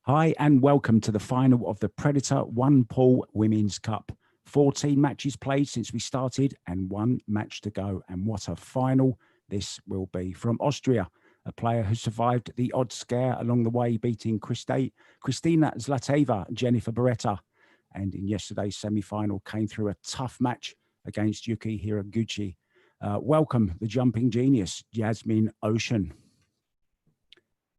Hi and welcome to the final of the Predator One Pool Women's Cup. 14 matches played since we started and one match to go. And what a final this will be. From Austria, a player who survived the odd scare along the way, beating Kristina Zlateva, Jennifer Beretta. And in yesterday's semi-final came through a tough match against Yuki Hiraguchi. Welcome, the jumping genius, Jasmin Ocean.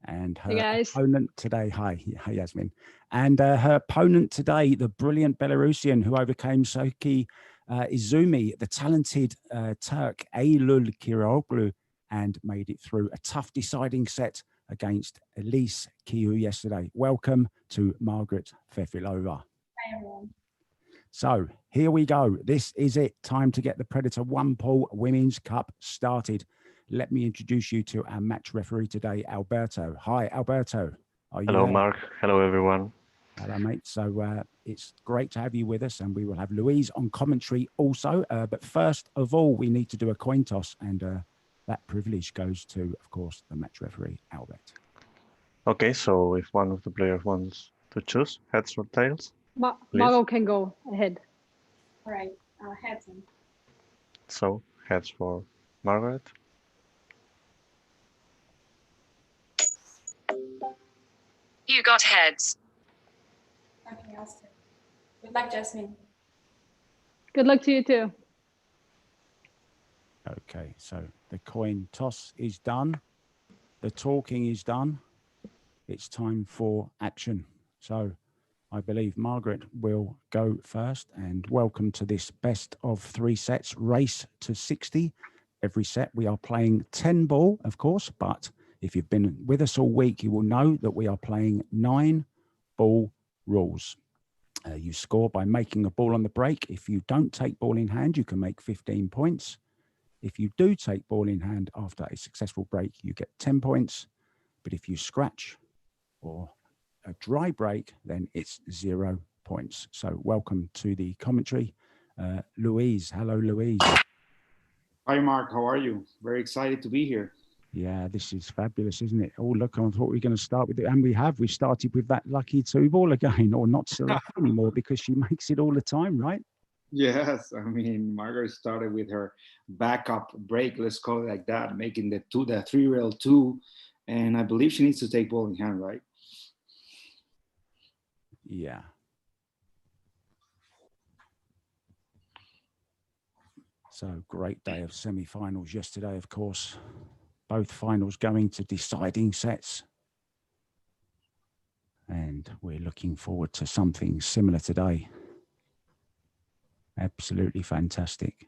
And her opponent today, hi Jasmin. And her opponent today, the brilliant Belarusian who overcame Soki Izumi, the talented Turk Eylül Kiroglu, and made it through a tough deciding set against Elise Kiu yesterday. Welcome to Margaret FEFILOVA. Hi everyone. So here we go. This is it. Time to get the Predator One Pool Women's Cup started. Let me introduce you to our match referee today, Alberto. Hi, Alberto. Hello, Mark. Hello, everyone. Hello, mate. So it's great to have you with us, and we will have Louise on commentary also. But first of all, we need to do a coin toss, and that privilege goes to, of course, the match referee, Albert. Okay, so if one of the players wants to choose heads or tails, Margot can go ahead. All right, heads. So heads for Margaret. You got heads. Okay, I'll stay. Good luck, Jasmin. Good luck to you too. Okay, so the coin toss is done. The talking is done. It's time for action. So I believe Margaret will go first, and welcome to this best of 3 sets race to 60. Every set we are playing 10 ball, of course, but if you've been with us all week, you will know that we are playing 9 ball rules. You score by making a ball on the break. If you don't take ball in hand, you can make 15 points. If you do take ball in hand after a successful break, you get 10 points. But if you scratch or a dry break, then it's 0 points. So welcome to the commentary. Louise, hello, Louise. Hi, Mark. How are you? Very excited to be here. Yeah, this is fabulous, isn't it? Oh, look, I thought we were going to start with it. And we started with that lucky 2 ball again, or not so lucky anymore, because she makes it all the time, right? Yes, I mean, Margaret started with her backup break, let's call it like that, making the 3-rail 2. And I believe she needs to take ball in hand, right? Yeah. So great day of semi-finals yesterday, of course. Both finals going to deciding sets. And we're looking forward to something similar today. Absolutely fantastic.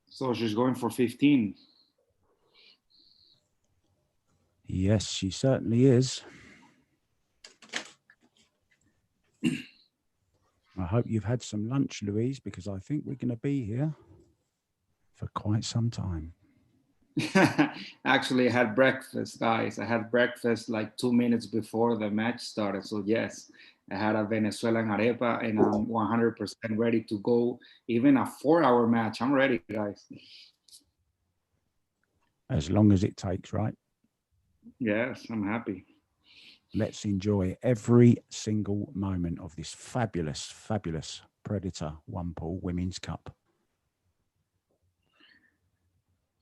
So she's going for 15. Yes, she certainly is. I hope you've had some lunch, Louise, because I think we're going to be here for quite some time. Actually, I had breakfast, guys. I had breakfast like 2 minutes before the match started. So yes, I had a Venezuelan arepa and I'm 100% ready to go. Even a 4-hour match, I'm ready, guys. As long as it takes, right? Yes, I'm happy. Let's enjoy every single moment of this fabulous, fabulous Predator One Pool Women's Cup.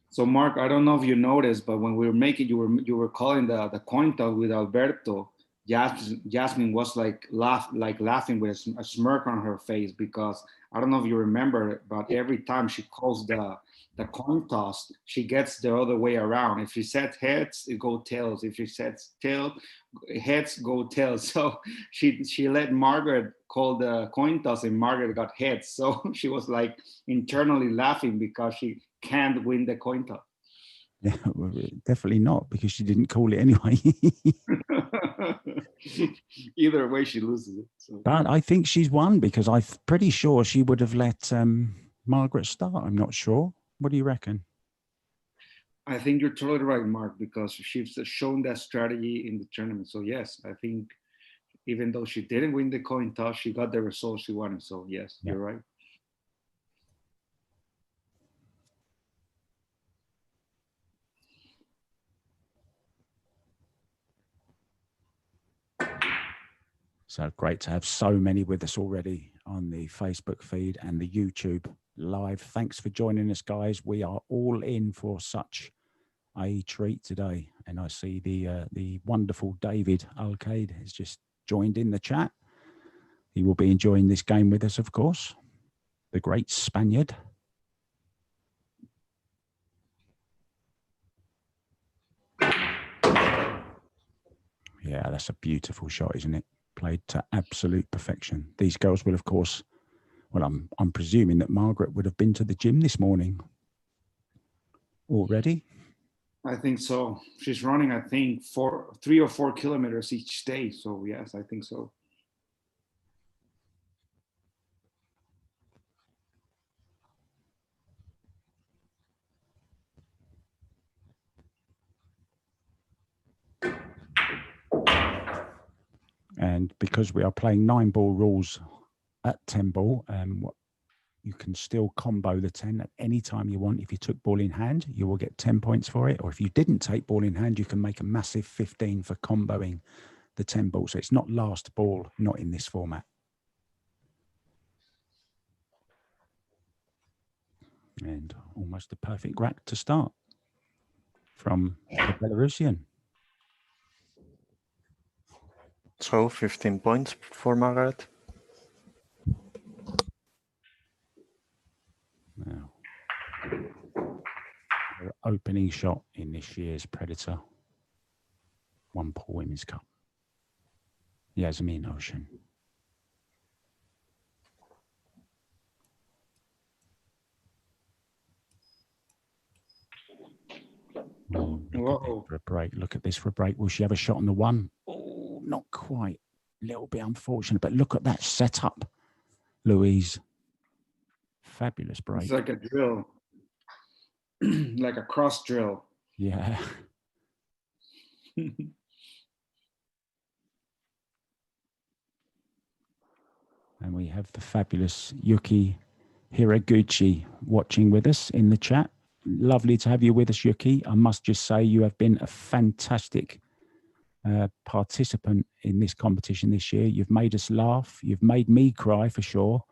So Mark, I don't know if you noticed, but when we were making, you were calling the coin toss with Alberto. Jasmin was like laughing with a smirk on her face, because I don't know if you remember, but every time she calls the coin toss, she gets the other way around. If she said heads, it go tails. If she said tails, heads go tails. So she let Margaret call the coin toss and Margaret got heads. So she was like internally laughing because she can't win the coin toss. Yeah, well, definitely not, because she didn't call it anyway. Either way, she loses it. So. But I think she's won, because I'm pretty sure she would have let Margaret start. I'm not sure. What do you reckon? I think you're totally right, Mark, because she's shown that strategy in the tournament. So yes, I think even though she didn't win the coin toss, she got the result she wanted. So yes, yeah. You're right. So great to have so many with us already on the Facebook feed and the YouTube live. Thanks for joining us, guys. We are all in for such a treat today. And I see the wonderful David Alcade has just joined in the chat. He will be enjoying this game with us, of course. The great Spaniard. Yeah, that's a beautiful shot, isn't it? Played to absolute perfection. These girls will, of course, well, I'm presuming that Margaret would have been to the gym this morning already. I think so. She's running, I think, 3 or 4 kilometers each day. So yes, I think so. And because we are playing 9-ball rules at 10-ball, you can still combo the 10 at any time you want. If you took ball in hand, you will get 10 points for it. Or if you didn't take ball in hand, you can make a massive 15 for comboing the 10 ball. So it's not last ball, not in this format. And almost a perfect rack to start from the Belarusian. So 15 points for Margaret. Now, her opening shot in this year's Predator 1-pool Women's Cup. Jasmin Ocean. For a break. Look at this for a break. Will she have a shot on the 1? Oh, not quite. A little bit unfortunate, but look at that setup, Louise. Fabulous break. It's like a drill, like a cross drill. Yeah. And we have the fabulous Yuki Hiraguchi watching with us in the chat. Lovely to have you with us, Yuki. I must just say you have been a fantastic participant in this competition this year. You've made us laugh. You've made me cry for sure.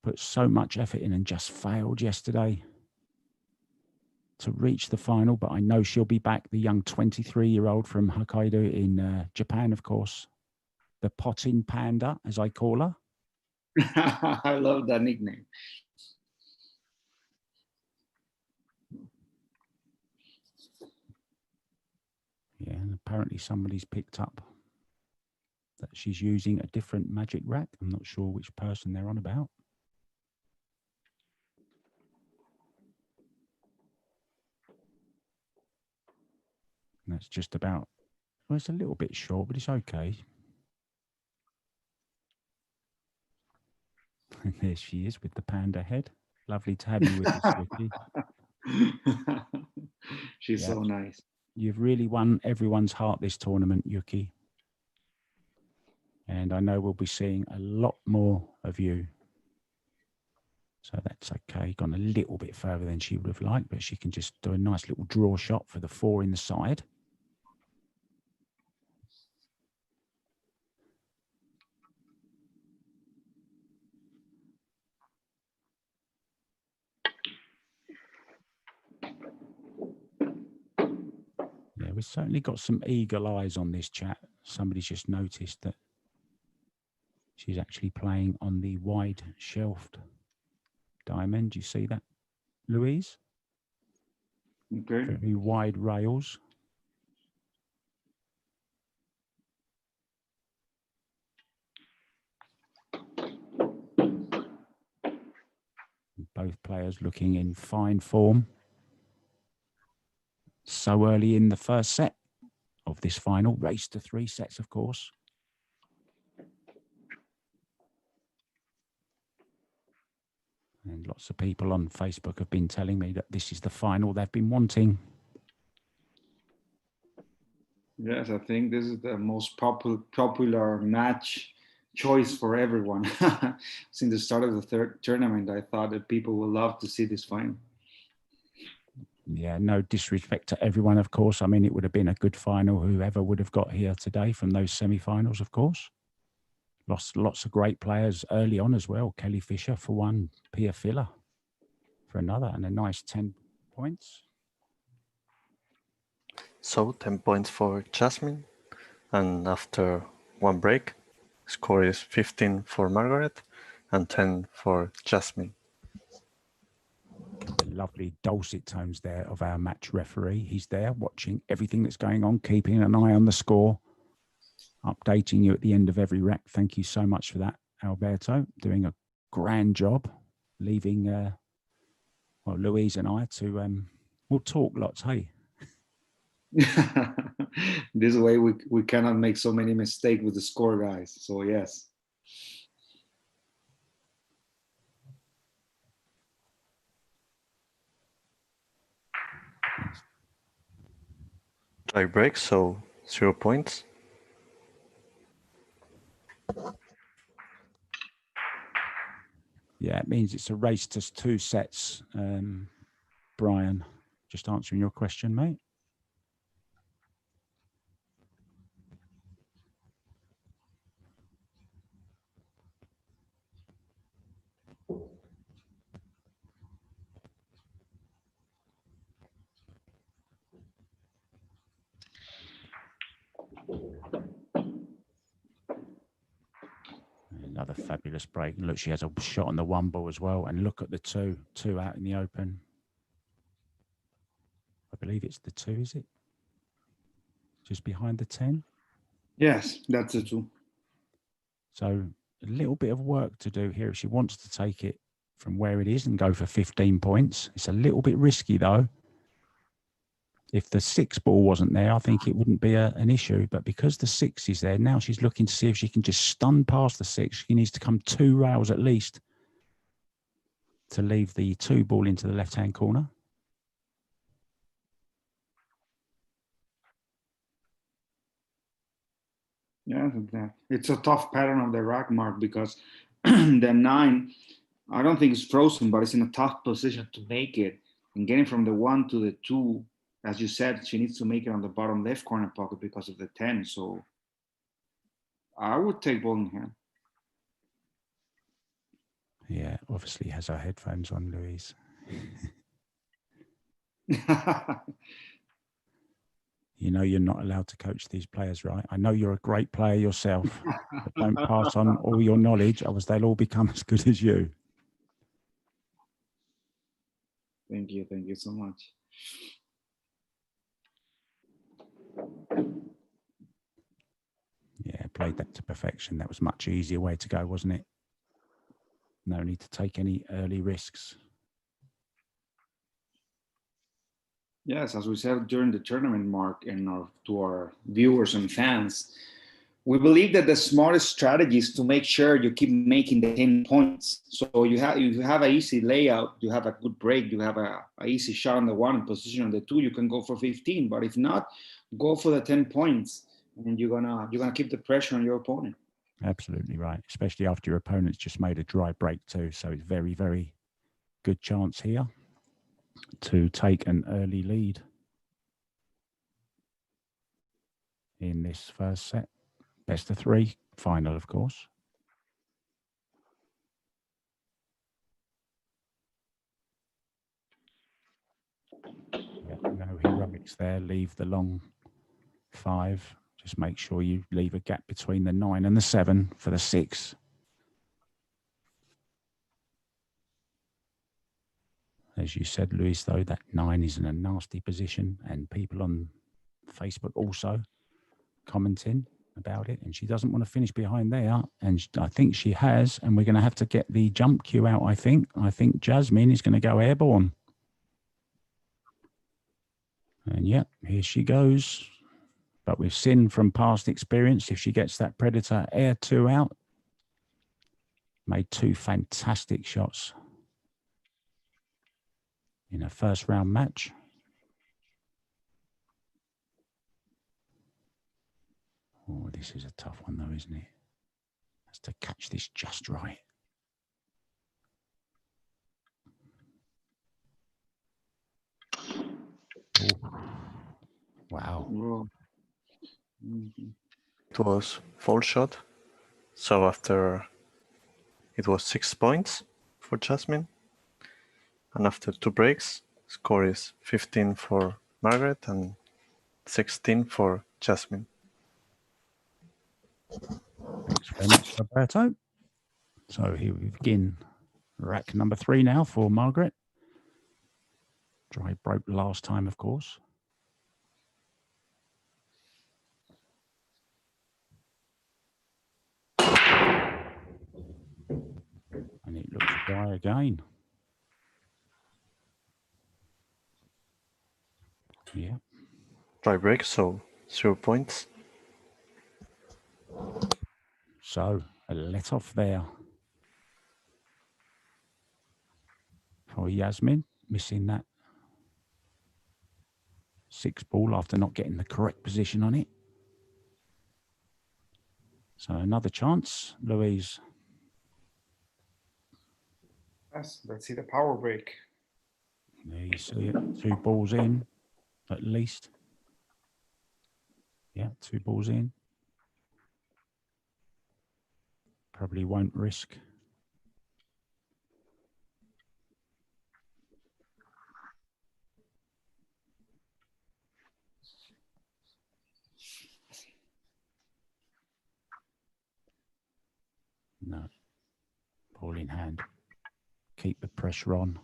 Put so much effort in and just failed yesterday to reach the final. But I know she'll be back. The young 23-year-old from Hokkaido in Japan, of course. The potting panda, as I call her. I love that nickname. Yeah, and apparently somebody's picked up that she's using a different magic rack. I'm not sure which person they're on about. And that's just about, well, it's a little bit short, but it's okay. And there she is with the panda head. Lovely to have you with us, Yuki. She's so nice. You've really won everyone's heart this tournament, Yuki. And I know we'll be seeing a lot more of you. So that's okay. Gone a little bit further than she would have liked, but she can just do a nice little draw shot for the 4 in the side. Yeah, we've certainly got some eagle eyes on this chat. Somebody's just noticed that she's actually playing on the wide shelved diamond. Do you see that, Louise? Okay. Very wide rails. Both players looking in fine form. So early in the first set of this final, race to 3 sets, of course. And lots of people on Facebook have been telling me that this is the final they've been wanting. Yes, I think this is the most popular match choice for everyone. Since the start of the third tournament, I thought that people would love to see this final. Yeah, no disrespect to everyone, of course. I mean, it would have been a good final, whoever would have got here today from those semi-finals, of course. Lots of great players early on as well. Kelly Fisher for one, Pia Filler for another, and a nice 10 points. So 10 points for Jasmin, and after one break, score is 15 for Margaret and 10 for Jasmin. The lovely dulcet tones there of our match referee. He's there watching everything that's going on, keeping an eye on the score, updating you at the end of every rack. Thank you so much for that, Alberto. Doing a grand job, leaving well, Louise and I to we'll talk lots, hey. This way we cannot make so many mistakes with the score, guys. So yes. Tie break, so 0 points. Yeah, it means it's a race to 2 sets. Brian, just answering your question, mate. Another fabulous break. Look, she has a shot on the 1 ball as well. And look at the 2 out in the open. I believe it's the 2, is it? Just behind the 10? Yes, that's the 2. So a little bit of work to do here if she wants to take it from where it is and go for 15 points. It's a little bit risky, though. If the 6 ball wasn't there, I think it wouldn't be an issue. But because the 6 is there, now she's looking to see if she can just stun past the 6. She needs to come 2 rails at least to leave the 2 ball into the left-hand corner. Yeah, it's a tough pattern of the rack, Mark, because the 9, I don't think it's frozen, but it's in a tough position to make it. And getting from the 1 to the 2, as you said, she needs to make it on the bottom left corner pocket because of the 10. So I would take ball in hand. Yeah, obviously has her headphones on, Louise. You know you're not allowed to coach these players, right? I know you're a great player yourself, but don't pass on all your knowledge, otherwise they'll all become as good as you. Thank you so much. Yeah, played that to perfection. That was a much easier way to go, wasn't it? No need to take any early risks. Yes, as we said during the tournament, Mark, and to our viewers and fans, we believe that the smartest strategy is to make sure you keep making the 10 points. So you have an easy layout, you have a good break, you have a easy shot on the 1 and position on the 2, you can go for 15. But if not, go for the 10 points, and you're gonna keep the pressure on your opponent. Absolutely right, especially after your opponent's just made a dry break too. So it's very, very good chance here to take an early lead in this first set. Best of 3 final, of course. Yeah, no heroics there. Leave the long 5. Just make sure you leave a gap between the 9 and the 7 for the 6. As you said, Luis, though, that 9 is in a nasty position, and people on Facebook also commenting about it, and she doesn't want to finish behind there, and I think she has, and we're going to have to get the jump cue out. I think Jasmin is going to go airborne, and yeah, here she goes. But we've seen from past experience, if she gets that Predator Air 2 out, made 2 fantastic shots in a first round match. Oh, this is a tough one though, isn't it? Has to catch this just right. Wow. Oh. Mhm. It was full shot. So after it was 6 points for Jasmin. And after 2 breaks, score is 15 for Margaret and 16 for Jasmin. Thanks very much, Alberto. So here we begin rack number 3 now for Margaret. Dry broke last time, of course. And it looks dry again. Yeah. Dry break, so 0 points. So a let off there for Jasmin, missing that 6 ball after not getting the correct position on it. So another chance, Louise. Yes, let's see the power break. There you see it. 2 balls in, at least. Yeah, 2 balls in. Probably won't risk. No. Ball in hand. Keep the pressure on.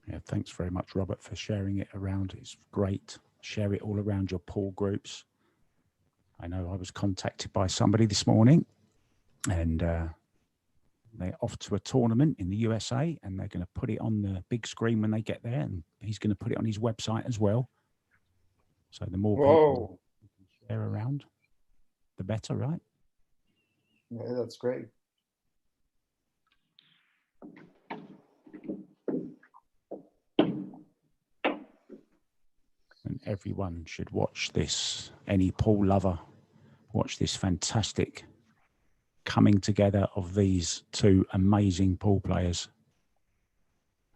Yeah, thanks very much, Robert, for sharing it around. It's great. Share it all around your pool groups. I know I was contacted by somebody this morning, and they're off to a tournament in the USA, and they're going to put it on the big screen when they get there, and he's going to put it on his website as well. So the more people share around, the better, right? Yeah, that's great. And everyone should watch this. Any pool lover, watch this fantastic coming together of these 2 amazing pool players.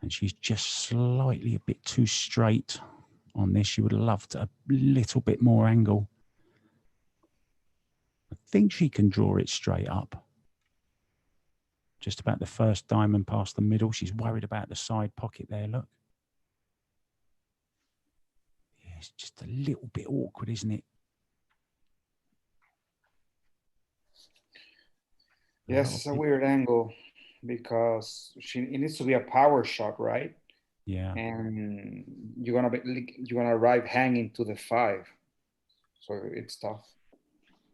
And she's just slightly a bit too straight on this. She would have loved a little bit more angle. I think she can draw it straight up. Just about the first diamond past the middle. She's worried about the side pocket there, look. Yeah, it's just a little bit awkward, isn't it? Yes, it's a weird angle because it needs to be a power shot, right? Yeah. And you're gonna arrive hanging to the 5, so it's tough.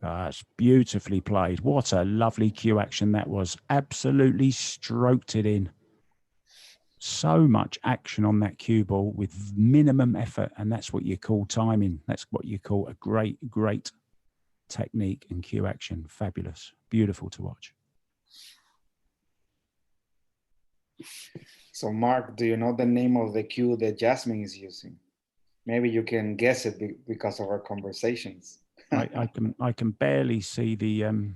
That's beautifully played. What a lovely cue action that was. Absolutely stroked it in. So much action on that cue ball with minimum effort, and that's what you call timing. That's what you call a great, great technique and cue action. Fabulous. Beautiful to watch. So Mark, do you know the name of the cue that Jasmin is using? Maybe you can guess it because of our conversations. I can barely see the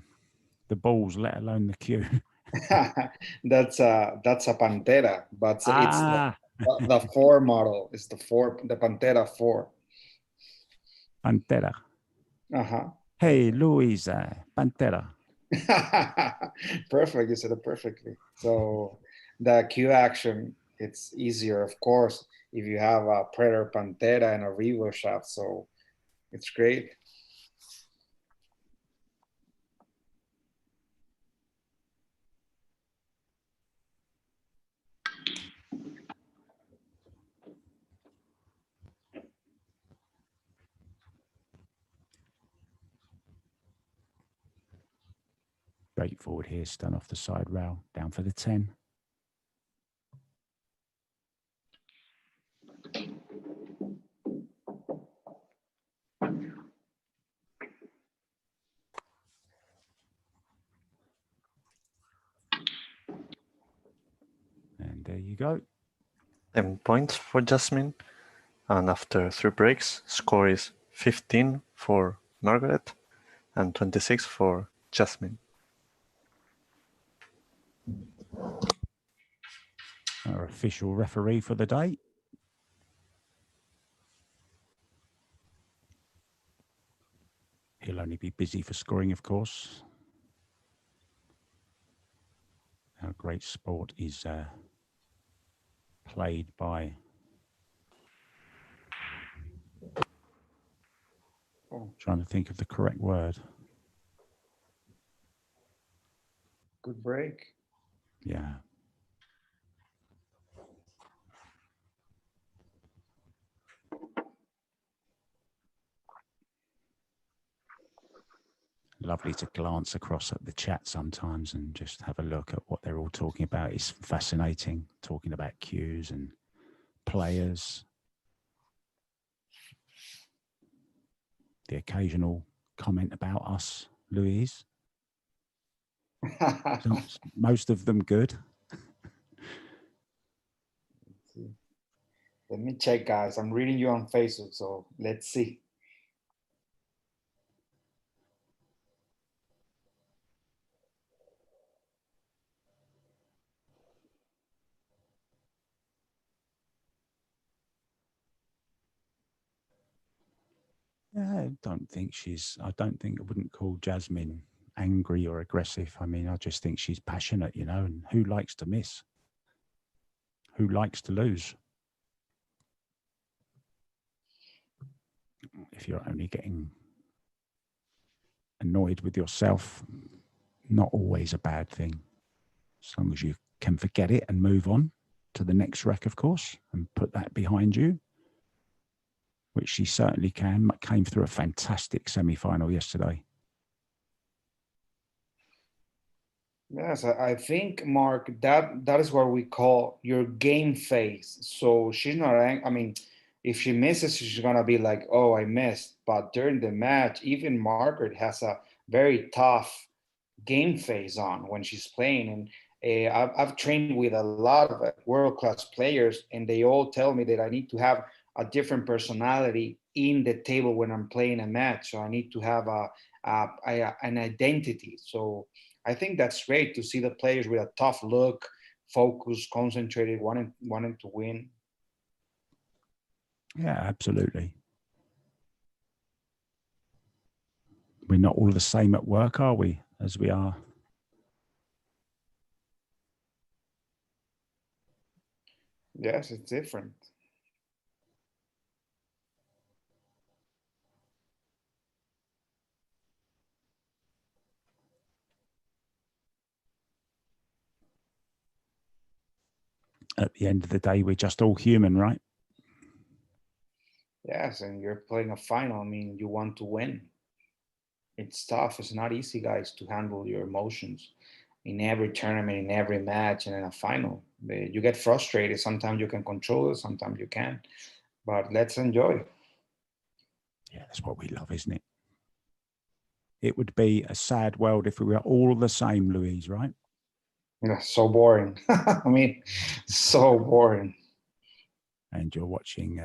balls, let alone the cue. That's a Pantera, but it's the 4 model. It's the Pantera 4. Pantera. Uh-huh. Hey, Luisa, Pantera. Perfect, you said it perfectly. So the cue action, it's easier, of course, if you have a Predator Pantera and a Revo shaft. So it's great. Straight forward here, stun off the side rail, down for the 10. There you go. 10 points for Jasmin. And after 3 breaks, score is 15 for Margaret and 26 for Jasmin. Our official referee for the day. He'll only be busy for scoring, of course. Our great sport is played by... Trying to think of the correct word. Good break. Yeah. Lovely to glance across at the chat sometimes and just have a look at what they're all talking about. It's fascinating, talking about cues and players. The occasional comment about us, Louise. Most of them good. Let me check, guys. I'm reading you on Facebook, so let's see. Yeah, I don't think I wouldn't call Jasmin angry or aggressive. I mean, I just think she's passionate, you know, and who likes to miss? Who likes to lose? If you're only getting annoyed with yourself, not always a bad thing. As long as you can forget it and move on to the next wreck, of course, and put that behind you, which she certainly can. Came through a fantastic semi-final yesterday. Yes, I think, Mark, that is what we call your game phase. So she's not, I mean, if she misses, she's going to be like, oh, I missed. But during the match, even Margaret has a very tough game phase on when she's playing. And I've trained with a lot of world-class players, and they all tell me that I need to have a different personality in the table when I'm playing a match. So I need to have an identity. So I think that's great to see the players with a tough look, focused, concentrated, wanting to win. Yeah, absolutely. We're not all the same at work, are we? As we are. Yes, it's different. At the end of the day, we're just all human, right? Yes, and you're playing a final. I mean, you want to win. It's tough. It's not easy, guys, to handle your emotions in every tournament, in every match, and in a final. You get frustrated. Sometimes you can control it, sometimes you can't. But let's enjoy. Yeah, that's what we love, isn't it? It would be a sad world if we were all the same, Louise, right? Yeah, so boring. I mean, so boring. And you're watching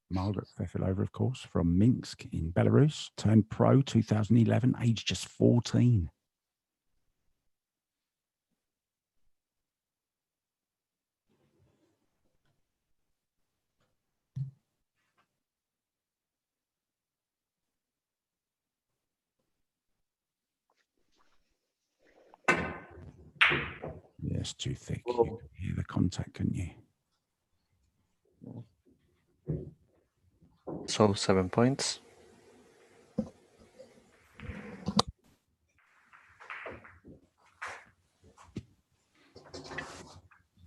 Margaret FEFILOVA, of course, from Minsk in Belarus, turned pro 2011, age just 14. Yes, too thick. You could hear the contact, couldn't you? So 7 points.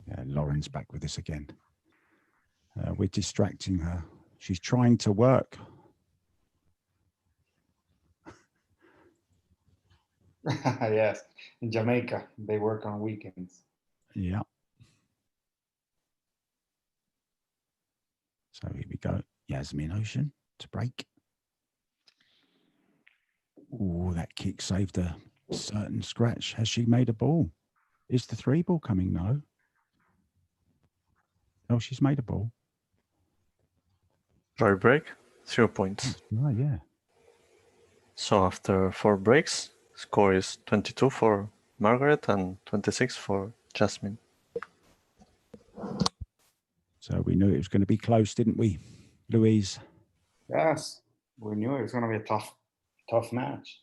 Yeah, Lauren's back with us again. We're distracting her. She's trying to work. Yes, in Jamaica, they work on weekends. Yeah. So here we go. Jasmin Ocean to break. Oh, that kick saved a certain scratch. Has she made a ball? Is the 3 ball coming? No. Oh, she's made a ball. Dry break, 0 points. Right, yeah. So after 4 breaks, score is 22 for Margaret and 26 for Jasmin. So we knew it was going to be close, didn't we, Louise? Yes, we knew it was going to be a tough match.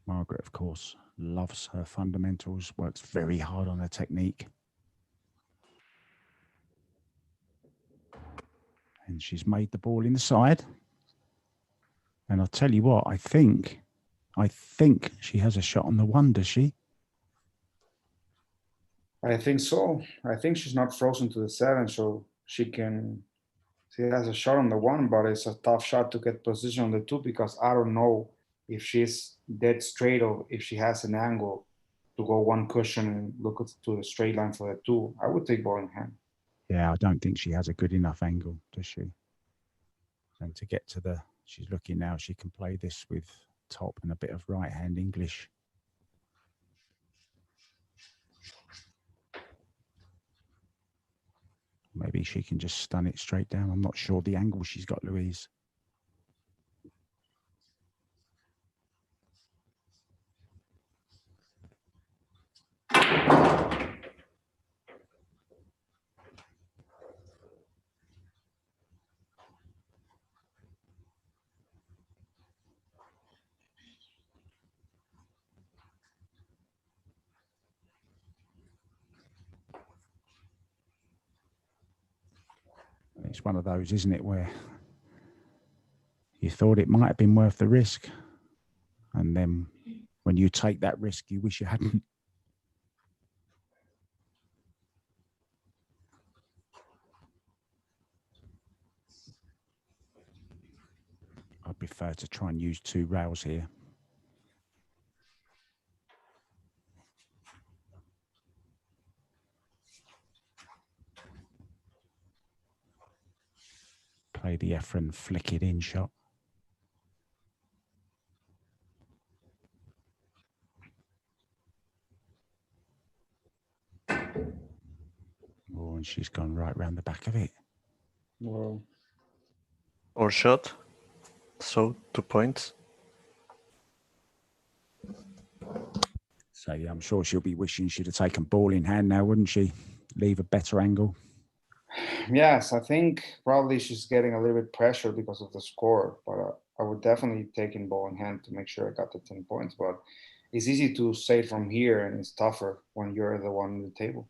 Margaret, of course, loves her fundamentals, works very hard on her technique. And she's made the ball inside. And I'll tell you what, I think she has a shot on the one, does she? I think so. I think she's not frozen to the 7, so she has a shot on the 1, but it's a tough shot to get position on the 2 because I don't know if she's dead straight or if she has an angle to go 1 cushion and look to the straight line for the 2. I would take ball in hand. Yeah, I don't think she has a good enough angle, does she? And to get to the, she's looking now, she can play this with top and a bit of right hand English. Maybe she can just stun it straight down. I'm not sure the angle she's got, Louise. It's one of those, isn't it, where you thought it might have been worth the risk. And then when you take that risk, you wish you hadn't. I prefer to try and use 2 rails here. Play the Efren flick it in shot. Oh, and she's gone right round the back of it. Well, Or shot, so 2 points. So yeah, I'm sure she'll be wishing she'd have taken ball in hand now, wouldn't she? Leave a better angle. yes, I think probably she's getting a little bit pressure because of the score, but I would definitely take in ball in hand to make sure I got the 10 points. But it's easy to say it from here, and it's tougher when you're the one on the table.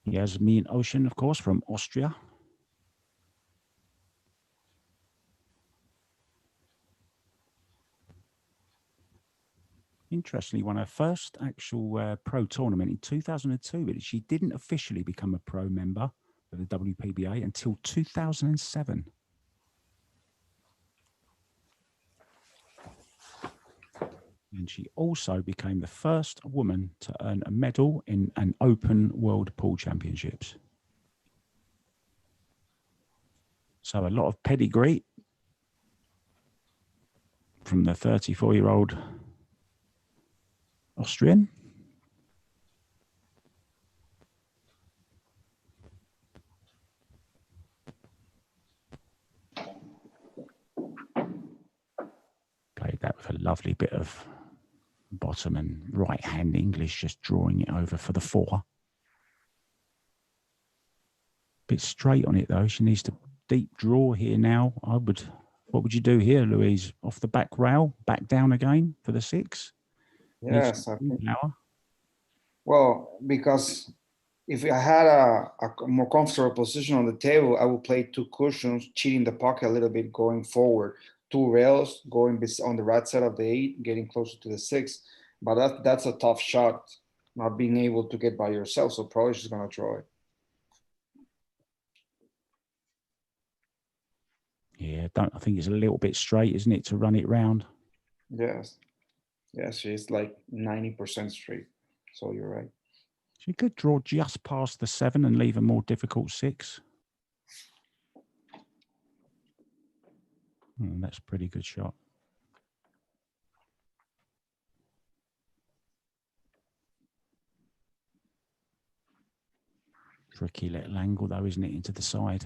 Jasmin Ocean, of course, from Austria. Interestingly, won her first actual pro tournament in 2002, but she didn't officially become a pro member of the WPBA until 2007. And she also became the first woman to earn a medal in an open world pool championships. So a lot of pedigree from the 34-year-old Austrian. Played that with a lovely bit of bottom and right hand English, just drawing it over for the 4. Bit straight on it though. She needs to deep draw here now. What would you do here, Louise? Off the back rail, back down again for the 6? Yes, I think, power. Well, because if I had a more comfortable position on the table, I would play two cushions, cheating the pocket a little bit, going forward, two rails, going on the right side of the 8, getting closer to the 6. But that's a tough shot, not being able to get by yourself. So probably she's going to draw it. Yeah, I think it's a little bit straight, isn't it, to run it round? Yes. Yes, she's like 90% straight. So you're right. She could draw just past the 7 and leave a more difficult 6. That's a pretty good shot. Tricky little angle though, isn't it, into the side?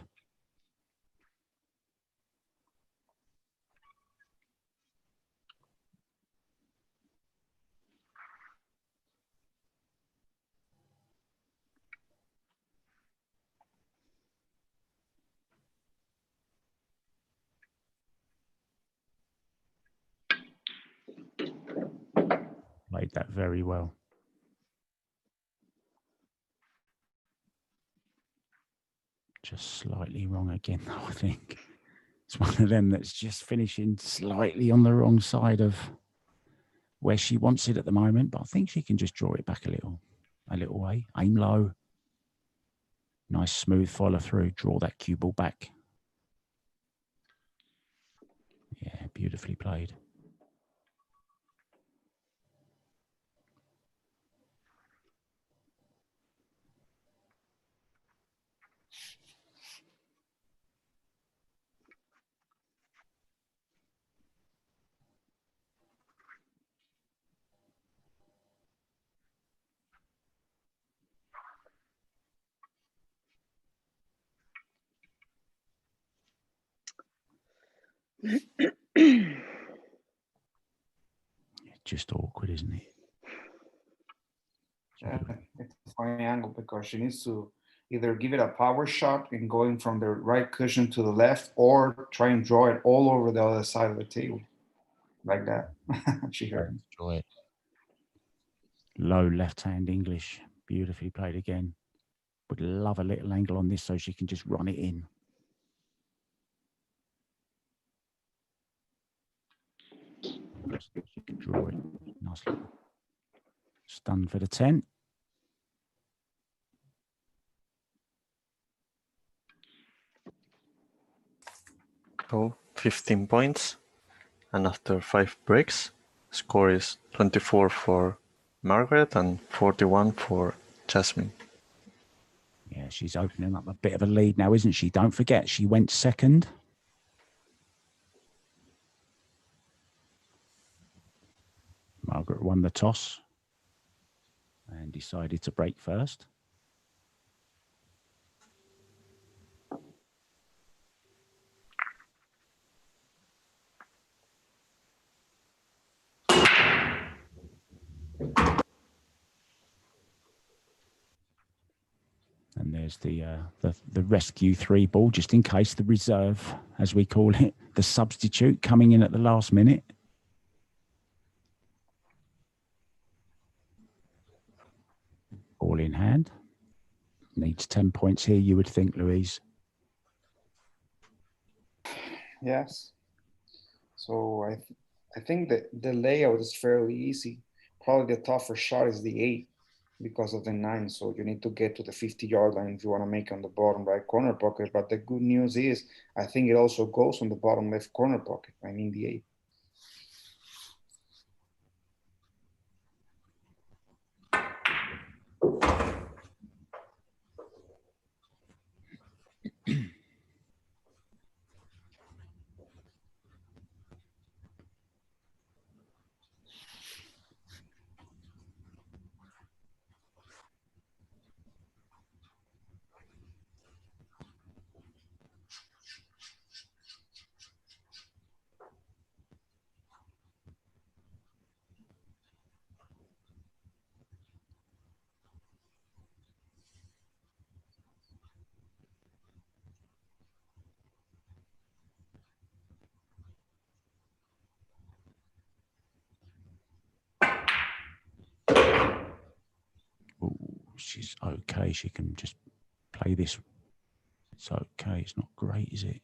Played that very well. Just slightly wrong again, though, I think. It's one of them that's just finishing slightly on the wrong side of where she wants it at the moment, but I think she can just draw it back a little way. Aim low. Nice smooth follow through. Draw that cue ball back. Yeah, beautifully played. Just awkward, isn't it? Yeah, it's a funny angle because she needs to either give it a power shot and going from the right cushion to the left, or try and draw it all over the other side of the table, like that. She heard. Enjoy it. Low left-hand English, beautifully played again. Would love a little angle on this so she can just run it in. She can draw it nicely. Stun for the 10. So 15 points. And after 5 breaks, score is 24 for Margaret and 41 for Jasmin. Yeah, she's opening up a bit of a lead now, isn't she? Don't forget, she went second. Margaret won the toss and decided to break first. And there's the rescue 3 ball, just in case, the reserve, as we call it, the substitute coming in at the last minute. Ball in hand. Needs 10 points here, you would think, Louise. Yes. So I think that the layout is fairly easy. Probably the tougher shot is the 8 because of the 9. So you need to get to the 50-yard line if you want to make on the bottom right corner pocket. But the good news is I think it also goes on the bottom left corner pocket. I mean the 8. she's okay. She can just play this. It's okay. It's not great, is it?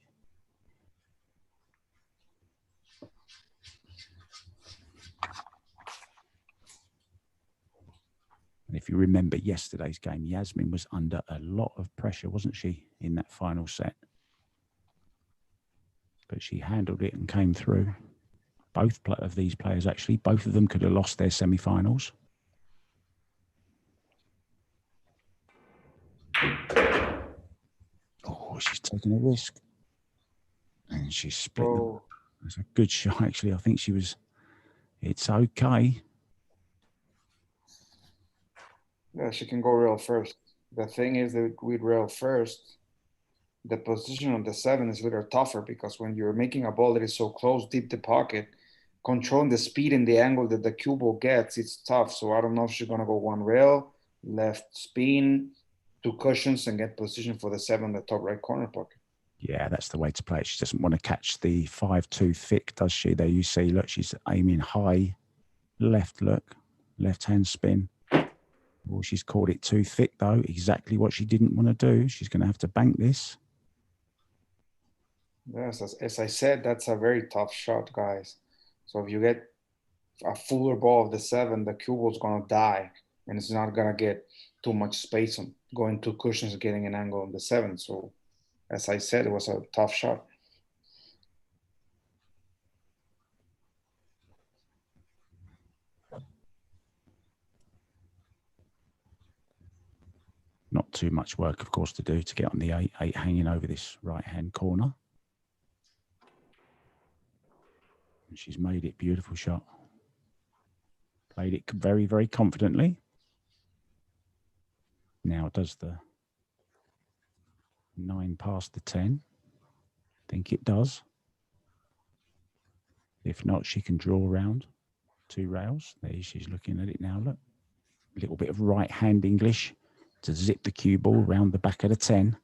And if you remember yesterday's game, Jasmin was under a lot of pressure, wasn't she, in that final set? But she handled it and came through. Both of these players, actually, both of them could have lost their semi-finals. Oh, she's taking a risk. And she's split them. It's a good shot, actually. I think she was... It's okay. Yeah, she can go rail first. The thing is that with rail first, the position on the 7 is a little tougher because when you're making a ball that is so close, deep the pocket, controlling the speed and the angle that the cue ball gets, it's tough. So I don't know if she's going to go 1 rail, left spin, 2 cushions, and get position for the 7 in the top right corner pocket. Yeah, that's the way to play it. She doesn't want to catch the 5-2 thick, does she? There you see, look, she's aiming high. Left, look. Left-hand spin. Well, she's called it too thick, though. Exactly what she didn't want to do. She's going to have to bank this. Yes, as I said, that's a very tough shot, guys. So if you get a fuller ball of the 7, the cue ball is going to die, and it's not going to get too much space on going 2 cushions, getting an angle on the 7. So as I said, it was a tough shot. Not too much work, of course, to do to get on the 8 hanging over this right-hand corner. And she's made it. Beautiful shot. Played it very, very confidently. Now does the 9 past the 10. I think it does. If not, she can draw around 2 rails. There she's looking at it now. Look, a little bit of right-hand English to zip the cue ball round the back of the 10.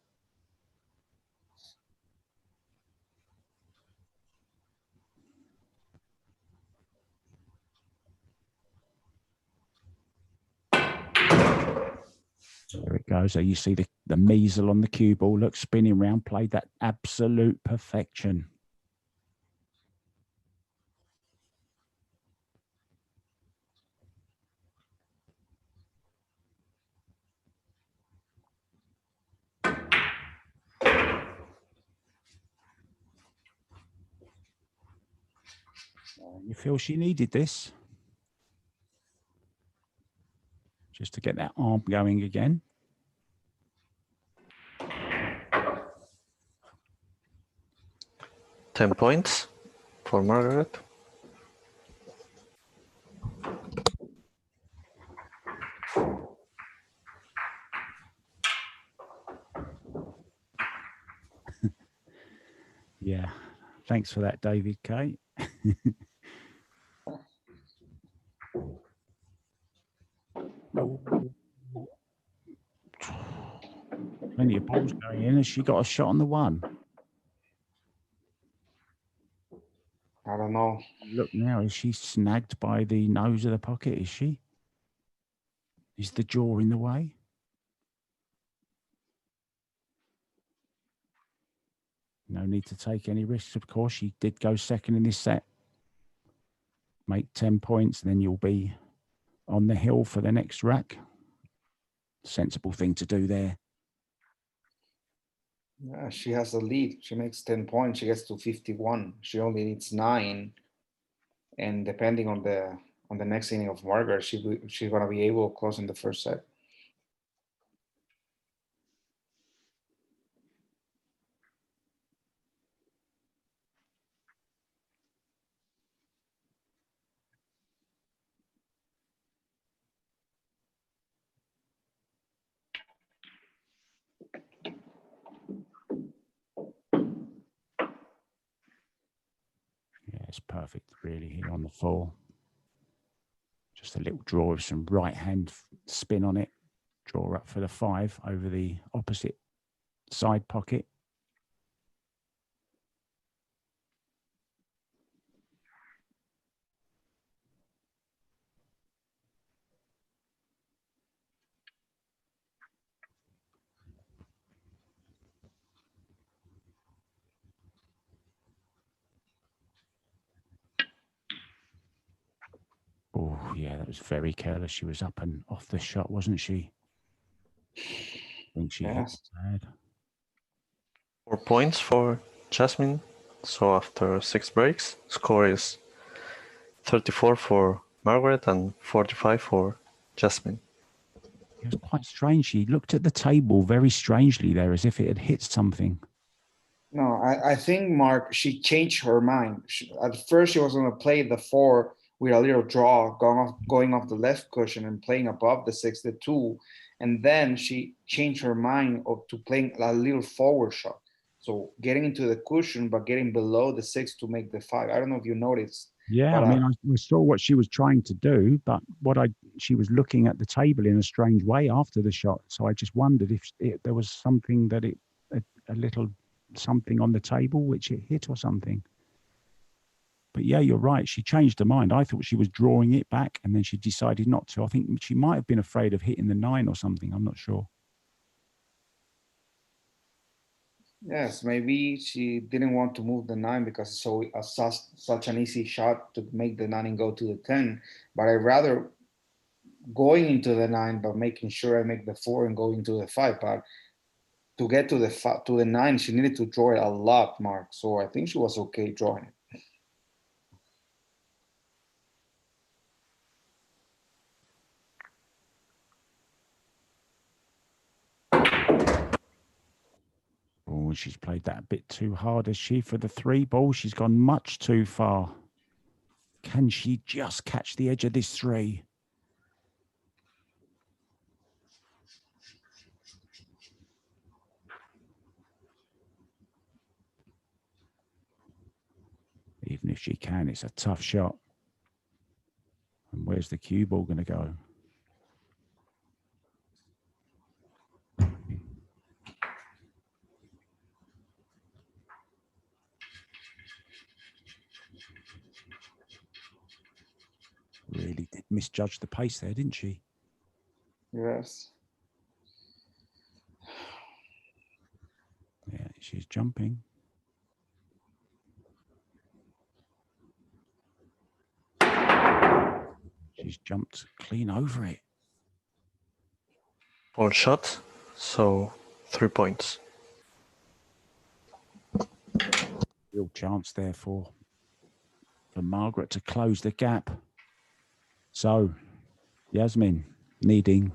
There it goes. So you see the measle on the cue ball. Look, spinning round, played that absolute perfection. You feel she needed this just to get that arm going again. $10 points for Margaret. Yeah, thanks for that, David K. Plenty of balls going in. Has she got a shot on the 1? I don't know. Look now, is she snagged by the nose of the pocket? Is she? Is the jaw in the way? No need to take any risks, of course. She did go second in this set. Make 10 points, then you'll be on the hill for the next rack. Sensible thing to do there. Yeah, she has the lead. She makes 10 points. She gets to 51. She only needs 9. And depending on the next inning of Margaret, she's going to be able to close in the first set. Yeah, it's perfect, really, here on the 4. Just a little draw with some right-hand spin on it. Draw up for the 5 over the opposite side pocket. Yeah, that was very careless. She was up and off the shot, wasn't she? I think she hit Yes. bad. 4 points for Jasmin. So after 6 breaks, score is 34 for Margaret and 45 for Jasmin. It was quite strange. She looked at the table very strangely there, as if it had hit something. No, I think, Mark, she changed her mind. At first, she was going to play the 4 with a little draw, going off the left cushion and playing above the 6, the 2. And then she changed her mind to playing a little forward shot. So getting into the cushion, but getting below the 6 to make the 5. I don't know if you noticed. Yeah, but, I mean, I saw what she was trying to do, but she was looking at the table in a strange way after the shot. So I just wondered if there was something that a little something on the table which it hit or something. But yeah, you're right. She changed her mind. I thought she was drawing it back and then she decided not to. I think she might have been afraid of hitting the 9 or something. I'm not sure. Yes, maybe she didn't want to move the 9 because it's such an easy shot to make the 9 and go to the 10. But I'd rather going into the 9, but making sure I make the 4 and go into the 5. But to get to the 9, she needed to draw it a lot, Mark. So I think she was okay drawing it. Oh, she's played that a bit too hard, has she? For the 3 ball, she's gone much too far. Can she just catch the edge of this 3? Even if she can, it's a tough shot. And where's the cue ball going to go? Really did misjudge the pace there, didn't she? Yes. Yeah, she's jumping. She's jumped clean over it. Full shot, so 3 points. Real chance there for Margaret to close the gap. So, Jasmin needing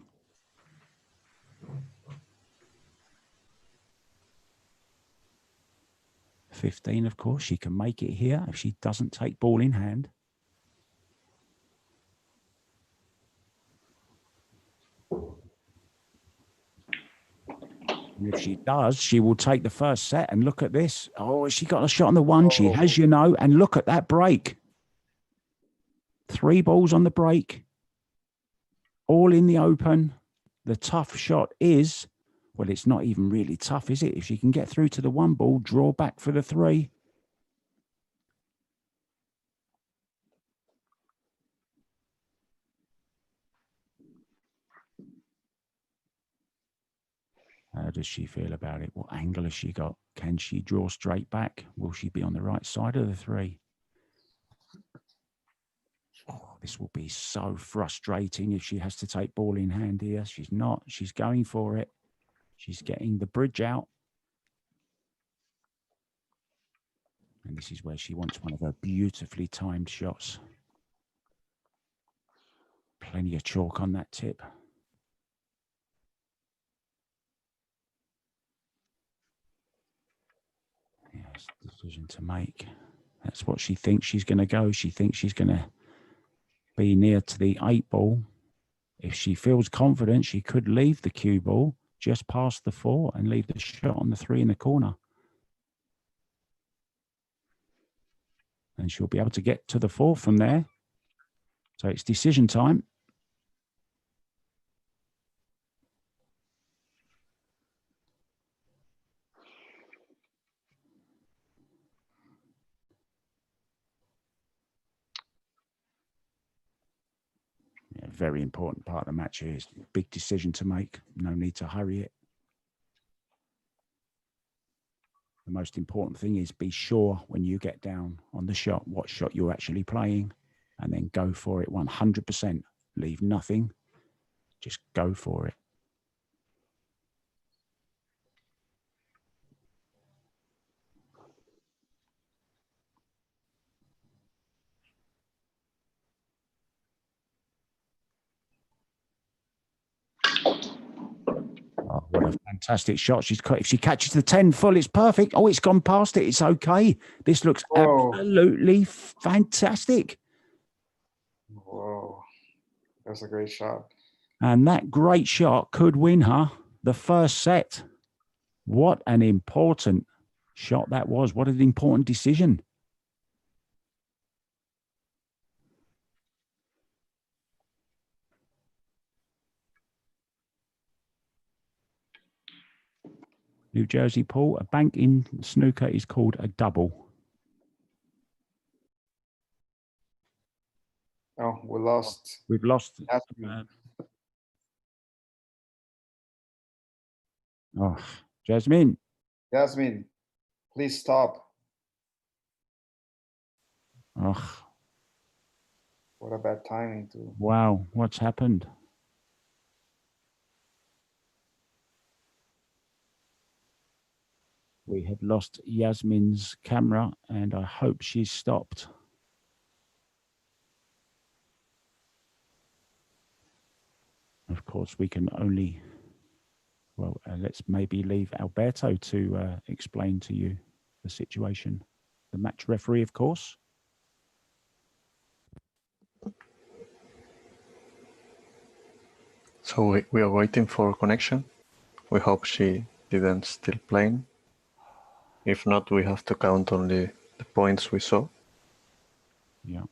$15, of course. She can make it here if she doesn't take ball in hand. And if she does, she will take the first set. And look at this. Oh, she got a shot on the 1. She has, you know. And look at that break. 3 balls on the break. All in the open. The tough shot is, well, it's not even really tough, is it? If she can get through to the 1 ball, draw back for the 3. How does she feel about it? What angle has she got? Can she draw straight back? Will she be on the right side of the 3? Oh, this will be so frustrating if she has to take ball in hand here. She's not. She's going for it. She's getting the bridge out. And this is where she wants one of her beautifully timed shots. Plenty of chalk on that tip. Yes, decision to make. That's what she thinks she's going to go. She thinks she's going to be near to the 8 ball. If she feels confident, she could leave the cue ball just past the 4 and leave the shot on the 3 in the corner. And she'll be able to get to the 4 from there. So it's decision time. Yeah, very important part of the match here. Is a big decision to make. No need to hurry it. The most important thing is be sure when you get down on the shot, what shot you're actually playing and then go for it 100%. Leave nothing. Just go for it. Oh, what a fantastic shot. If she catches the 10 full, it's perfect. Oh, it's gone past it. It's okay. This looks absolutely fantastic. Whoa. That's a great shot. And that great shot could win her the first set. What an important shot that was. What an important decision. New Jersey, Paul, a bank in snooker is called a double. Oh, we lost. We've lost. Oh, Jasmin. Jasmin, please stop. Oh, what a bad timing too. Wow, what's happened? We have lost Jasmin's camera, and I hope she's stopped. Of course, we can only, well, let's maybe leave Alberto to explain to you the situation. The match referee, of course. So we are waiting for connection. We hope she didn't still playing. If not, we have to count only the points we saw. Yeah.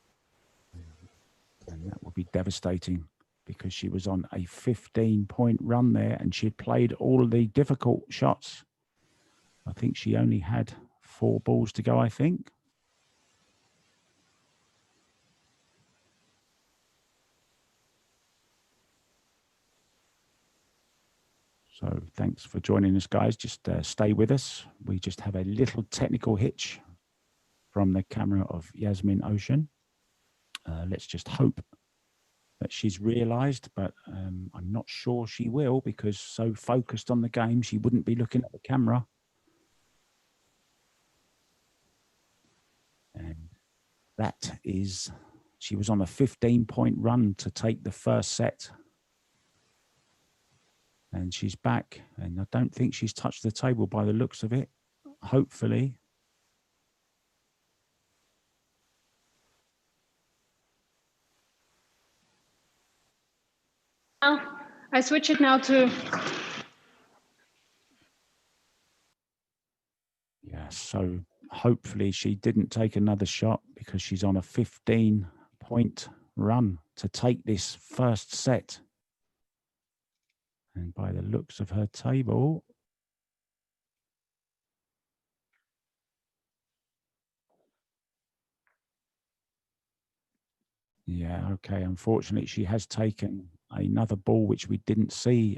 And that would be devastating because she was on a 15-point run there and she'd played all of the difficult shots. I think she only had 4 balls to go, I think. So thanks for joining us, guys. Just stay with us. We just have a little technical hitch from the camera of Jasmin Ocean. Let's just hope that she's realized, but I'm not sure she will because so focused on the game, she wouldn't be looking at the camera. And that is, she was on a 15-point run to take the first set. And she's back, and I don't think she's touched the table by the looks of it. Hopefully. I switch it now to... Yeah, so hopefully she didn't take another shot because she's on a 15-point run to take this first set. And by the looks of her table, yeah, okay. Unfortunately, she has taken another ball, which we didn't see,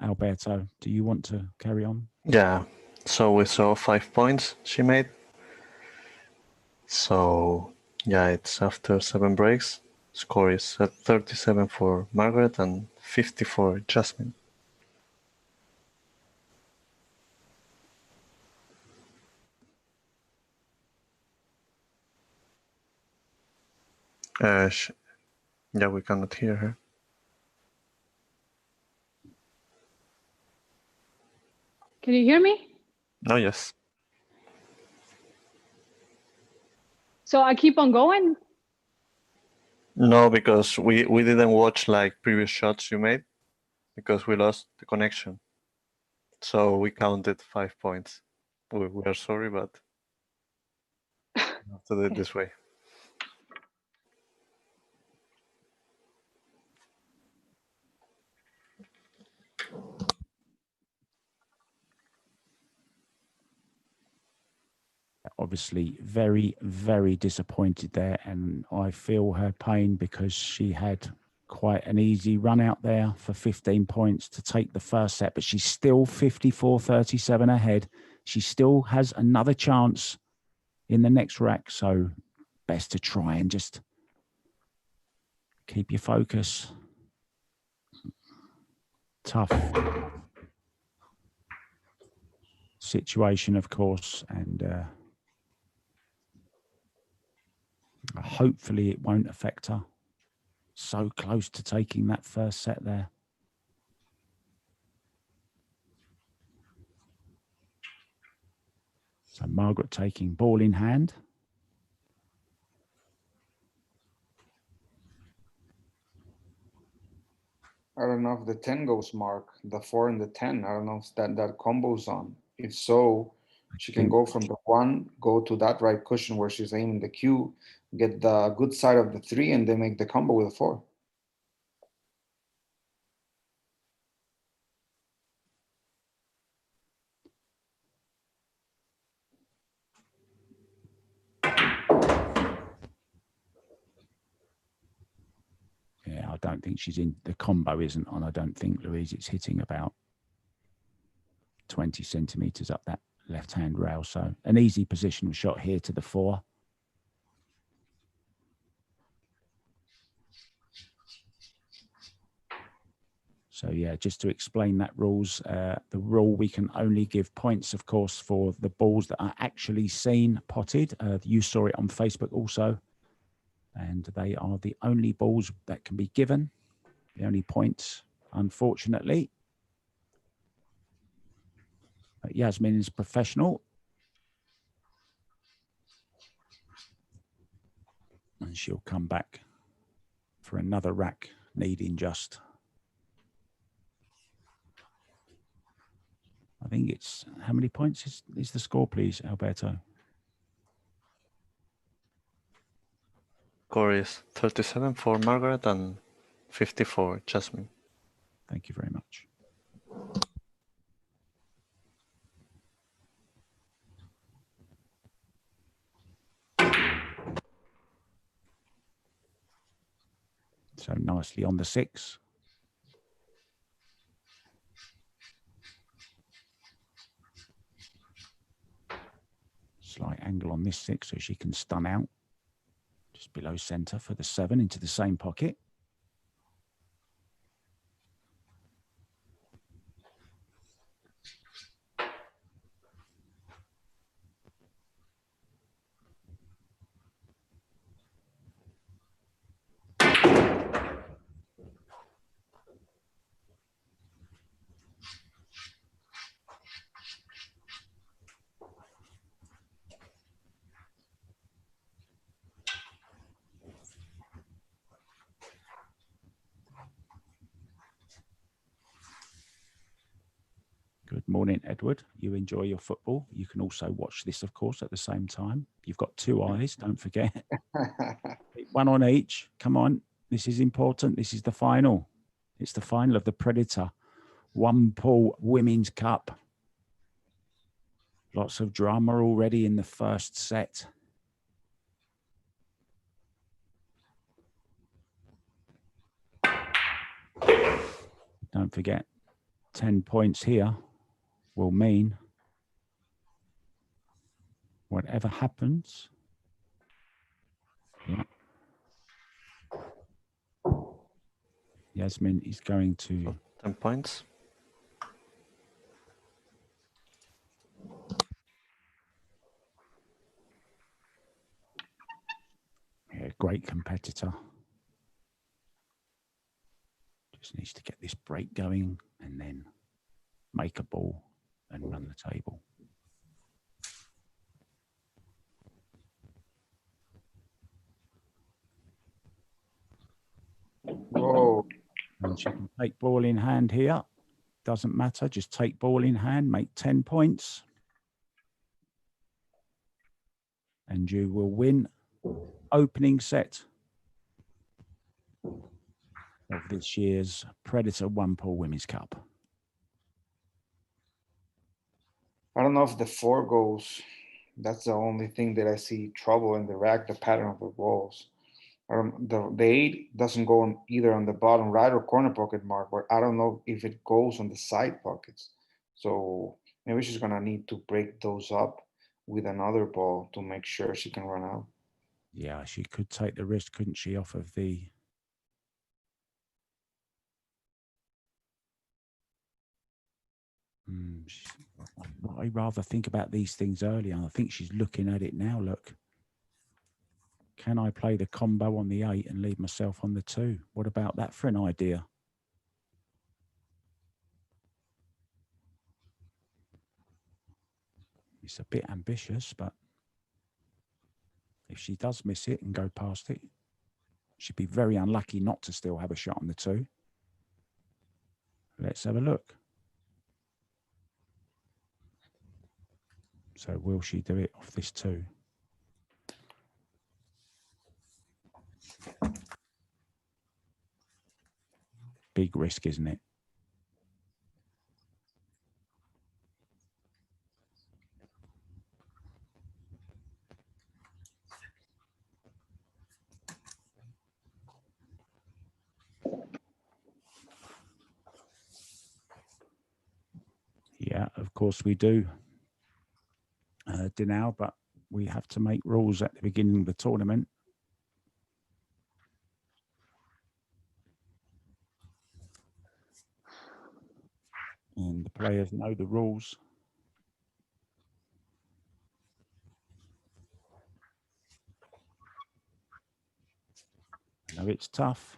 Alberto. Do you want to carry on? Yeah, so we saw 5 points she made. So, yeah, it's after 7 breaks. Score is at 37 for Margaret and 50 for Jasmin. Yeah, we cannot hear her. Can you hear me? Oh, yes. So I keep on going? No, because we didn't watch like previous shots you made because we lost the connection. So we counted 5 points. We are sorry, but we have to do it this way. Obviously very, very disappointed there, and I feel her pain because she had quite an easy run out there for 15 points to take the first set, but she's still 54-37 ahead. She still has another chance in the next rack, so best to try and just Keep your focus. Tough situation, of course, and hopefully it won't affect her. So close to taking that first set there. So Margaret taking ball in hand. I don't know if the 10 goes, Mark, the 4 and the 10. I don't know if that combo's on. If so, she can go from the 1, go to that right cushion where she's aiming the cue, get the good side of the 3, and then make the combo with a 4. Yeah, I don't think she's in. The combo isn't on. I don't think, Louise. It's hitting about 20 centimeters up that left-hand rail. So an easy positional shot here to the 4. So yeah, just to explain that rules, the rule, we can only give points, of course, for the balls that are actually seen potted. You saw it on Facebook also. And they are the only balls that can be given. The only points, unfortunately. But Jasmin is professional. And she'll come back for another rack, needing just, I think it's, how many points is the score, please, Alberto? Score is 37 for Margaret and 50 for Jasmin. Thank you very much. So nicely on the 6. Slight angle on this 6 so she can stun out. Just below center for the 7 into the same pocket. Good morning, Edward. You enjoy your football. You can also watch this, of course, at the same time. You've got 2 eyes, don't forget. 1 on each. Come on. This is important. This is the final. It's the final of the Predator 1 Pool Women's Cup. Lots of drama already in the first set. Don't forget, 10 points here will mean whatever happens. Yeah. Jasmin is going to 10 points. Yeah, great competitor. Just needs to get this break going and then make a ball and run the table. Whoa. And she can take ball in hand here. Doesn't matter. Just take ball in hand, make 10 points. And you will win opening set of this year's Predator 1 Pool Women's Cup. I don't know if the 4 goes. That's the only thing that I see trouble in the rack, the pattern of the walls. The 8 doesn't go on either on the bottom right or corner pocket, Mark, but I don't know if it goes on the side pockets. So maybe she's gonna need to break those up with another ball to make sure she can run out. Yeah, she could take the risk, couldn't she, off of the I'd rather think about these things earlier. I think she's looking at it now. Look, can I play the combo on the 8 and leave myself on the 2? What about that for an idea? It's a bit ambitious, but if she does miss it and go past it, she'd be very unlucky not to still have a shot on the 2. Let's have a look. So will she do it off this 2? Big risk, isn't it? Yeah, of course we do. Now, but we have to make rules at the beginning of the tournament. And the players know the rules. I know it's tough.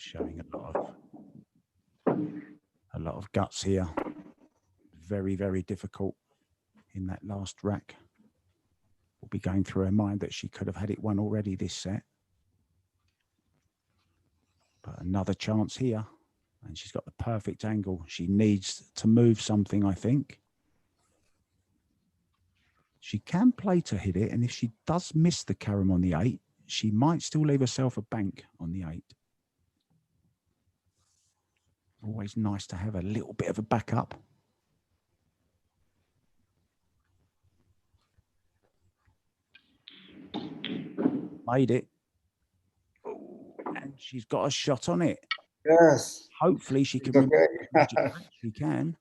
Showing a lot of guts here. Very, very difficult in that last rack. Will be going through her mind that she could have had it won already this set. But another chance here. And she's got the perfect angle. She needs to move something, I think. She can play to hit it. And if she does miss the carom on the 8, she might still leave herself a bank on the 8. Always nice to have a little bit of a backup. Made it. And she's got a shot on it. Yes. Hopefully she can. Okay. She can.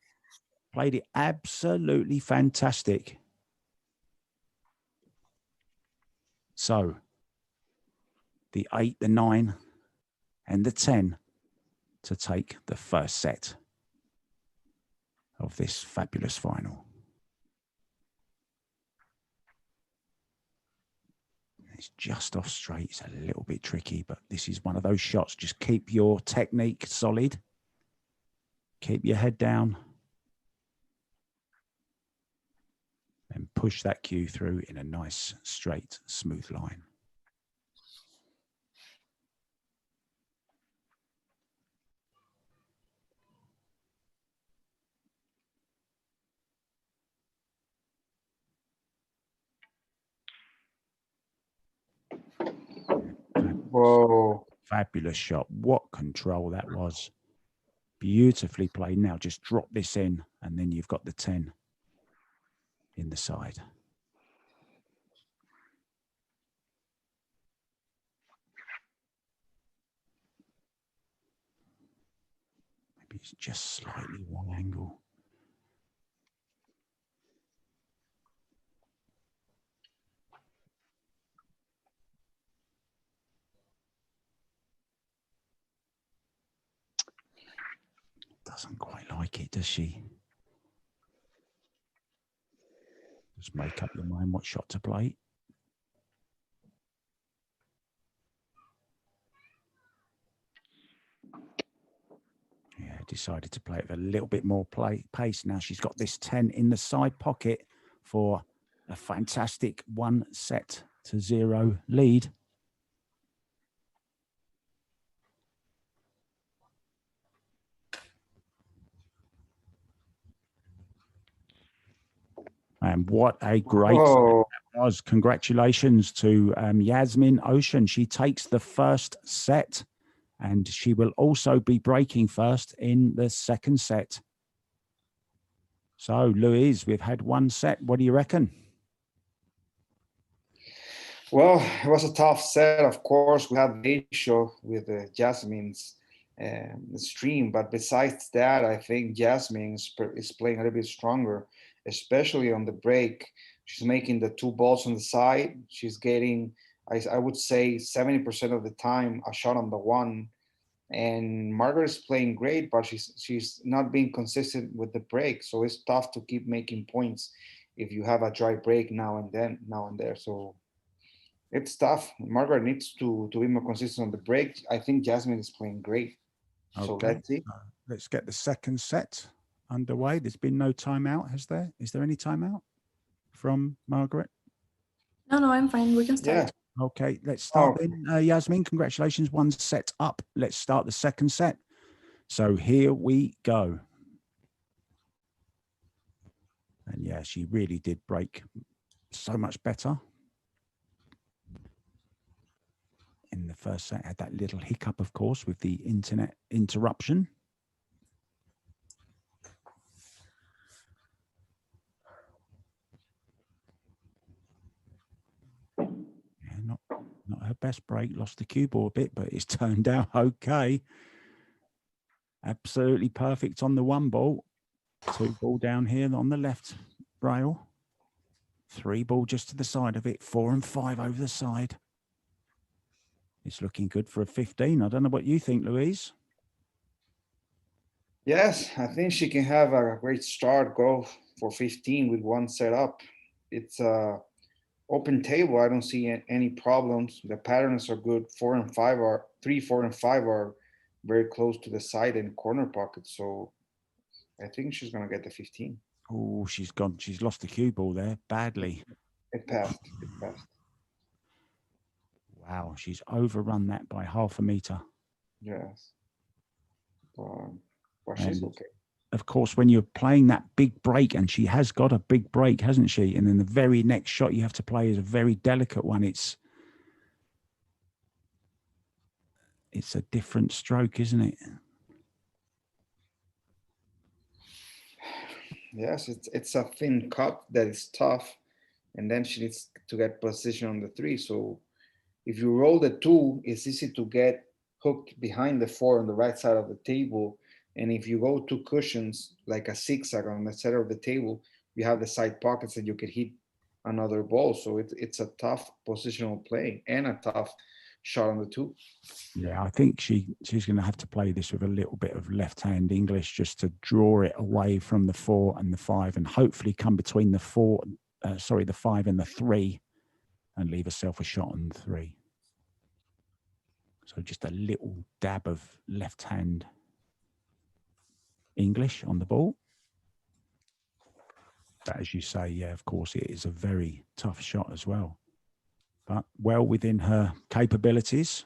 Played it absolutely fantastic. So the 8, the 9, and the 10 to take the first set of this fabulous final. It's just off straight. It's a little bit tricky, but this is one of those shots. Just keep your technique solid. Keep your head down. And push that cue through in a nice, straight, smooth line. Whoa. Fabulous shot. What control that was. Beautifully played. Now just drop this in and then you've got the 10 in the side. Maybe it's just slightly wrong angle. Doesn't quite like it, does she? Just make up your mind what shot to play. Yeah, decided to play it with a little bit more pace. Now she's got this 10 in the side pocket for a fantastic 1-0 lead. And what a great set that was. Congratulations to Jasmin Ocean. She takes the first set And she will also be breaking first in the second set. So, Louise, we've had one set. What do you reckon? Well, it was a tough set. Of course, we had the show with Jasmin's stream, but besides that, I think Jasmin is playing a little bit stronger, especially on the break. She's making the 2 balls on the side. She's getting, I would say, 70% of the time a shot on the 1. And Margaret is playing great, but she's not being consistent with the break. So it's tough to keep making points if you have a dry break now and there. So it's tough. Margaret needs to be more consistent on the break. I think Jasmin is playing great. So Okay. let's see. Let's get the second set underway. There's been no timeout, has there? Is there any timeout from Margaret? No, I'm fine. We can start. Yeah. Okay, let's start then. Jasmin, congratulations. 1 set up. Let's start the second set. So here we go. And yeah, she really did break so much better. In the first set, had that little hiccup, of course, with the internet interruption. Yeah, not her best break, lost the cue ball a bit, but it's turned out okay. Absolutely perfect on the 1 ball. 2 ball down here on the left rail. 3 ball just to the side of it. 4 and 5 over the side. It's looking good for a 15. I don't know what you think, Louise. Yes, I think she can have a great start, go for 15 with 1 set up. It's a open table. I don't see any problems. The patterns are good. 4 and 5 are 3, 4 and 5 are very close to the side and corner pocket. So I think she's gonna get the 15. Oh, she's gone. She's lost the cue ball there badly. It passed. It passed. Wow, she's overrun that by half a meter. Yes. But she's okay. Of course, when you're playing that big break, and she has got a big break, hasn't she? And then the very next shot you have to play is a very delicate one. It's a different stroke, isn't it? Yes, it's a thin cut that is tough, and then she needs to get position on the 3. So if you roll the 2, it's easy to get hooked behind the 4 on the right side of the table. And if you go 2 cushions, like a zigzag on the center of the table, you have the side pockets that you could hit another ball. So it's a tough positional play and a tough shot on the 2. Yeah, I think she's going to have to play this with a little bit of left-hand English just to draw it away from the 4 and the 5, and hopefully come between the 5 and the 3, and leave herself a shot on 3. So just a little dab of left-hand English on the ball. But as you say, yeah, of course, it is a very tough shot as well, but well within her capabilities.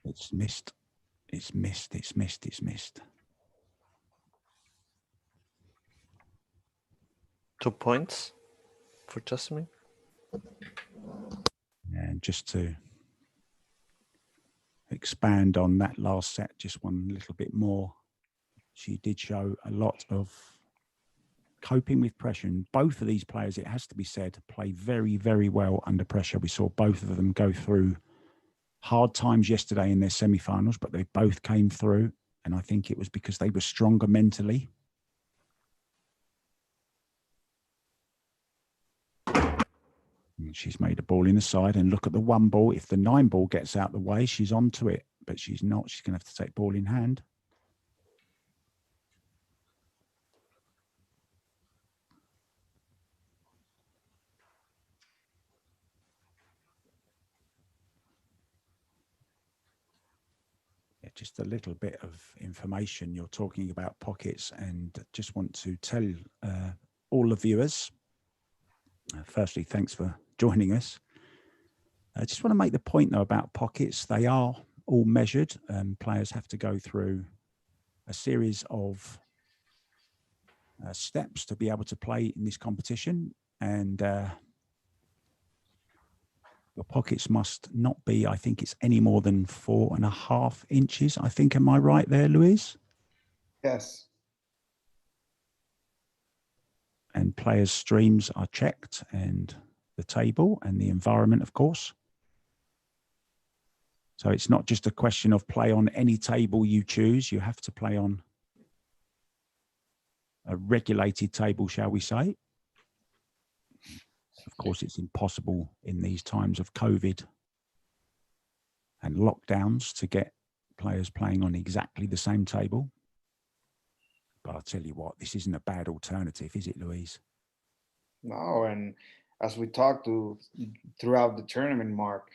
It's missed. It's missed. It's missed. It's missed. 2 points for Jasmin. And just to expand on that last set, just one little bit more, she did show a lot of coping with pressure. And both of these players, it has to be said, play very, very well under pressure. We saw both of them go through hard times yesterday in their semi-finals, but they both came through. And I think it was because they were stronger mentally. And she's made a ball in the side, and look at the 1 ball. If the 9 ball gets out the way, she's onto it, but she's not. She's going to have to take ball in hand. Just a little bit of information. You're talking about pockets, and just want to tell all the viewers, firstly, thanks for joining us. I just want to make the point, though, about pockets. They are all measured. Players have to go through a series of steps to be able to play in this competition, and your pockets must not be, I think it's any more than 4.5 inches. I think, am I right there, Luis? Yes. And players' streams are checked, and the table and the environment, of course. So it's not just a question of play on any table you choose. You have to play on a regulated table, shall we say. Of course, it's impossible in these times of COVID and lockdowns to get players playing on exactly the same table. But I'll tell you what, this isn't a bad alternative, is it, Louise? No, and as we talked throughout the tournament, Mark,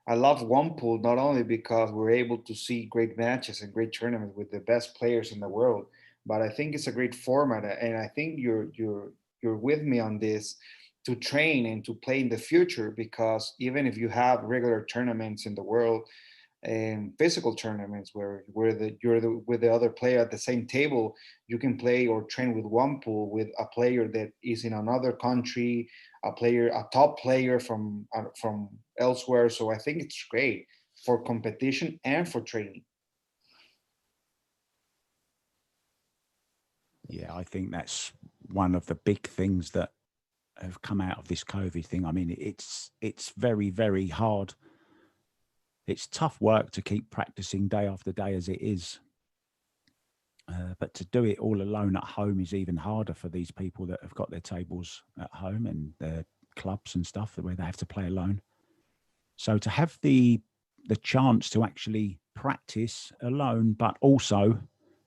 I love one pool not only because we're able to see great matches and great tournaments with the best players in the world, but I think it's a great format, and I think you're with me on this, to train and to play in the future, because even if you have regular tournaments in the world and physical tournaments where you're with the other player at the same table, you can play or train with one pool with a player that is in another country, a top player from elsewhere. So I think it's great for competition and for training. Yeah, I think that's one of the big things that have come out of this COVID thing. I mean, it's very, very hard. It's tough work to keep practicing day after day as it is. But to do it all alone at home is even harder for these people that have got their tables at home and their clubs and stuff where they have to play alone. So to have the chance to actually practice alone, but also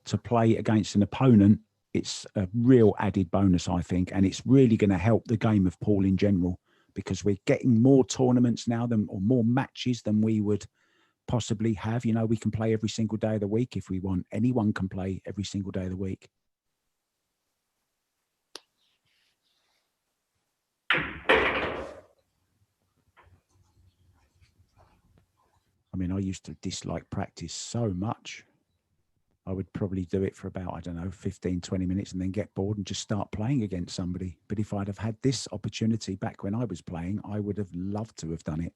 to play against an opponent, it's a real added bonus, I think. And it's really going to help the game of pool in general, because we're getting more tournaments now or more matches than we would possibly have. You know, we can play every single day of the week if we want. Anyone can play every single day of the week. I mean, I used to dislike practice so much. I would probably do it for about, I don't know, 15, 20 minutes and then get bored and just start playing against somebody. But if I'd have had this opportunity back when I was playing, I would have loved to have done it.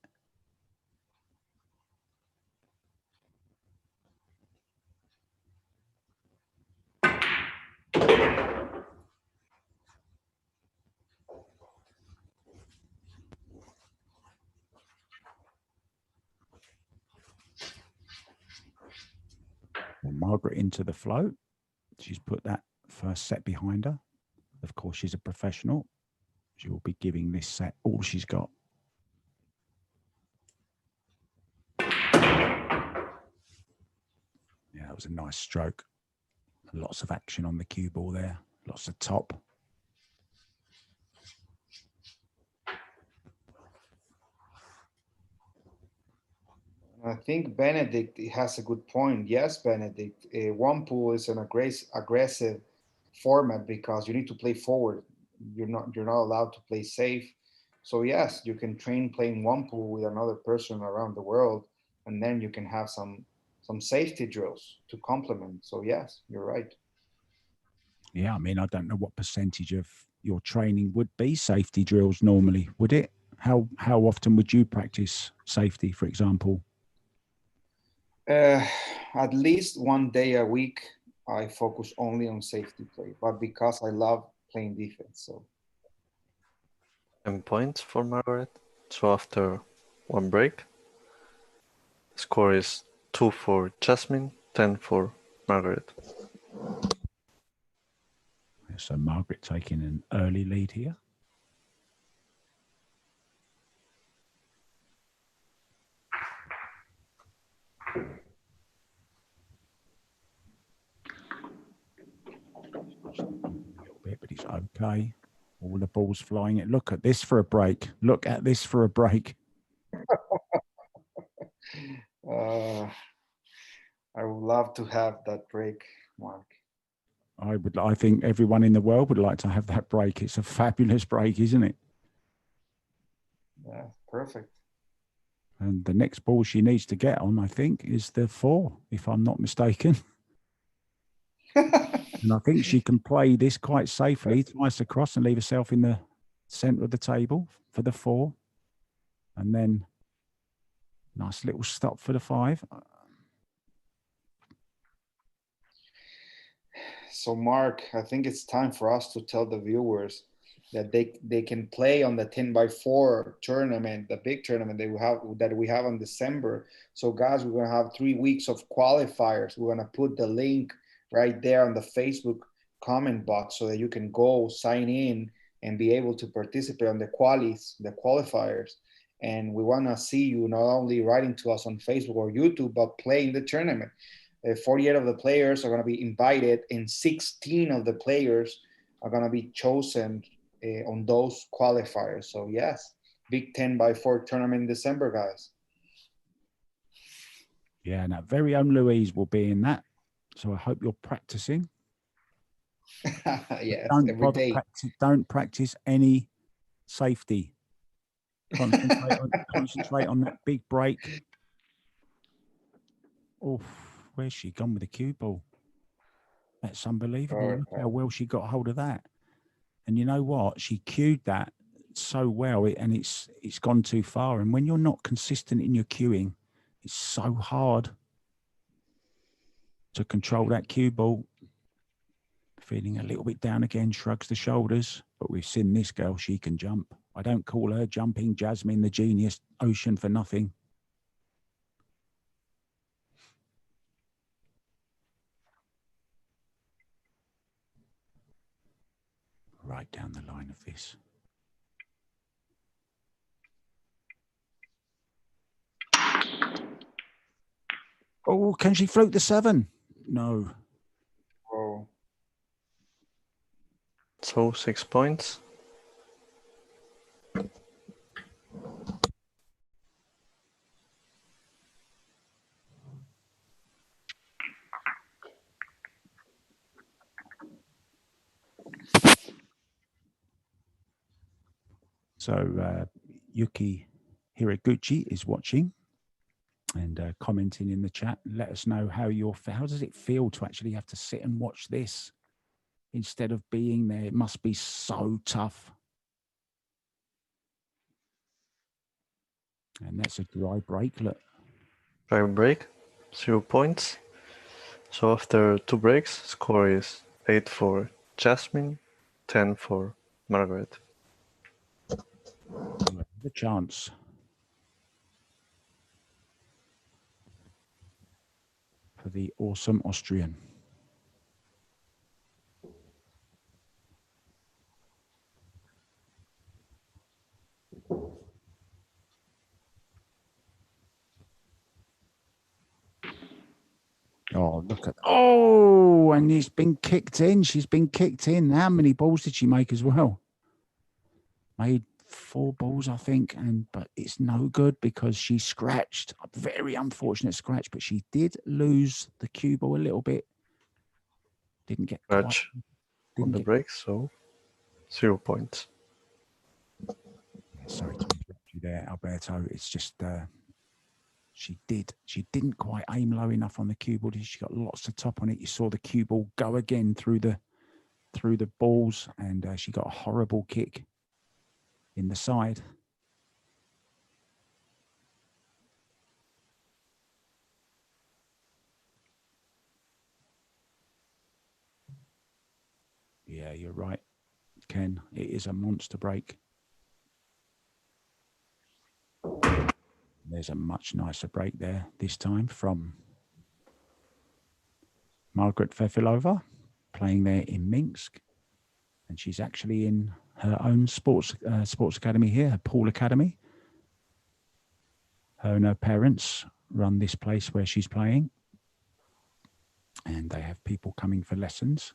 Well, Margaret into the float. She's put that first set behind her. Of course, she's a professional. She will be giving this set all she's got. Yeah, that was a nice stroke. Lots of action on the cue ball there. Lots of top. I think Benedict has a good point. Yes, Benedict. One pool is an aggressive format because you need to play forward. You're not allowed to play safe. So yes, you can train playing one pool with another person around the world, and then you can have some safety drills to complement. So yes, you're right. Yeah, I mean, I don't know what percentage of your training would be safety drills normally, would it? How often would you practice safety, for example? At least one day a week, I focus only on safety play, but because I love playing defense. So 10 points for Margaret. So after one break, the score is 2 for Jasmin, 10 for Margaret. So Margaret taking an early lead here. A little bit, but it's okay. All the balls flying. Look at this for a break. Look at this for a break. I would love to have that break, Mark. I think everyone in the world would like to have that break. It's a fabulous break, isn't it? Yeah, perfect. And the next ball she needs to get on, I think, is the 4, if I'm not mistaken. And I think she can play this quite safely, twice across and leave herself in the center of the table for the 4. And then nice little stop for the 5. So Mark, I think it's time for us to tell the viewers that they can play on the 10x4 tournament, the big tournament that we have in December. So guys, we're gonna have 3 weeks of qualifiers. We're gonna put the link right there on the Facebook comment box so that you can go sign in and be able to participate on the qualifiers. And we wanna see you not only writing to us on Facebook or YouTube, but playing the tournament. 48 of the players are going to be invited, and 16 of the players are going to be chosen on those qualifiers. So yes, big 10x4 tournament in December, guys. Yeah, and our very own Louise will be in that. So I hope you're practicing. Yes, Don't every day. Don't practice any safety. Concentrate on that big break. Oh, where's she gone with the cue ball? That's unbelievable. Look how well she got hold of that. And you know what? She cued that so well, and it's gone too far. And when you're not consistent in your cueing, it's so hard to control that cue ball. Feeling a little bit down again, shrugs the shoulders. But we've seen this girl, she can jump. I don't call her jumping Jasmin, the genius ocean, for nothing. Right down the line of this. Oh, can she float the 7? No. Oh. So 6 points. So Yuki Hiraguchi is watching and commenting in the chat. Let us know how does it feel to actually have to sit and watch this instead of being there? It must be so tough. And that's a dry break. Look. Dry break, 0 points. So after 2 breaks, score is 8 for Jasmin, 10 for Margaret. The chance. For the awesome Austrian. Oh, look at, oh, and he's been kicked in. She's been kicked in. How many balls did she make as well? Made 4 balls, I think, but it's no good because she scratched. A very unfortunate scratch, but she did lose the cue ball a little bit. Didn't get scratch on the break, so 0 points. Sorry to interrupt you there, Alberto. It's just she didn't quite aim low enough on the cue ball. She got lots of top on it. You saw the cue ball go again through the balls, and she got a horrible kick in the side. Yeah, you're right, Ken. It is a monster break. There's a much nicer break there this time from Margaret FEFILOVA, playing there in Minsk. And she's actually in her own sports academy here, her pool academy. Her and her parents run this place where she's playing. And they have people coming for lessons.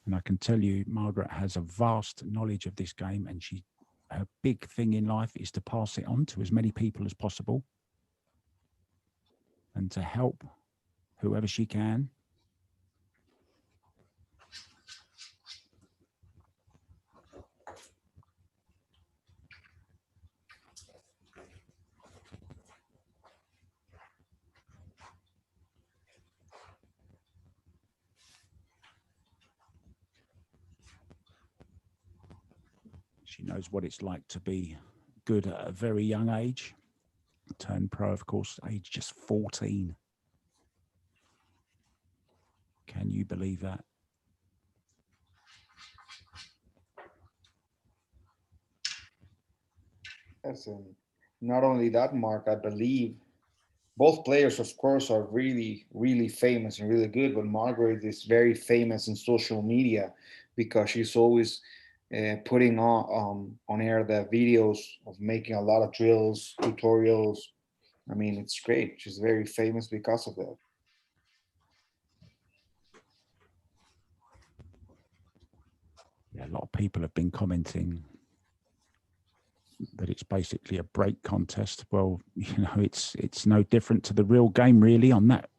And I can tell you, Margaret has a vast knowledge of this game, and her big thing in life is to pass it on to as many people as possible and to help whoever she can. She knows what it's like to be good at a very young age. Turned pro, of course, age just 14. Can you believe that? Yes, and not only that, Mark, I believe both players, of course, are really, really famous and really good, but Margaret is very famous in social media because she's always putting on air the videos of making a lot of drills, tutorials. I mean, it's great. She's very famous because of that. Yeah, a lot of people have been commenting that it's basically a break contest. Well, you know, it's no different to the real game really on that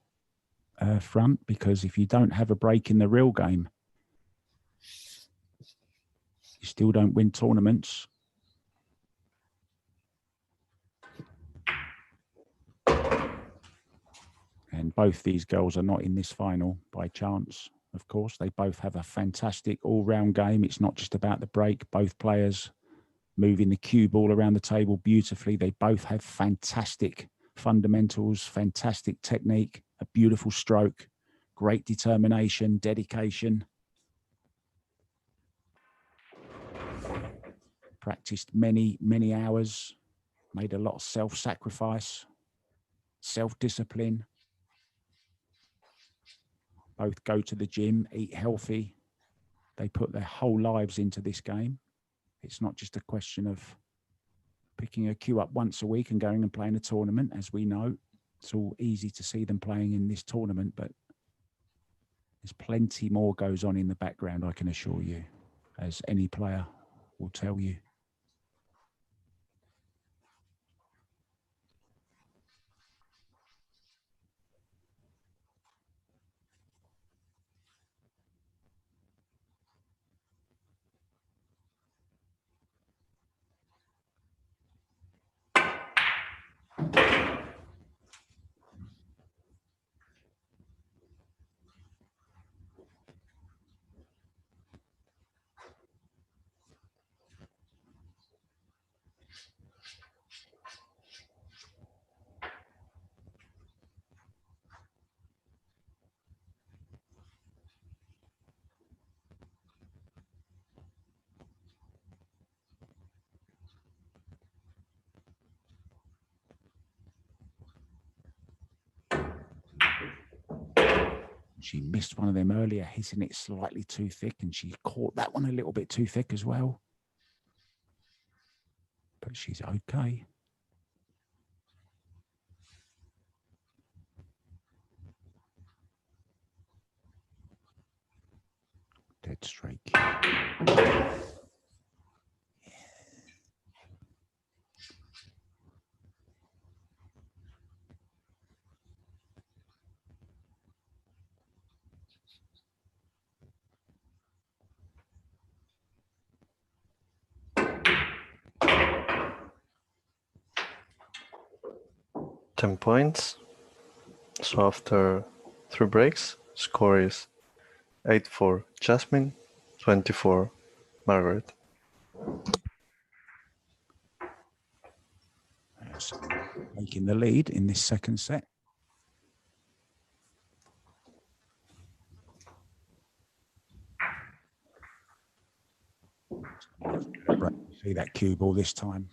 front, because if you don't have a break in the real game, you still don't win tournaments. And both these girls are not in this final by chance, of course. They both have a fantastic all-round game. It's not just about the break. Both players moving the cue ball around the table beautifully. They both have fantastic fundamentals, fantastic technique, a beautiful stroke, great determination, dedication. Practiced many, many hours, made a lot of self-sacrifice, self-discipline. Both go to the gym, eat healthy. They put their whole lives into this game. It's not just a question of picking a cue up once a week and going and playing a tournament. As we know, it's all easy to see them playing in this tournament, but there's plenty more goes on in the background, I can assure you, as any player will tell you. She missed one of them earlier, hitting it slightly too thick, and she caught that one a little bit too thick as well. But she's okay. Dead straight. Points. So after 3 breaks, score is 8 for Jasmin, 20 for Margaret. Taking the lead in this second set. See that cue ball this time,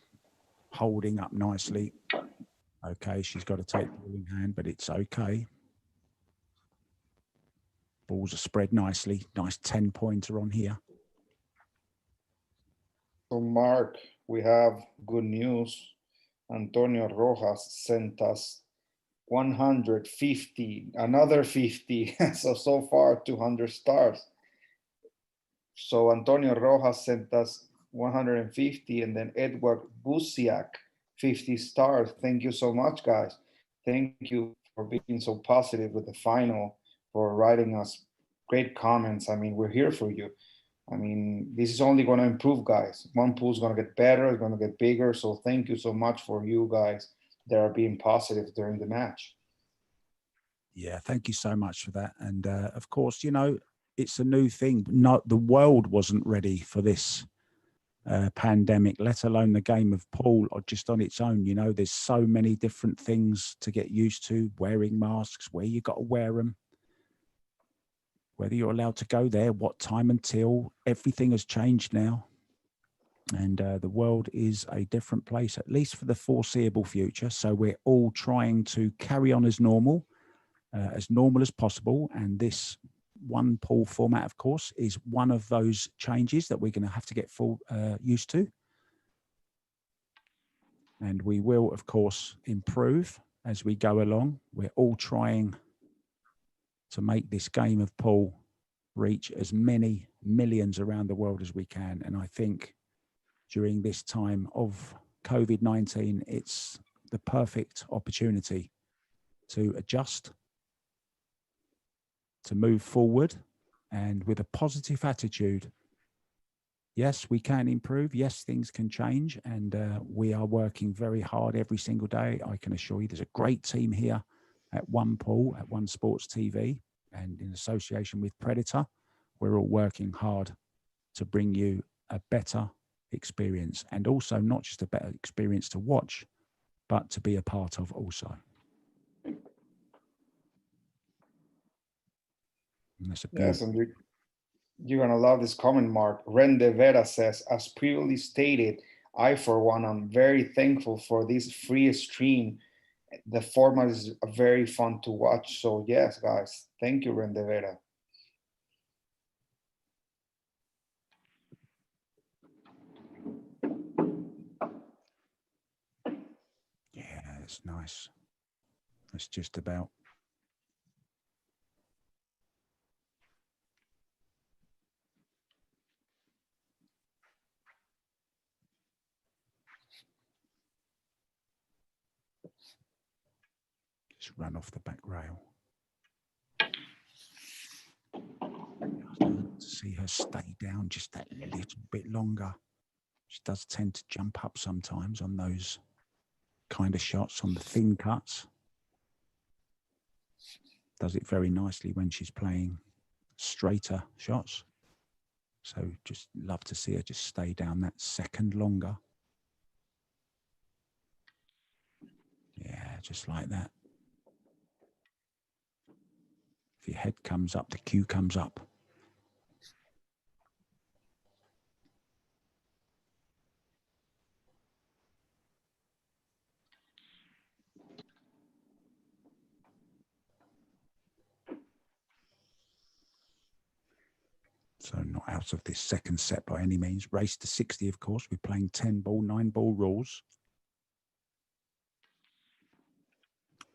holding up nicely. Okay, she's got to take the ball in hand, but it's okay. Balls are spread nicely. Nice 10-pointer on here. So, Mark, we have good news. Antonio Rojas sent us 150, another 50. So far, 200 stars. So Antonio Rojas sent us 150, and then Edward Busiak, 50 stars. Thank you so much, guys. Thank you for being so positive with the final, for writing us great comments. I mean, we're here for you. I mean, this is only going to improve, guys. One pool is going to get better, it's going to get bigger. So thank you so much for you guys that are being positive during the match. Yeah, thank you so much for that. And of course, you know, it's a new thing. No, the world wasn't ready for this pandemic, let alone the game of pool or just on its own. You know, there's so many different things to get used to, wearing masks, where you got to wear them, whether you're allowed to go there, what time until. Everything has changed now. And the world is a different place, at least for the foreseeable future. So we're all trying to carry on as normal as possible. And this one pool format, of course, is one of those changes that we're going to have to get used to. And we will, of course, improve as we go along. We're all trying to make this game of pool reach as many millions around the world as we can. And I think during this time of COVID-19, it's the perfect opportunity to adjust, to move forward, and with a positive attitude. Yes, we can improve. Yes, things can change. And we are working very hard every single day. I can assure you there's a great team here at One Pool, at One Sports TV, and in association with Predator. We're all working hard to bring you a better experience, and also not just a better experience to watch, but to be a part of also. Yes, and you're going to love this comment, Mark. Ren de Vera says, as previously stated, I, for one, am very thankful for this free stream. The format is very fun to watch. So yes, guys, thank you, Ren de Vera. Yeah, it's nice. It's just about. Just run off the back rail. To see her stay down just that little bit longer. She does tend to jump up sometimes on those kind of shots, on the thin cuts. Does it very nicely when she's playing straighter shots. So just love to see her just stay down that second longer. Yeah, just like that. If your head comes up, the cue comes up. So not out of this second set by any means. Race to 60, of course. We're playing 10 ball, 9 ball rules.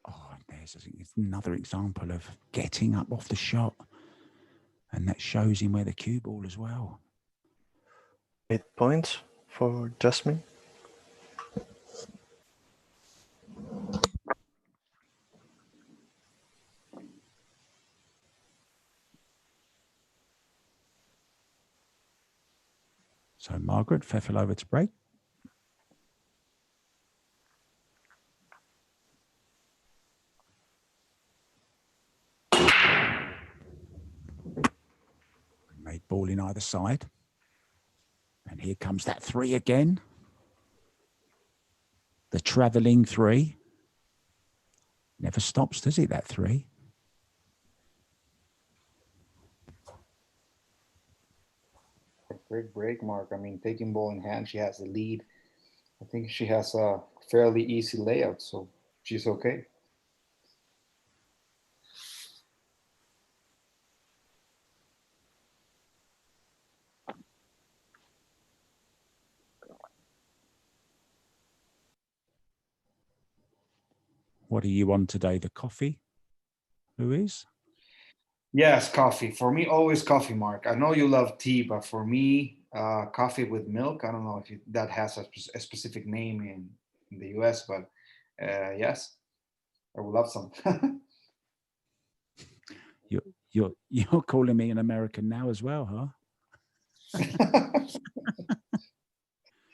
Oh, there's another example of getting up off the shot. And that shows him where the cue ball as well. 8 points for Jasmin. So Margaret, FEFILOVA to break. Made ball in either side. And here comes that 3 again. The travelling 3. Never stops, does it, that 3? Great break, Mark. I mean, taking ball in hand, she has the lead. I think she has a fairly easy layout, so she's okay. What are you on today? The coffee? Louise? Yes, coffee. For me, always coffee, Mark. I know you love tea, but for me, coffee with milk. I don't know if that has a specific name in the US, but yes, I would love some. You're calling me an American now as well, huh?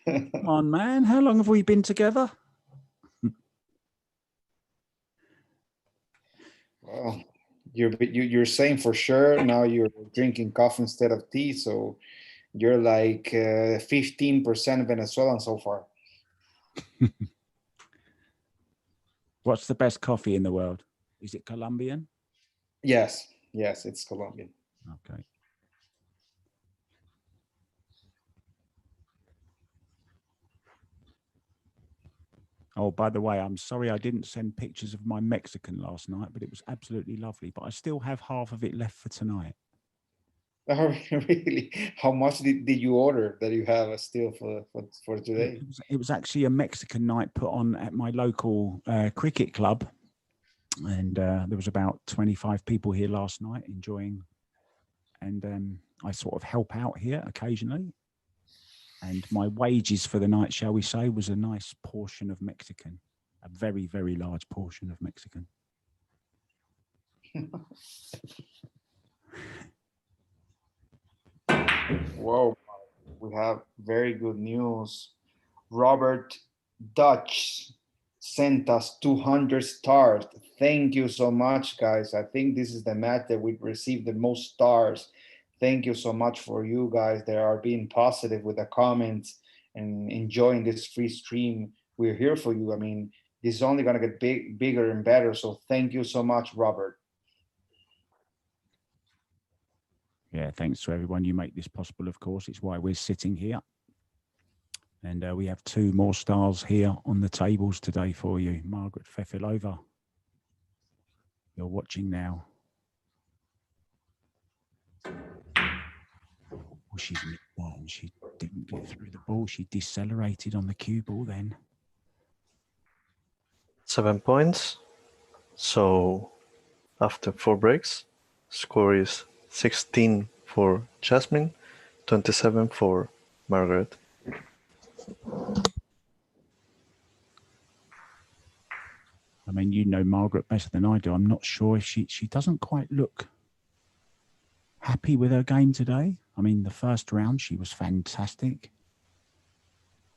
Come on, man. How long have we been together? Well, you're saying for sure now you're drinking coffee instead of tea, so You're like 15% Venezuelan so far. What's the best coffee in the world? Is it Colombian? Yes, it's Colombian. Okay. Oh, by the way, I'm sorry I didn't send pictures of my Mexican last night, but it was absolutely lovely. But I still have half of it left for tonight. Oh, really? How much did you order that you have still for today? It was actually a Mexican night put on at my local cricket club. And there was about 25 people here last night enjoying. And I sort of help out here occasionally. And my wages for the night, shall we say, was a nice portion of Mexican, a very, very large portion of Mexican. Whoa, we have very good news. Robert Dutch sent us 200 stars. Thank you so much, guys. I think this is the match that we received the most stars. Thank you so much for you guys that are being positive with the comments and enjoying this free stream. We're here for you. I mean, this is only going to get bigger and better. So thank you so much, Robert. Yeah, thanks to everyone. You make this possible, of course. It's why we're sitting here. And we have 2 more stars here on the tables today for you. Margaret FEFILOVA, you're watching now. Oh, she's mid-ball. She didn't get through the ball. She decelerated on the cue ball then. 7 points. So after 4 breaks, score is 16 for Jasmin, 27 for Margaret. I mean, you know Margaret better than I do. I'm not sure if she doesn't quite look happy with her game today. I mean, the first round, she was fantastic.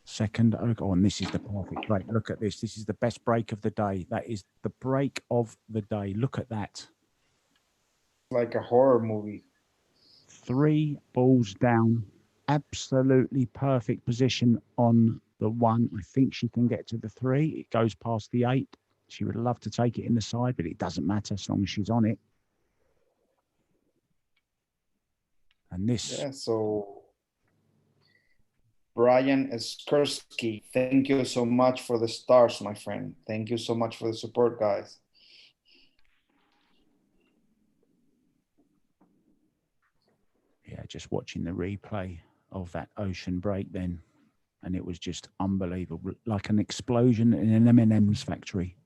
Second, oh, and this is the perfect break. Look at this. This is the best break of the day. That is the break of the day. Look at that. Like a horror movie. 3 balls down. Absolutely perfect position on the 1. I think she can get to the 3. It goes past the 8. She would love to take it in the side, but it doesn't matter as long as she's on it. And this. Yeah, so Brian Skursky, thank you so much for the stars, my friend. Thank you so much for the support, guys. Yeah, just watching the replay of that ocean break then, and it was just unbelievable, like an explosion in an M&M's factory.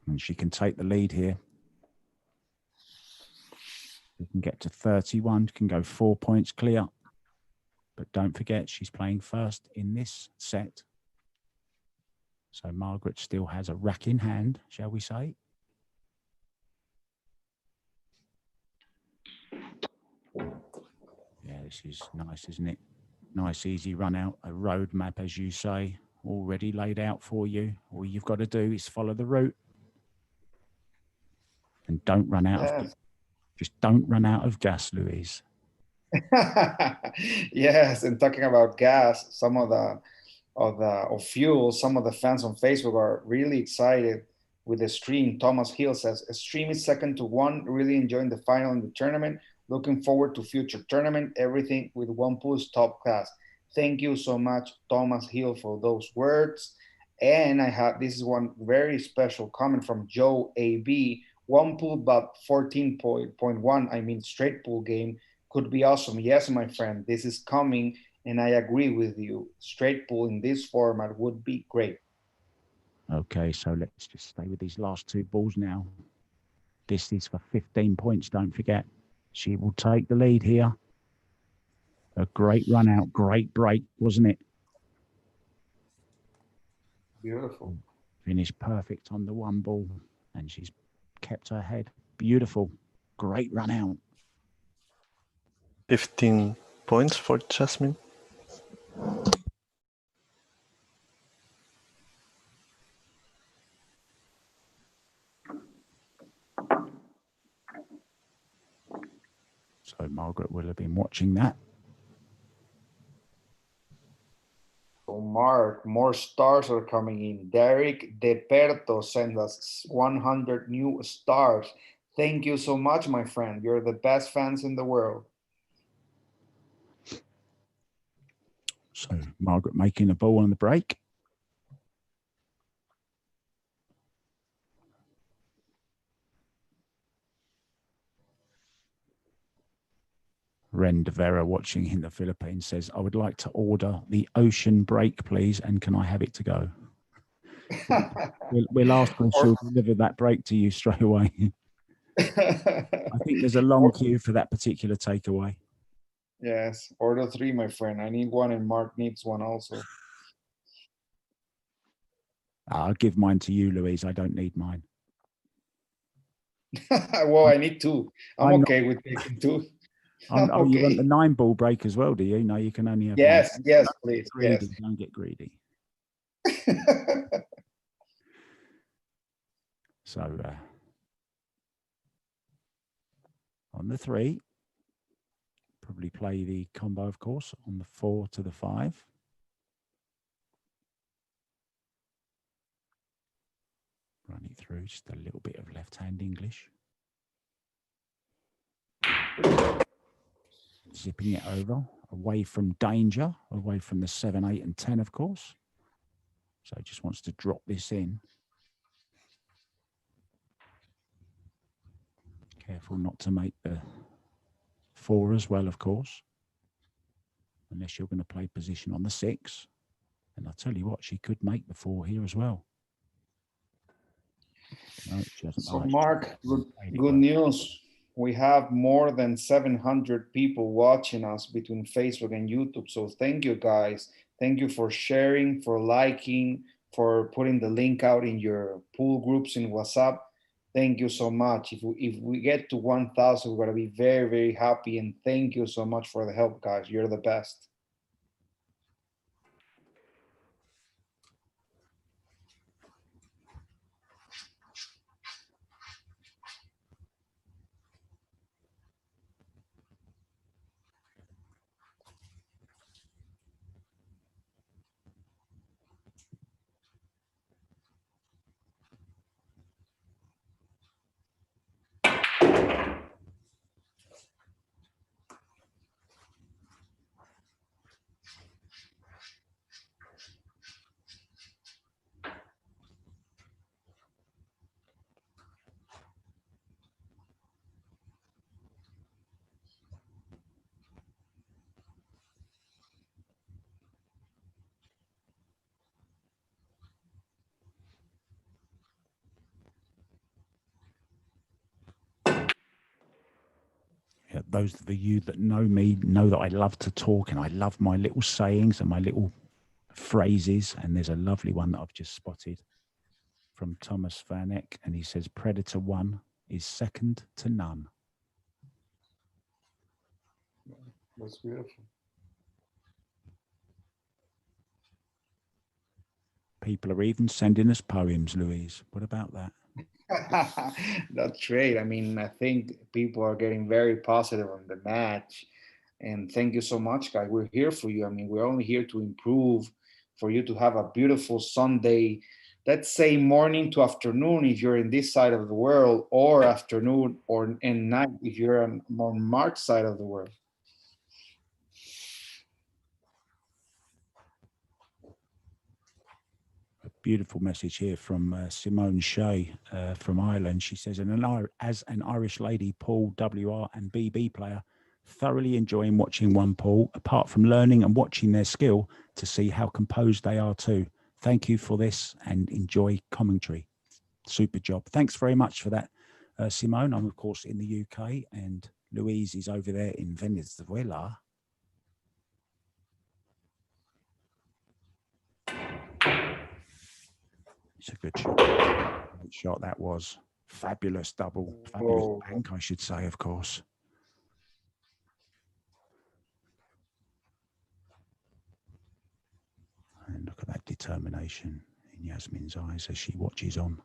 And she can take the lead here. We can get to 31, can go 4 points clear. But don't forget, she's playing first in this set. So Margaret still has a rack in hand, shall we say. Yeah, this is nice, isn't it? Nice, easy run out, a road map, as you say, already laid out for you. All you've got to do is follow the route. And don't run out of, just don't run out of gas, Louise. Yes, and talking about gas, some of fuel, some of the fans on Facebook are really excited with the stream. Thomas Hill says, a stream is 2nd to 1, really enjoying the final in the tournament. Looking forward to future tournament. Everything with OnePool is top class. Thank you so much, Thomas Hill, for those words. And this is one very special comment from Joe AB. OnePool but 14.1, I mean straight pool game could be awesome. Yes, my friend, this is coming, and I agree with you. Straight pool in this format would be great. Okay, so let's just stay with these last 2 balls now. This is for 15 points, don't forget. She will take the lead here. A great run out, great break, wasn't it? Beautiful. Finished perfect on the 1 ball, and she's kept her head. Beautiful. Great run out. 15 points for Jasmin. So Margaret will have been watching that. So Mark, more stars are coming in. Derek Deperto sent us 100 new stars. Thank you so much, my friend. You're the best fans in the world. So Margaret making a ball on the break. Ren de Vera watching in the Philippines says, I would like to order the ocean break, please, and can I have it to go? we'll ask her, she'll deliver that break to you straight away. I think there's a long queue for that particular takeaway. Yes, order 3, my friend. I need one and Mark needs one also. I'll give mine to you, Louise. I don't need mine. Well, I need 2. I'm okay with taking 2. Oh, you want the 9-ball break as well, do you? No, you can only have yes, one. yes, please. Greedy. Yes. Don't get greedy. So on the 3, probably play the combo, of course, on the 4 to the 5. Run it through, just a little bit of left-hand English. Zipping it over, away from danger, away from the 7, 8, and 10, of course. So just wants to drop this in. Careful not to make the 4 as well, of course. Unless you're going to play position on the 6. And I'll tell you what, she could make the 4 here as well. No, she hasn't. So Mark, good news. We have more than 700 people watching us between Facebook and YouTube. So thank you guys. Thank you for sharing, for liking, for putting the link out in your pool groups in WhatsApp. Thank you so much. If we get to 1,000, we're going to be very, very happy. And thank you so much for the help, guys. You're the best. Those of you that know me know that I love to talk and I love my little sayings and my little phrases. And there's a lovely one that I've just spotted from Thomas Van Eck. And he says, Predator 1 is second to none. That's beautiful. People are even sending us poems, Louise. What about that? That's great. I mean, I think people are getting very positive on the match. And thank you so much, guys. We're here for you. I mean, we're only here to improve, for you to have a beautiful Sunday, let's say morning to afternoon if you're in this side of the world, or afternoon or and night if you're on Mark's side of the world. Beautiful message here from Simone Shea from Ireland. She says, as an Irish lady pool, WR and BB player, thoroughly enjoying watching one pool, apart from learning and watching their skill to see how composed they are too. Thank you for this and enjoy commentary. Super job. Thanks very much for that, Simone. I'm, of course, in the UK and Louise is over there in Venezuela. It's a good shot. Good shot that was. Fabulous double. Fabulous bank, I should say, of course. And look at that determination in Jasmin's eyes as she watches on.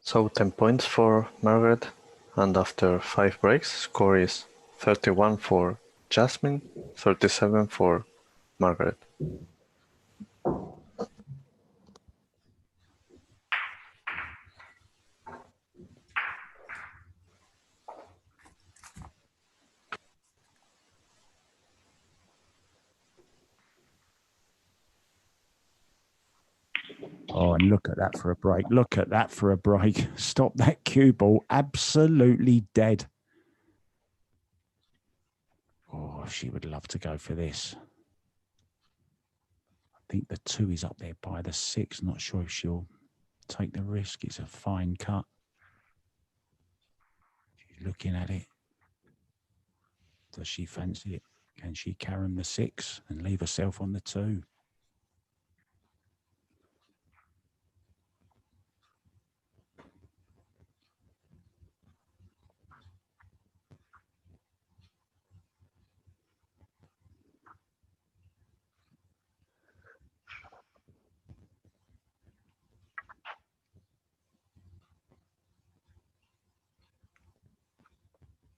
So 10 points for Margaret, and after 5 breaks, score is 31 for Jasmin, 37 for Margaret. Oh, and look at that for a break. Look at that for a break. Stop that cue ball. Absolutely dead. Oh, she would love to go for this. I think the 2 is up there by the 6. Not sure if she'll take the risk. It's a fine cut. She's looking at it. Does she fancy it? Can she carom the 6 and leave herself on the 2?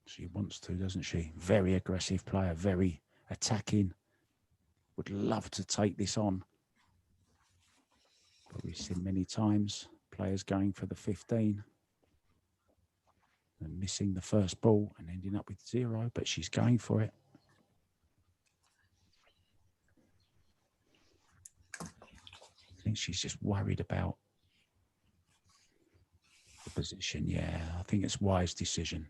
She wants to, doesn't she? Very aggressive player, very attacking. Would love to take this on. But we've seen many times players going for the 15 and missing the first ball and ending up with 0, but she's going for it. I think she's just worried about the position. Yeah, I think it's a wise decision.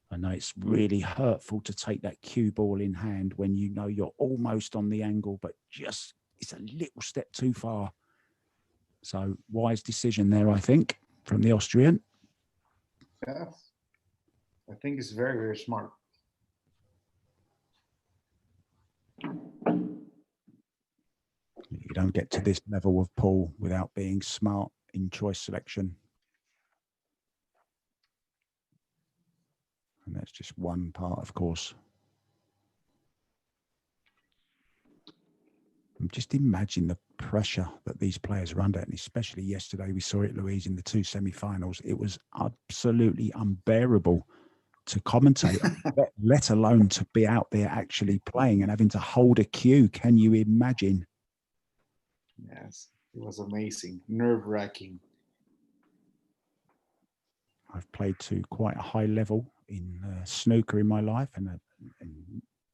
I know it's really hurtful to take that cue ball in hand when you know you're almost on the angle, but just it's a little step too far. So wise decision there, I think, from the Austrian. Yes. I think it's very, very smart. You don't get to this level of pool without being smart in choice selection. And that's just one part, of course. Just imagine the pressure that these players are under, and especially yesterday, we saw it, Louise, in the 2 semi-finals. It was absolutely unbearable to commentate, let alone to be out there actually playing and having to hold a cue. Can you imagine? Yes, it was amazing, nerve-wracking. I've played to quite a high level in snooker in my life, and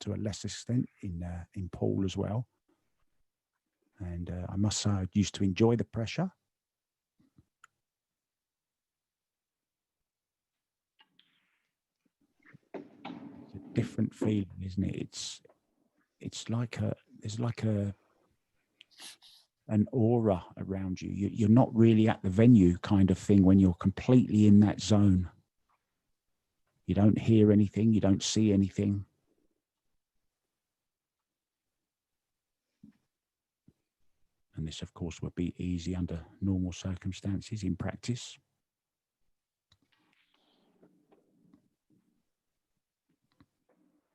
to a lesser extent in pool as well. And I must say, I used to enjoy the pressure. It's a different feeling, isn't it? It's like there's like an aura around you. You're not really at the venue kind of thing when you're completely in that zone. You don't hear anything. You don't see anything. And this, of course, would be easy under normal circumstances in practice.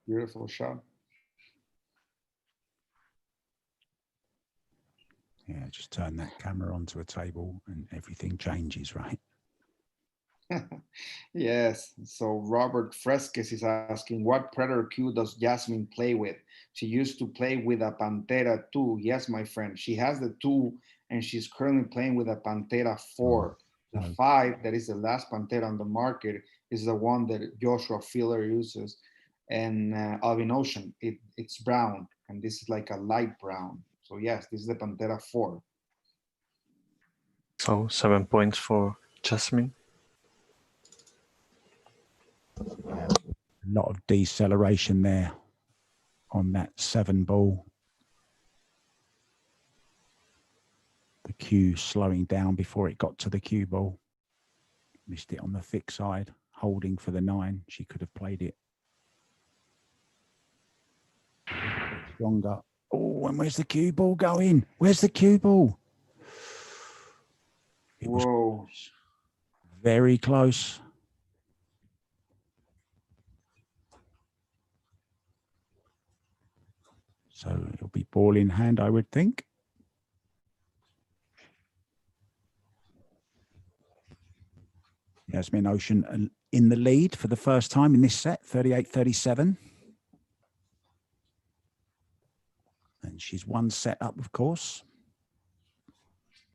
Beautiful shot. Yeah, just turn that camera onto a table and everything changes, right? Yes. So Robert Fresques is asking, what predator cue does Jasmin play with? She used to play with a Pantera 2. Yes, my friend. She has the 2, and she's currently playing with a Pantera 4. The 5, that is the last Pantera on the market, is the one that Joshua Filler uses. And Alvin Ocean, it's brown, and this is like a light brown. So yes, this is the Pantera 4. So 7 points for Jasmin. A lot of deceleration there on that 7 ball. The cue slowing down before it got to the cue ball. Missed it on the thick side, holding for the 9. She could have played it stronger. Oh, and where's the cue ball going? Where's the cue ball? It was Whoa. very close. So it'll be ball in hand, I would think. Jasmin Ocean in the lead for the first time in this set, 38-37. And she's one set up, of course.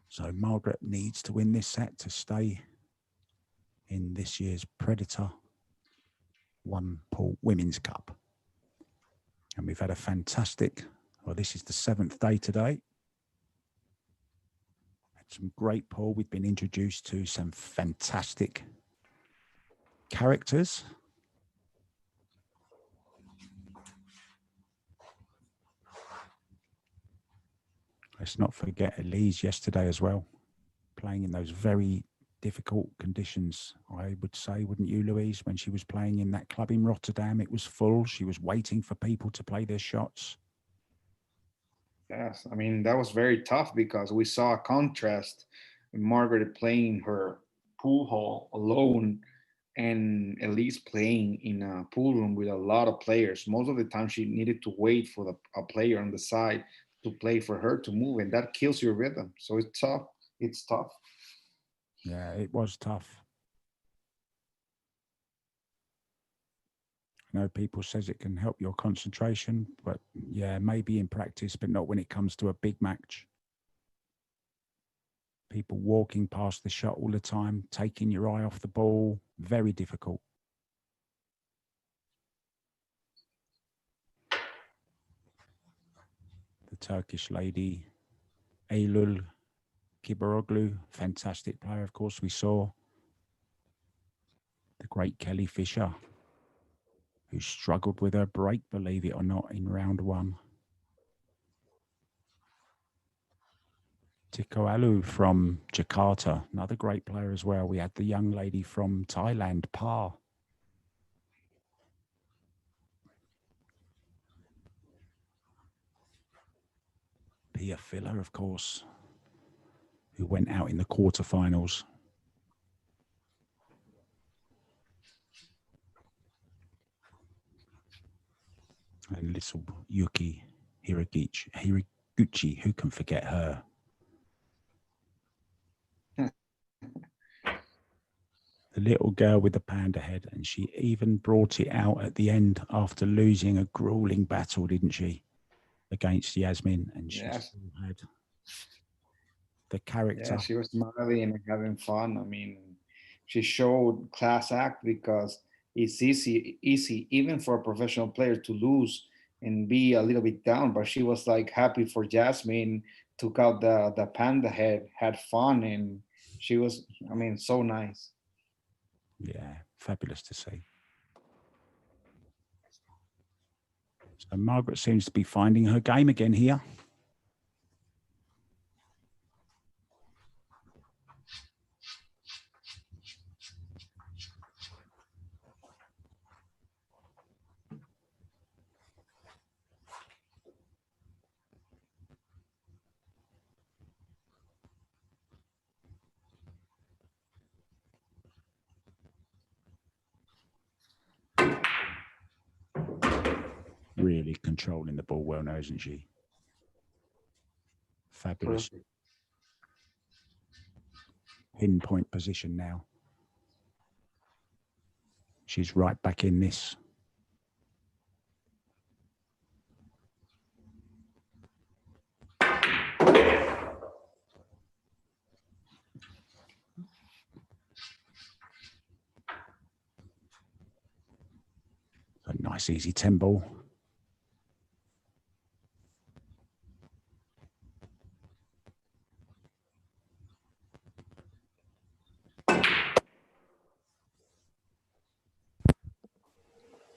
So Margaret needs to win this set to stay in this year's Predator One Pool Women's Cup. And we've had a fantastic, well, this is the 7th day today. Had some great pool. We've been introduced to some fantastic characters. Let's not forget Elise yesterday as well, playing in those very difficult conditions, I would say, wouldn't you, Louise? When she was playing in that club in Rotterdam, it was full. She was waiting for people to play their shots. Yes, I mean, that was very tough because we saw a contrast. Margaret playing her pool hall alone and Elise playing in a pool room with a lot of players. Most of the time she needed to wait for a player on the side to play for her to move, and that kills your rhythm. So it's tough. It's tough. Yeah, it was tough. I know people says it can help your concentration, but yeah, maybe in practice, but not when it comes to a big match. People walking past the shot all the time, taking your eye off the ball, very difficult. The Turkish lady, Eylül Kibaroglu, fantastic player, of course, we saw. The great Kelly Fisher, who struggled with her break, believe it or not, in round 1. Tiko Alu from Jakarta, another great player as well. We had the young lady from Thailand, Pa. Pia Filler, of course, who went out in the quarterfinals. And little Yuki Hiraguchi, who can forget her? The little girl with the panda head, and she even brought it out at the end after losing a grueling battle, didn't she, against Jasmin? And she still had the character. Yeah, she was smiling and having fun. I mean, she showed class act because it's easy even for a professional player to lose and be a little bit down, but she was like happy for Jasmin, took out the panda head, had fun, and she was, I mean, so nice. Yeah, fabulous to see. So Margaret seems to be finding her game again here. Really controlling the ball well now, isn't she? Fabulous. Perfect. Pinpoint position now. She's right back in this. A nice easy 10 ball.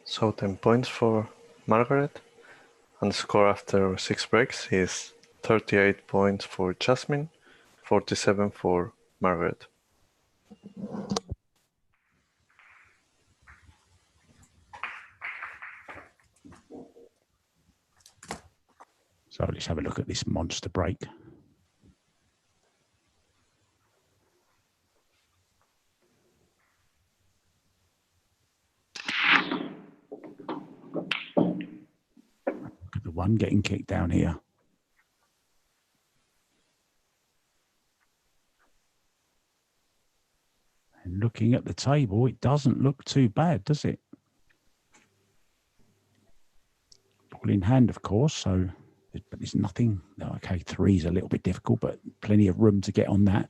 So 10 points for Margaret, and the score after 6 breaks is 38 points for Jasmin, 47 for Margaret. So let's have a look at this monster break. Look at the one getting kicked down here. And look looking at the table, it doesn't look too bad, does it? Ball in hand, of course, so but there's nothing. Okay, 3 is a little bit difficult, but plenty of room to get on that.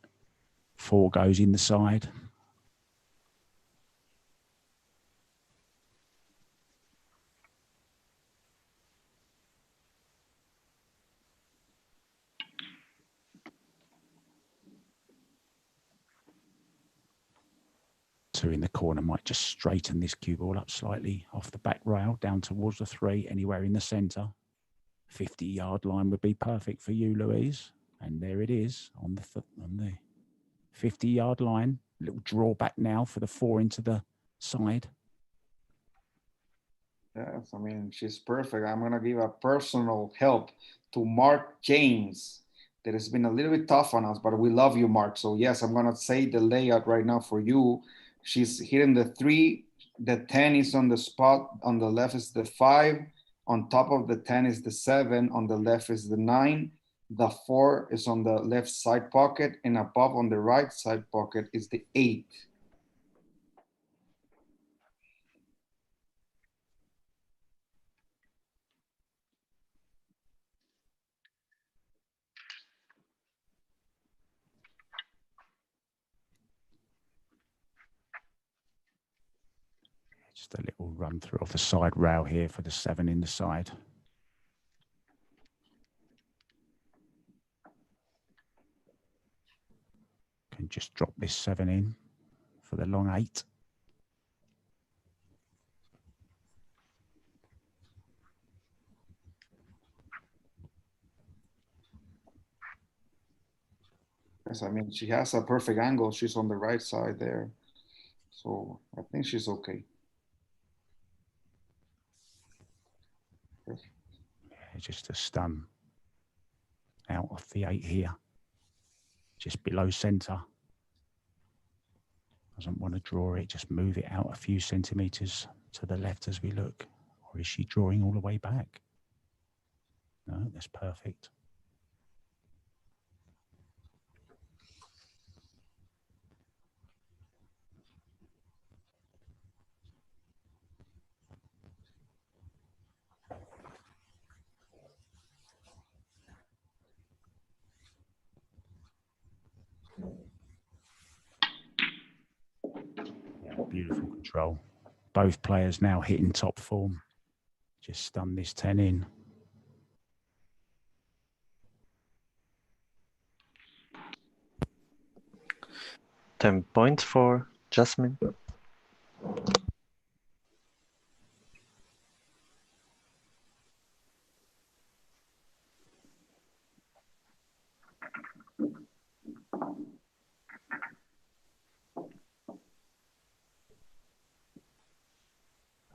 4 goes in the side. Two in the corner might just straighten this cue ball up slightly off the back rail down towards the 3, anywhere in the centre. 50-yard line would be perfect for you, Louise. And there it is on the 50-yard line. Little drawback now for the 4 into the side. Yes, I mean, she's perfect. I'm going to give a personal help to Mark James. That has been a little bit tough on us, but we love you, Mark. So yes, I'm going to say the layout right now for you. She's hitting the 3. The 10 is on the spot. On the left is the 5. On top of the 10 is the 7. On the left is the 9. The 4 is on the left side pocket. And above on the right side pocket is the 8. Just a little run through off the side rail here for the 7 in the side. Can just drop this 7 in for the long 8. Yes, I mean, she has a perfect angle. She's on the right side there. So I think she's okay. Yeah, just a stun out of the 8 here. Just below centre. Doesn't want to draw it, just move it out a few centimetres to the left as we look. Or is she drawing all the way back? No, that's perfect. Beautiful control. Both players now hitting top form. Just stun this 10 in. £10 for Jasmin.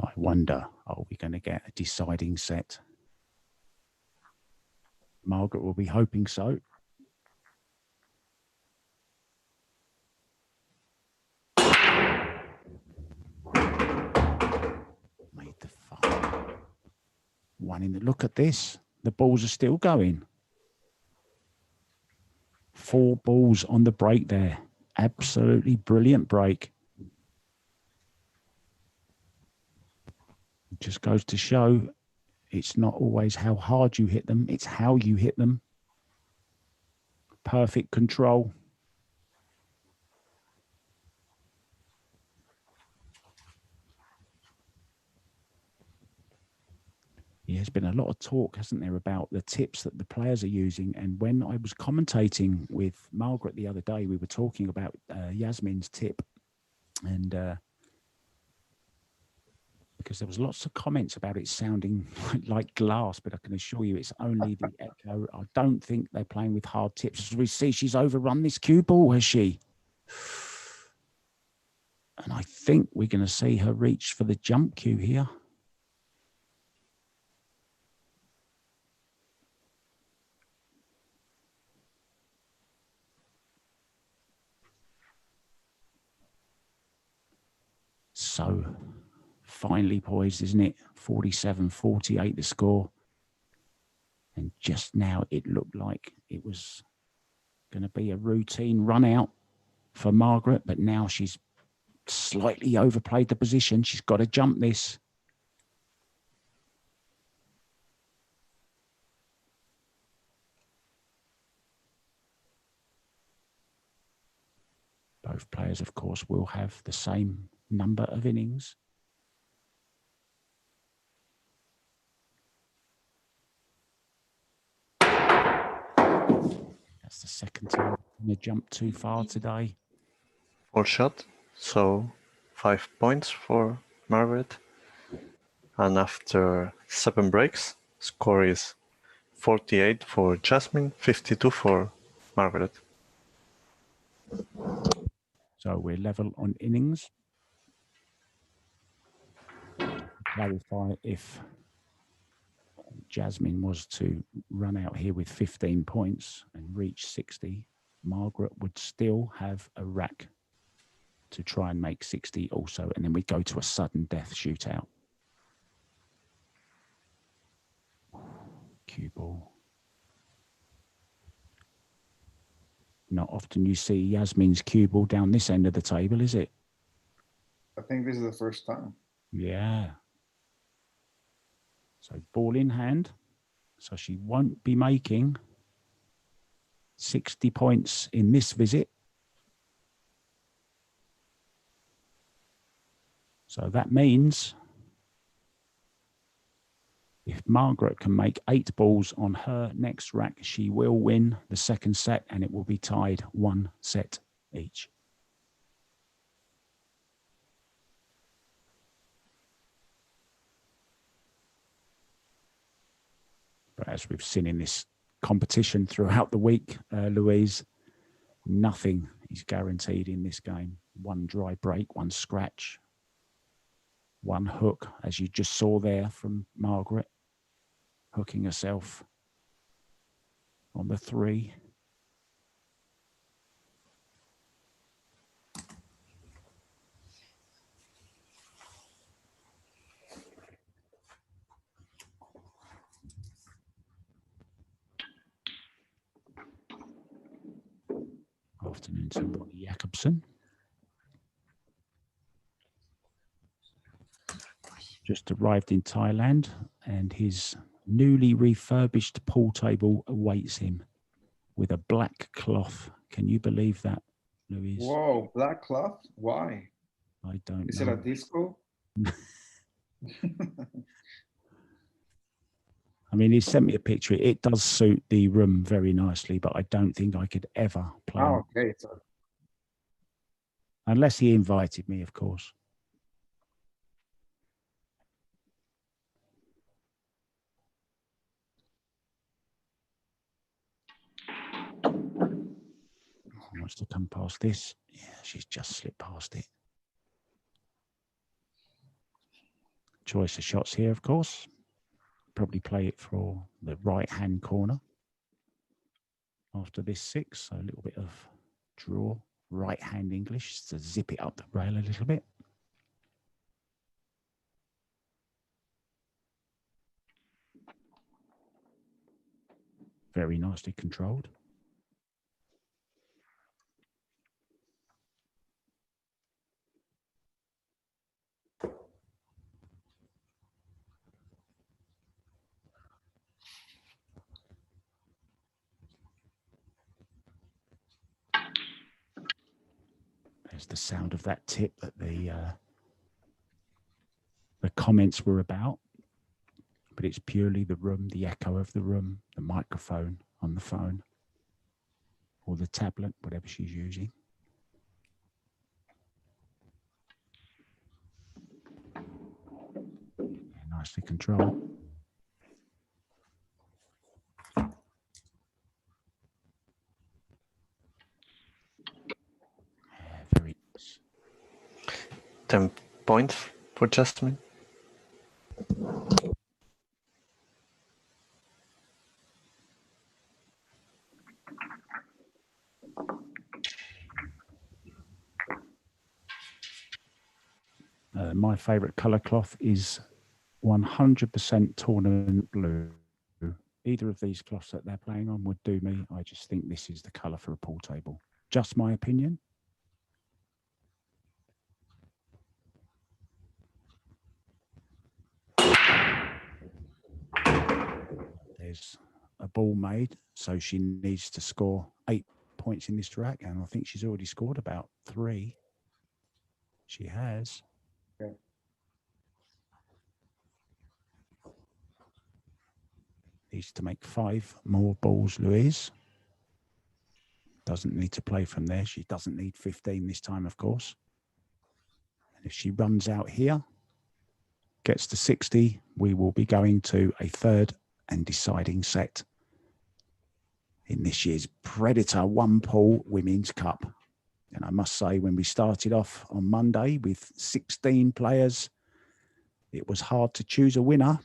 I wonder, are we going to get a deciding set? Margaret will be hoping so. Made the 5. 1 in the, look at this. The balls are still going. 4 balls on the break there. Absolutely brilliant break. It just goes to show it's not always how hard you hit them, it's how you hit them. Perfect control. Yeah, there's been a lot of talk, hasn't there, about the tips that the players are using. And when I was commentating with Margaret the other day, we were talking about Jasmin's tip. And because there was lots of comments about it sounding like glass, but I can assure you it's only the echo. I don't think they're playing with hard tips. As we see, she's overrun this cue ball, has she? And I think we're going to see her reach for the jump cue here. So finely poised, isn't it? 47-48 the score. And just now it looked like it was going to be a routine run out for Margaret, but now she's slightly overplayed the position. She's got to jump this. Both players, of course, will have the same number of innings. That's the second time they jumped too far today. Full shot, so 5 points for Margaret. And after 7 breaks, score is 48 for Jasmin, 52 for Margaret. So we're level on innings. To clarify, if Jasmin was to run out here with 15 points and reach 60, Margaret would still have a rack to try and make 60 also, and then we go to a sudden death shootout. Cue ball. Not often you see Jasmin's cue ball down this end of the table, is it? I think this is the first time. Yeah. So ball in hand. So she won't be making 60 points in this visit. So that means if Margaret can make 8 balls on her next rack, she will win the second set, and it will be tied 1 set each. But as we've seen in this competition throughout the week, Louise, nothing is guaranteed in this game. 1 dry break, 1 scratch, 1 hook, as you just saw there from Margaret, hooking herself on the 3. Afternoon to Ronnie Jacobson. Just arrived in Thailand, and his newly refurbished pool table awaits him with a black cloth. Can you believe that, Louise? Whoa, black cloth? Why? I don't Is know. it a disco? I mean, he sent me a picture. It does suit the room very nicely, but I don't think I could ever play Oh, okay. So unless he invited me, of course. Wants to come past this. Yeah, she's just slipped past it. Choice of shots here, of course. Probably play it for the right-hand corner after this 6. So a little bit of draw, right-hand English to zip it up the rail a little bit. Very nicely controlled. There's the sound of that tip that the comments were about, but it's purely the room, the echo of the room, the microphone on the phone or the tablet, whatever she's using. Yeah, nicely controlled. Very nice. 10 points for Jasmin. My favorite color cloth is 100% tournament blue. Either of these cloths that they're playing on would do me. I just think this is the color for a pool table. Just my opinion. there's a ball made, so she needs to score 8 points in this rack, and I think she's already scored about 3. She has. Okay. Needs to make 5 more balls, Louise. Doesn't need to play from there. She doesn't need 15 this time, of course. And if she runs out here, gets to 60, we will be going to a third and deciding set in this year's Predator One Pool Women's Cup. And I must say, when we started off on Monday with 16 players, it was hard to choose a winner.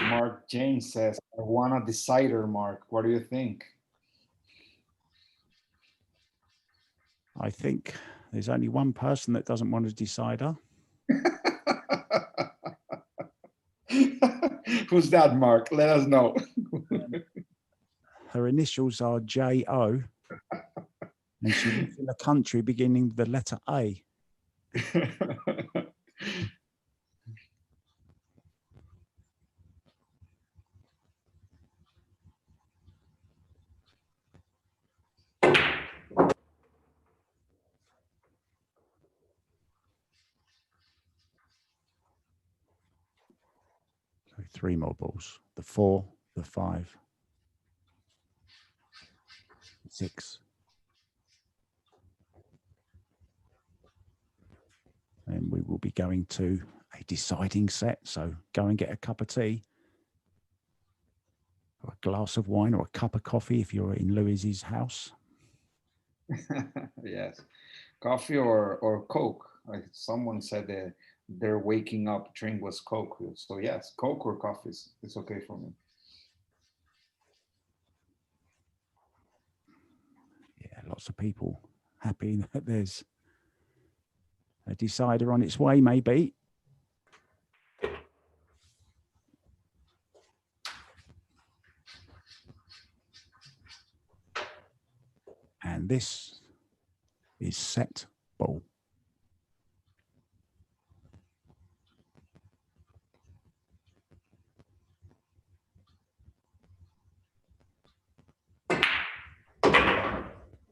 Mark James says, I want a decider, Mark. What do you think? I think there's only one person that doesn't want a decider. Who's that, Mark? Let us know. Her initials are J-O, and she lives in a country beginning with the letter A. So 3 more balls. The 4, the 5, 6. And we will be going to a deciding set. So go and get a cup of tea, or a glass of wine, or a cup of coffee if you're in Louise's house. Yes. Coffee or Coke. Someone said that their waking up drink was Coke. So yes, Coke or coffee is okay for me. Yeah, lots of people happy that there's a decider on its way, maybe. And this is set ball.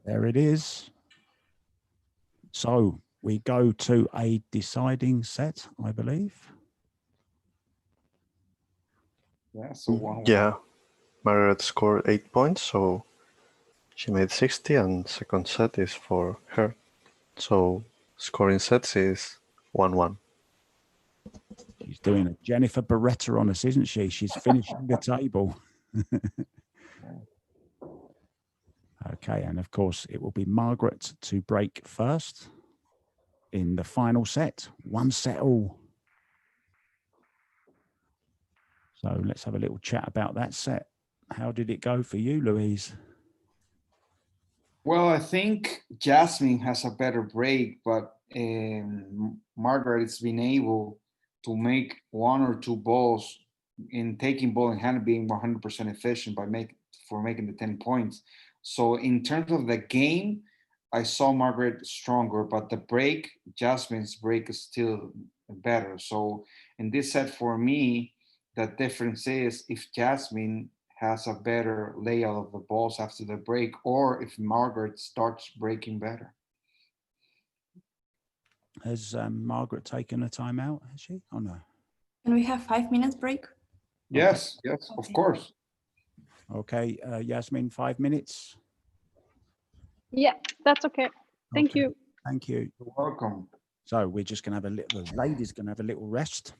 There it is. So we go to a deciding set, I believe. Yeah, so one. Yeah, Margaret scored 8 points, so she made 60, and second set is for her. So scoring sets is 1-1. She's doing a Jennifer Beretta on us, isn't she? She's finishing the table. Okay, and of course, it will be Margaret to break first in the final set. 1 set all. So let's have a little chat about that set. How did it go for you, Louise? Well, I think Jasmin has a better break, but Margaret has been able to make 1 or 2 balls in taking ball in hand, being 100% efficient by making the 10 points. So in terms of the game, I saw Margaret stronger, but the break, Jasmin's break is still better. So in this set for me, the difference is if Jasmin has a better layout of the balls after the break, or if Margaret starts breaking better. Has Margaret taken a timeout, has she? Oh, no. Can we have 5 minutes break? Yes, yes, of course. Okay, Jasmin, 5 minutes. Yeah, that's okay. Thank Okay, you. Thank you. You're welcome. So we're just going to have the ladies going to have a little rest.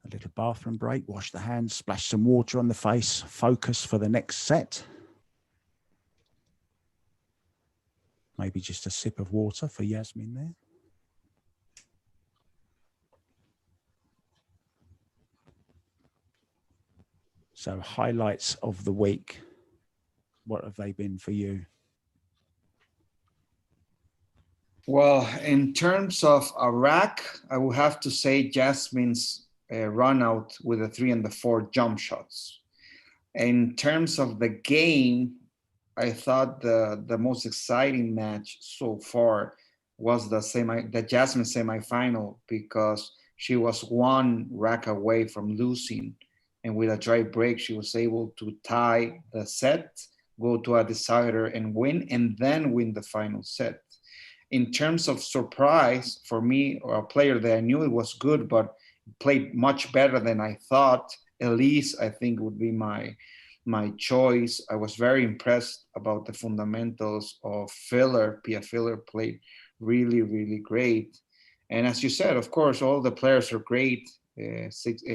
A little bathroom break, wash the hands, splash some water on the face, focus for the next set. Maybe just a sip of water for Jasmin there. So highlights of the week. What have they been for you? Well, in terms of a rack, I would have to say Jasmine's run out with the 3 and the 4 jump shots. In terms of the game, I thought the most exciting match so far was the Jasmine semifinal, because she was one rack away from losing, and with a dry break, she was able to tie the set, go to a decider and win, and then win the final set. In terms of surprise for me, or a player that I knew it was good, but played much better than I thought, Elise, I think, would be my choice. I was very impressed about the fundamentals of Filler. Pia Filler played really, really great. And as you said, of course, all the players are great. The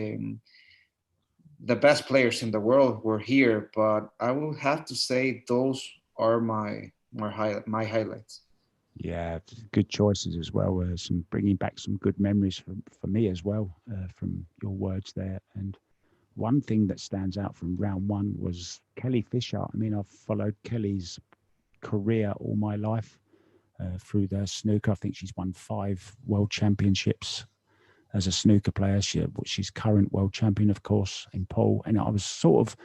best players in the world were here, but I will have to say those are my highlights. Yeah, good choices as well. Some bringing back some good memories for me as well from your words there. And one thing that stands out from round one was Kelly Fisher. I mean, I've followed Kelly's career all my life through the snooker. I think she's won 5 world championships as a snooker player. She's current world champion, of course, in pool. And I was sort of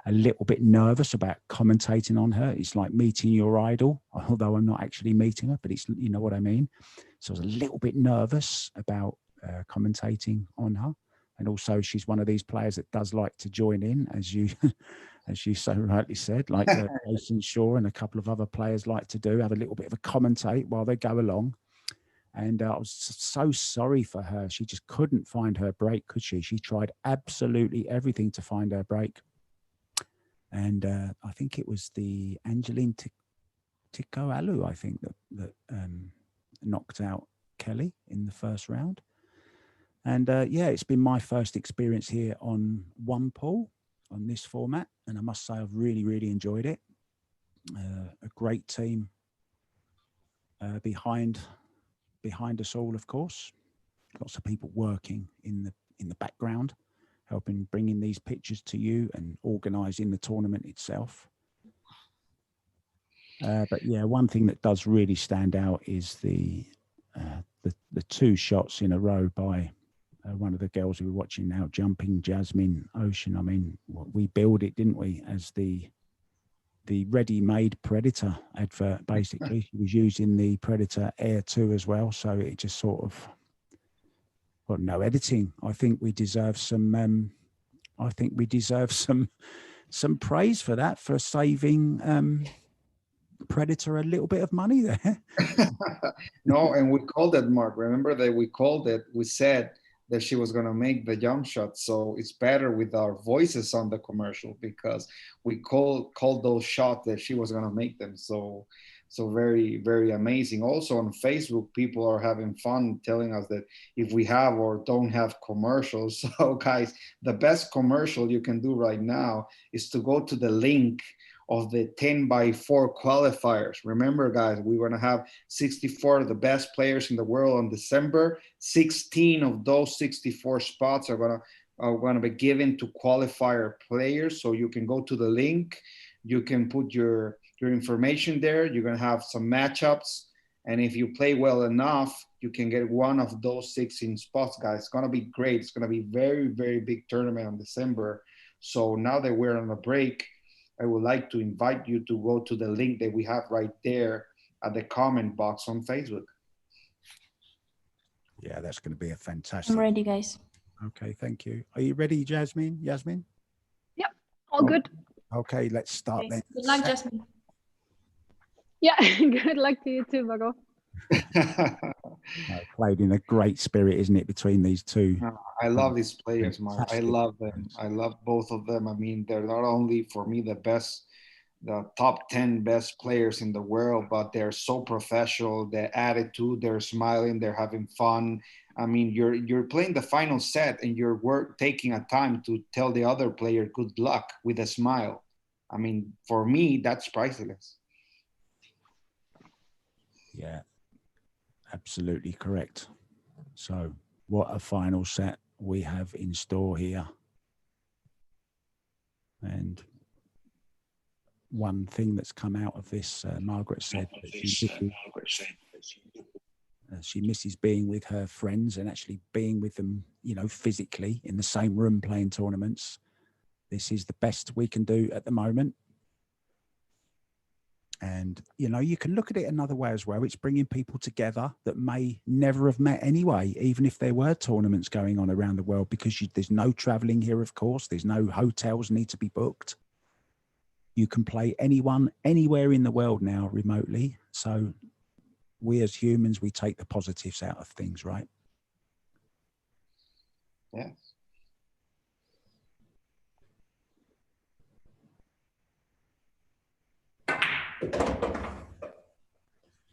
a little bit nervous about commentating on her. It's like meeting your idol, although I'm not actually meeting her, but it's, you know what I mean? So I was a little bit nervous about commentating on her. And also she's one of these players that does like to join in, as you as you so rightly said, like Jason Shaw and a couple of other players like to do, have a little bit of a commentate while they go along. And I was so sorry for her. She just couldn't find her break, could she? She tried absolutely everything to find her break. And I think it was the Angeline Tikoalu, I think, that knocked out Kelly in the first round. And yeah, it's been my first experience here on one pool on this format. And I must say, I've really, really enjoyed it. A great team behind us all, of course. Lots of people working in the background, helping bringing these pictures to you and organising the tournament itself. But yeah, one thing that does really stand out is the 2 shots in a row by one of the girls we were watching now, jumping Jasmin Ocean. I mean, we billed it, didn't we, as the ready-made Predator advert. Basically, she was using the Predator Air 2 as well, so it just sort of, well, no editing. I think we deserve some. I think we deserve some praise for that, for saving Predator a little bit of money there. No, and we called it, Mark. Remember that we called it. We said that she was going to make the jump shot, so it's better with our voices on the commercial, because we called those shots that she was going to make them. So very, very amazing. Also on Facebook, people are having fun telling us that if we have or don't have commercials. So guys, the best commercial you can do right now is to go to the link of the 10x4 qualifiers. Remember, guys, we're going to have 64 of the best players in the world in December. 16 of those 64 spots are going to be given to qualifier players. So you can go to the link, you can put your information there. You're going to have some matchups, and if you play well enough, you can get one of those 16 spots, guys. It's going to be great. It's going to be very, very big tournament in December. So now that we're on a break, I would like to invite you to go to the link that we have right there at the comment box on Facebook. Yeah, that's going to be a fantastic. I'm ready, guys. Okay, thank you. Are you ready, Jasmin? Yep, all good. Okay, let's start then. Good luck, Jasmin. Yeah, good luck to you too, Margot. Played in a great spirit, isn't it, between these two? I love these players, Mark. I love them. I love both of them. I mean, they're not only for me the top 10 best players in the world, but they're so professional. Their attitude, they're smiling, they're having fun. I mean, you're playing the final set and you're taking a time to tell the other player good luck with a smile. I mean, for me, that's priceless. Yeah, absolutely correct. So what a final set we have in store here. And one thing that's come out of this, Margaret said that she She misses being with her friends and actually being with them, you know, physically in the same room playing tournaments. This is the best we can do at the moment. And, you know, you can look at it another way as well. It's bringing people together that may never have met anyway, even if there were tournaments going on around the world, because there's no traveling here, of course. There's no hotels need to be booked. You can play anyone, anywhere in the world now remotely. So we as humans, we take the positives out of things, right? Yes.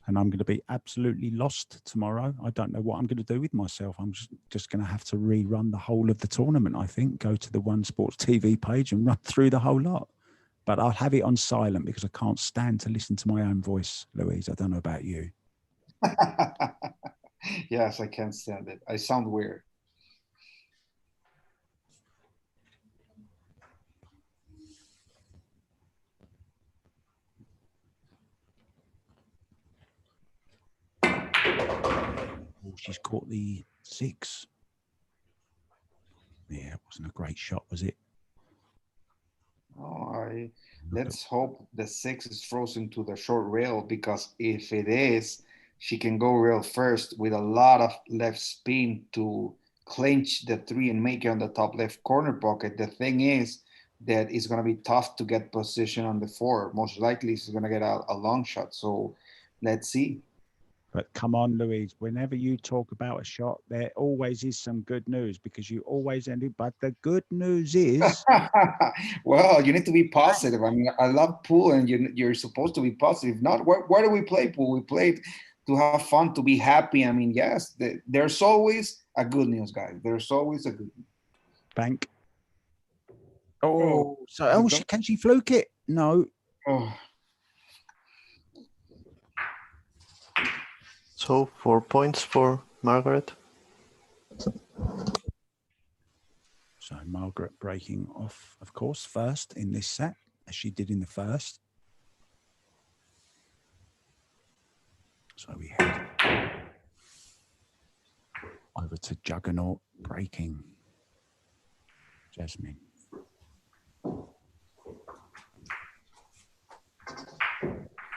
And I'm going to be absolutely lost tomorrow. I don't know what I'm going to do with myself. I'm just going to have to rerun the whole of the tournament, I think. Go to the One Sports TV page and run through the whole lot. But I'll have it on silent because I can't stand to listen to my own voice, Louise. I don't know about you. Yes, I can't stand it. I sound weird. Oh, she's caught the 6. Yeah, it wasn't a great shot, was it? Oh, let's hope the 6 is frozen to the short rail, because if it is, she can go rail first with a lot of left spin to clinch the 3 and make it on the top left corner pocket. The thing is that it's going to be tough to get position on the 4. Most likely she's going to get a long shot. So let's see. But come on, Louise, whenever you talk about a shot, there always is some good news, because you always end it. But the good news is... Well, you need to be positive. I mean, I love pool, and you're supposed to be positive. Not where do we play pool? We play to have fun, to be happy. I mean, yes, there's always a good news, guys. There's always a good news. Bank. Oh, so can she fluke it? No. Oh. So 4 points for Margaret. So Margaret breaking off, of course, first in this set, as she did in the first. So we head over to Juggernaut breaking Jasmin.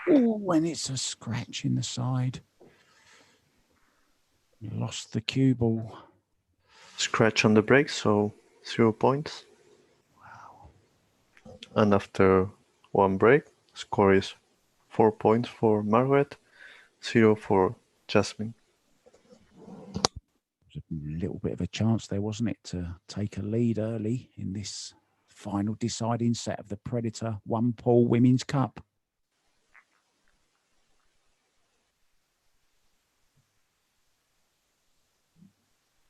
Oh, and it's a scratch in the side. Lost the cue ball. Scratch on the break, so 0 points. Wow. And after 1 break, score is 4 points for Margaret, 0 for Jasmin. A little bit of a chance there, wasn't it, to take a lead early in this final deciding set of the Predator One Pool Women's Cup.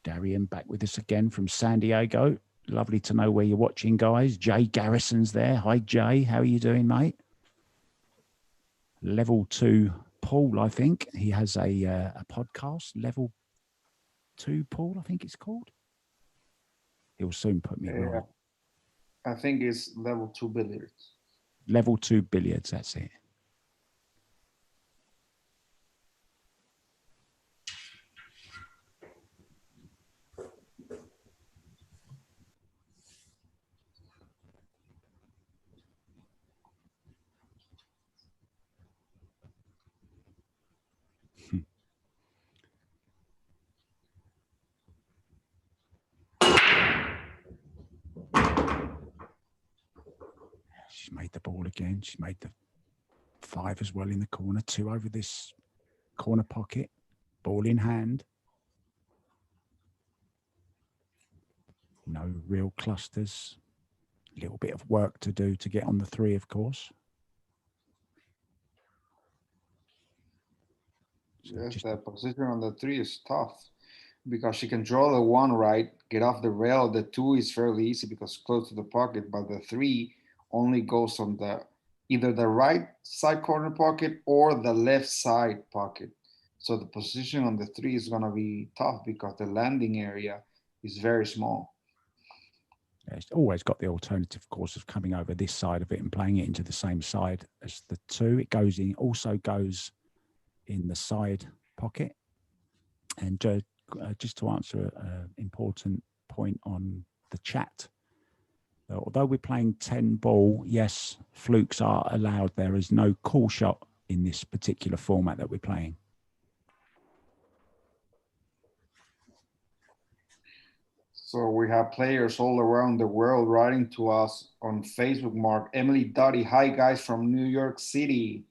Darian back with us again from San Diego. Lovely to know where you're watching, guys. Jay Garrison's there. Hi, Jay. How are you doing, mate? Level 2 Paul, I think. He has a podcast, Level 2 Paul, I think it's called. He'll soon put me right. I think it's Level 2 Billiards. Level 2 Billiards, that's it. She's made the ball again. She's made the 5 as well in the corner. 2 over this corner pocket. Ball in hand. No real clusters. A little bit of work to do to get on the 3, of course. So yes, the position on the 3 is tough, because she can draw the 1 right, get off the rail. The 2 is fairly easy because it's close to the pocket, but the 3 only goes on the either the right side corner pocket or the left side pocket. So the position on the 3 is going to be tough because the landing area is very small. It's always got the alternative, of course, of coming over this side of it and playing it into the same side as the 2. It goes in, also goes in the side pocket. And just to answer an important point on the chat, although we're playing 10 ball, yes, flukes are allowed. There is no call shot in this particular format that we're playing. So we have players all around the world writing to us on Facebook, Mark. Emily Dottie, hi guys from New York City.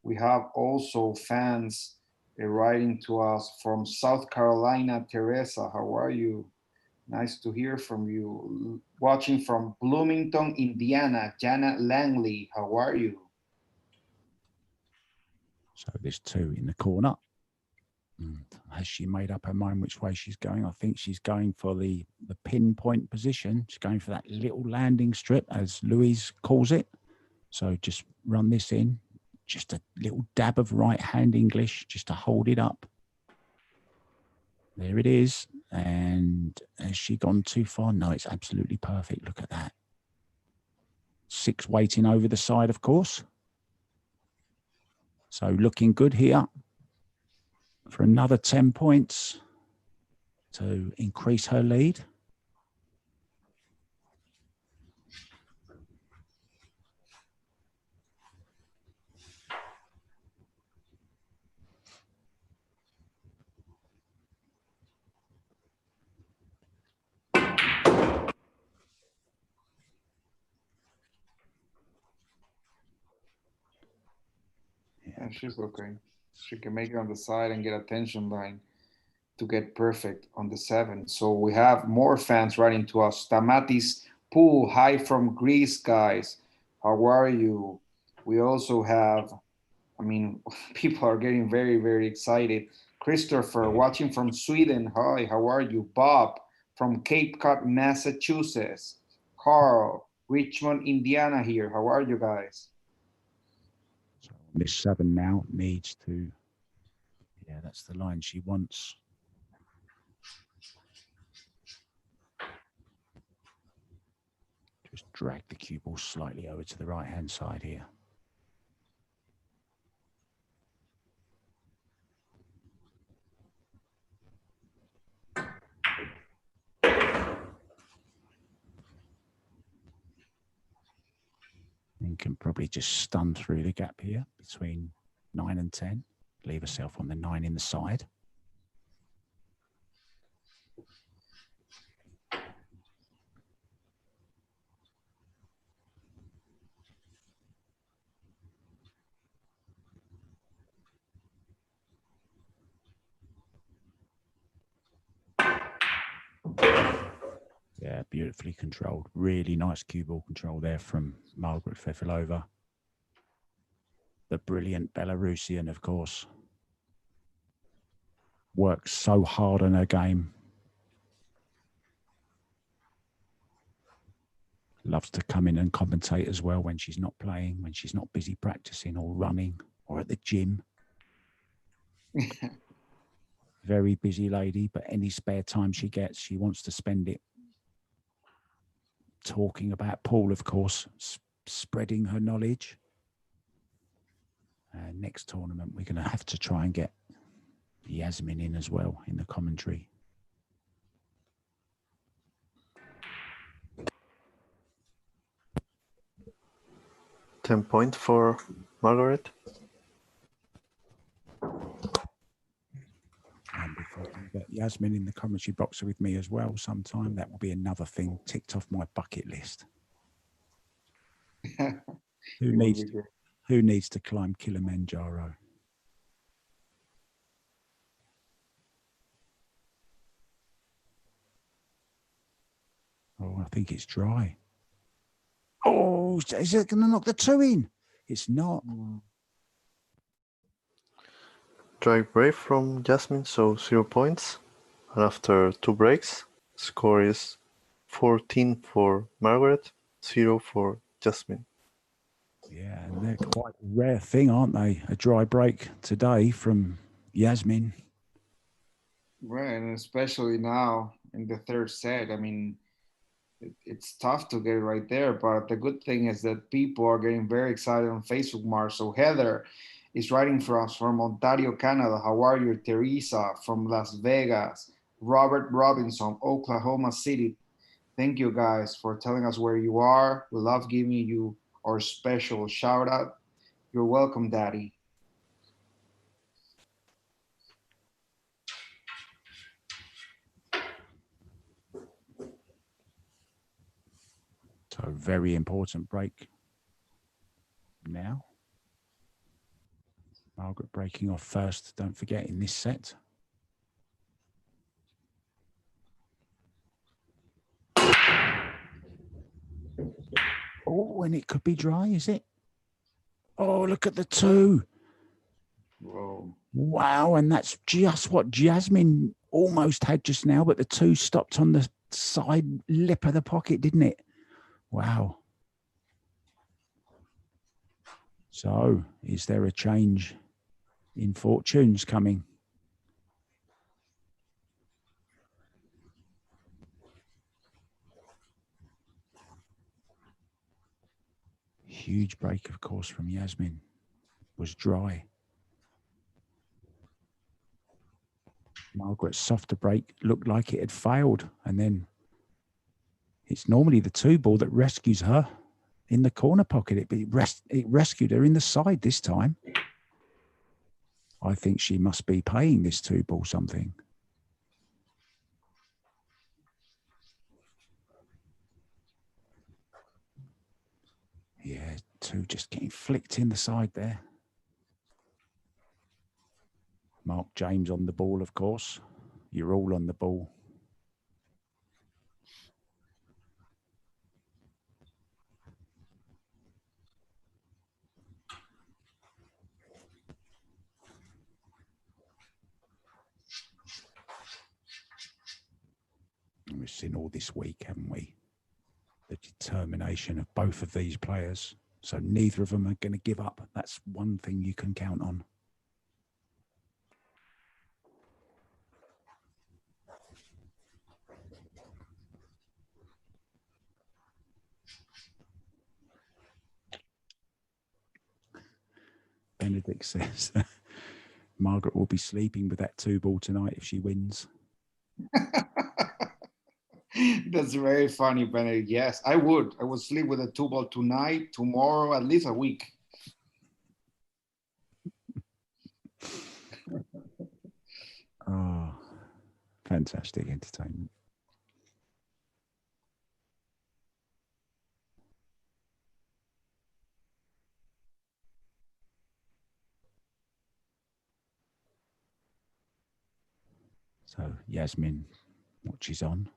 We have also fans writing to us from South Carolina. Teresa, how are you? Nice to hear from you. Watching from Bloomington, Indiana, Jana Langley, how are you? So there's 2 in the corner. Has she made up her mind which way she's going? I think she's going for the pinpoint position. She's going for that little landing strip, as Louise calls it. So just run this in. Just a little dab of right-hand English just to hold it up. There it is. And has she gone too far? No, it's absolutely perfect. Look at that. 6 waiting over the side, of course. So looking good here for another 10 points to increase her lead. Yeah, she's okay. She can make it on the side and get a tension line to get perfect on the 7. So we have more fans writing to us. Tamatis Pool, hi from Greece, guys. How are you? We also have, I mean, people are getting very, very excited. Christopher, watching from Sweden. Hi, how are you? Bob from Cape Cod, Massachusetts. Carl, Richmond, Indiana here. How are you guys? So Miss 7 now needs to, yeah, that's the line she wants. Just drag the cue ball slightly over to the right-hand side here. And can probably just stun through the gap here between 9 and 10. Leave herself on the 9 in the side. Yeah, beautifully controlled. Really nice cue ball control there from Margaret FEFILOVA. The brilliant Belarusian, of course. Works so hard on her game. Loves to come in and commentate as well when she's not playing, when she's not busy practicing or running or at the gym. Very busy lady, but any spare time she gets, she wants to spend it talking about pool, of course, spreading her knowledge. Next tournament, we're going to have to try and get Jasmin in as well in the commentary. $10 for Margaret. And if I can get Jasmin in the commentary box with me as well sometime, that will be another thing ticked off my bucket list. Who needs to climb Kilimanjaro? Oh, I think it's dry. Oh, is it going to knock the 2 in? It's not. Dry break from Jasmin, so 0 points. And after 2 breaks, score is 14 for Margaret, 0 for Jasmin. Yeah, and they're quite a rare thing, aren't they? A dry break today from Jasmin. Right, and especially now in the 3rd set. I mean, it's tough to get right there, but the good thing is that people are getting very excited on Facebook, Mark. So Heather, is writing for us from Ontario, Canada. How are you? Teresa from Las Vegas. Robert Robinson, Oklahoma City. Thank you guys for telling us where you are. We love giving you our special shout out. You're welcome, Daddy. So very important break now. Margaret breaking off first, don't forget, in this set. Oh, and it could be dry, is it? Oh, look at the two. Whoa. Wow, and that's just what Jasmin almost had just now, but the two stopped on the side lip of the pocket, didn't it? Wow. So, is there a change in fortunes coming? Huge break, of course, from Jasmin. Was dry. Margaret's softer break looked like it had failed, and then it's normally the two ball that rescues her in the corner pocket. It rescued her in the side this time. I think she must be paying this two ball something. Yeah, two just getting flicked in the side there. Mark James on the ball, of course. You're all on the ball. And we've seen all this week, haven't we? The determination of both of these players. So neither of them are going to give up. That's one thing you can count on. Benedict says Margaret will be sleeping with that two ball tonight if she wins. That's very funny, Benedict. Yes, I would. I would sleep with a two ball tonight, tomorrow, at least a week. Oh, fantastic entertainment. So Jasmin watches on.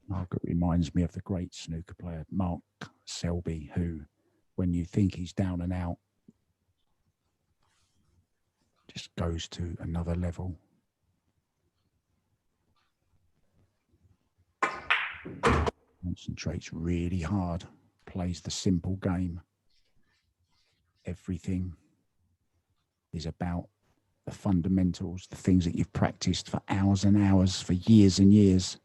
Margaret reminds me of the great snooker player Mark Selby, who, when you think he's down and out, just goes to another level. Concentrates really hard, plays the simple game. Everything is about the fundamentals, the things that you've practiced for hours and hours, for years and years.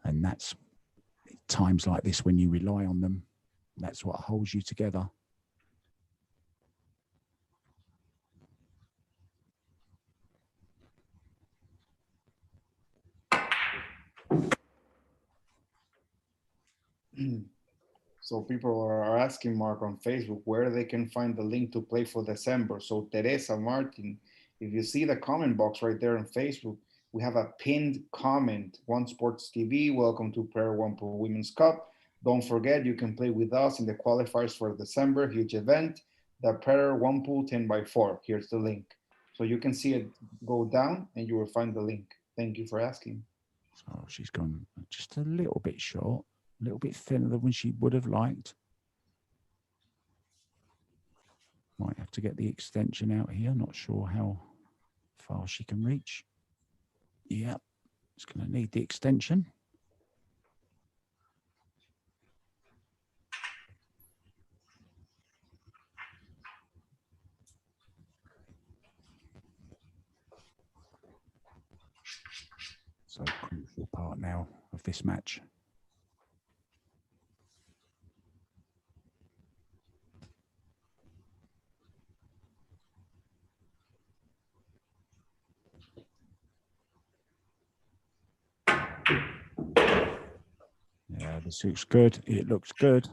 And that's times like this when you rely on them. That's what holds you together. So people are asking Mark on Facebook where they can find the link to play for December. So Teresa Martin, if you see the comment box right there on Facebook, we have a pinned comment. One Sports TV, welcome to Prayer One Pro Women's Cup. Don't forget, you can play with us in the qualifiers for December, huge event, the Prayer One Pool 10x4. Here's the link. So you can see it go down and you will find the link. Thank you for asking. So she's gone just a little bit short, a little bit thinner than when she would have liked. Might have to get the extension out here. Not sure how far she can reach. Yeah, it's going to need the extension. now of this match. Yeah, this looks good. It looks good.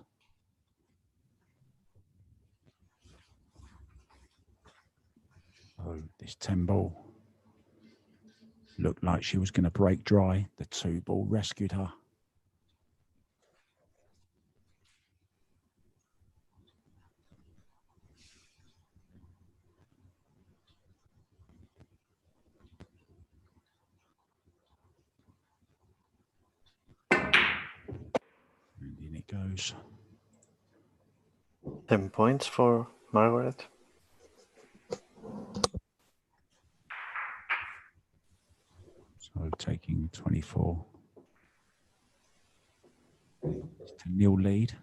Oh, this 10 ball looked like she was going to break dry. The 2 ball rescued her. And in it goes. 10 points for Margaret. So taking 24. It's a nil lead.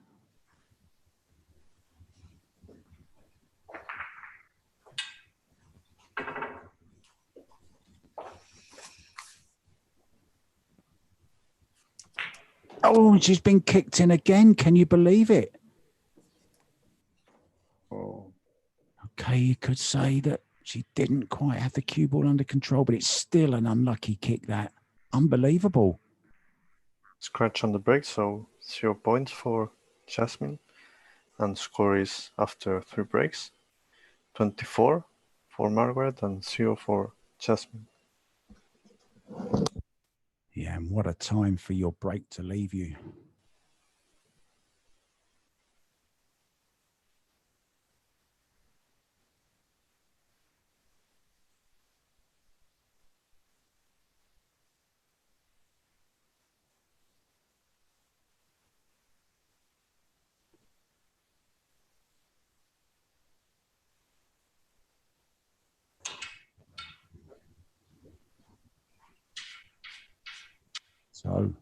Oh, she's been kicked in again. Can you believe it? Oh, Okay, you could say that she didn't quite have the cue ball under control, but it's still an unlucky kick, that. Unbelievable. Scratch on the break, so 0 points for Jasmin. And score is after 3 breaks. 24 for Margaret and 0 for Jasmin. Yeah, and what a time for your break to leave you. So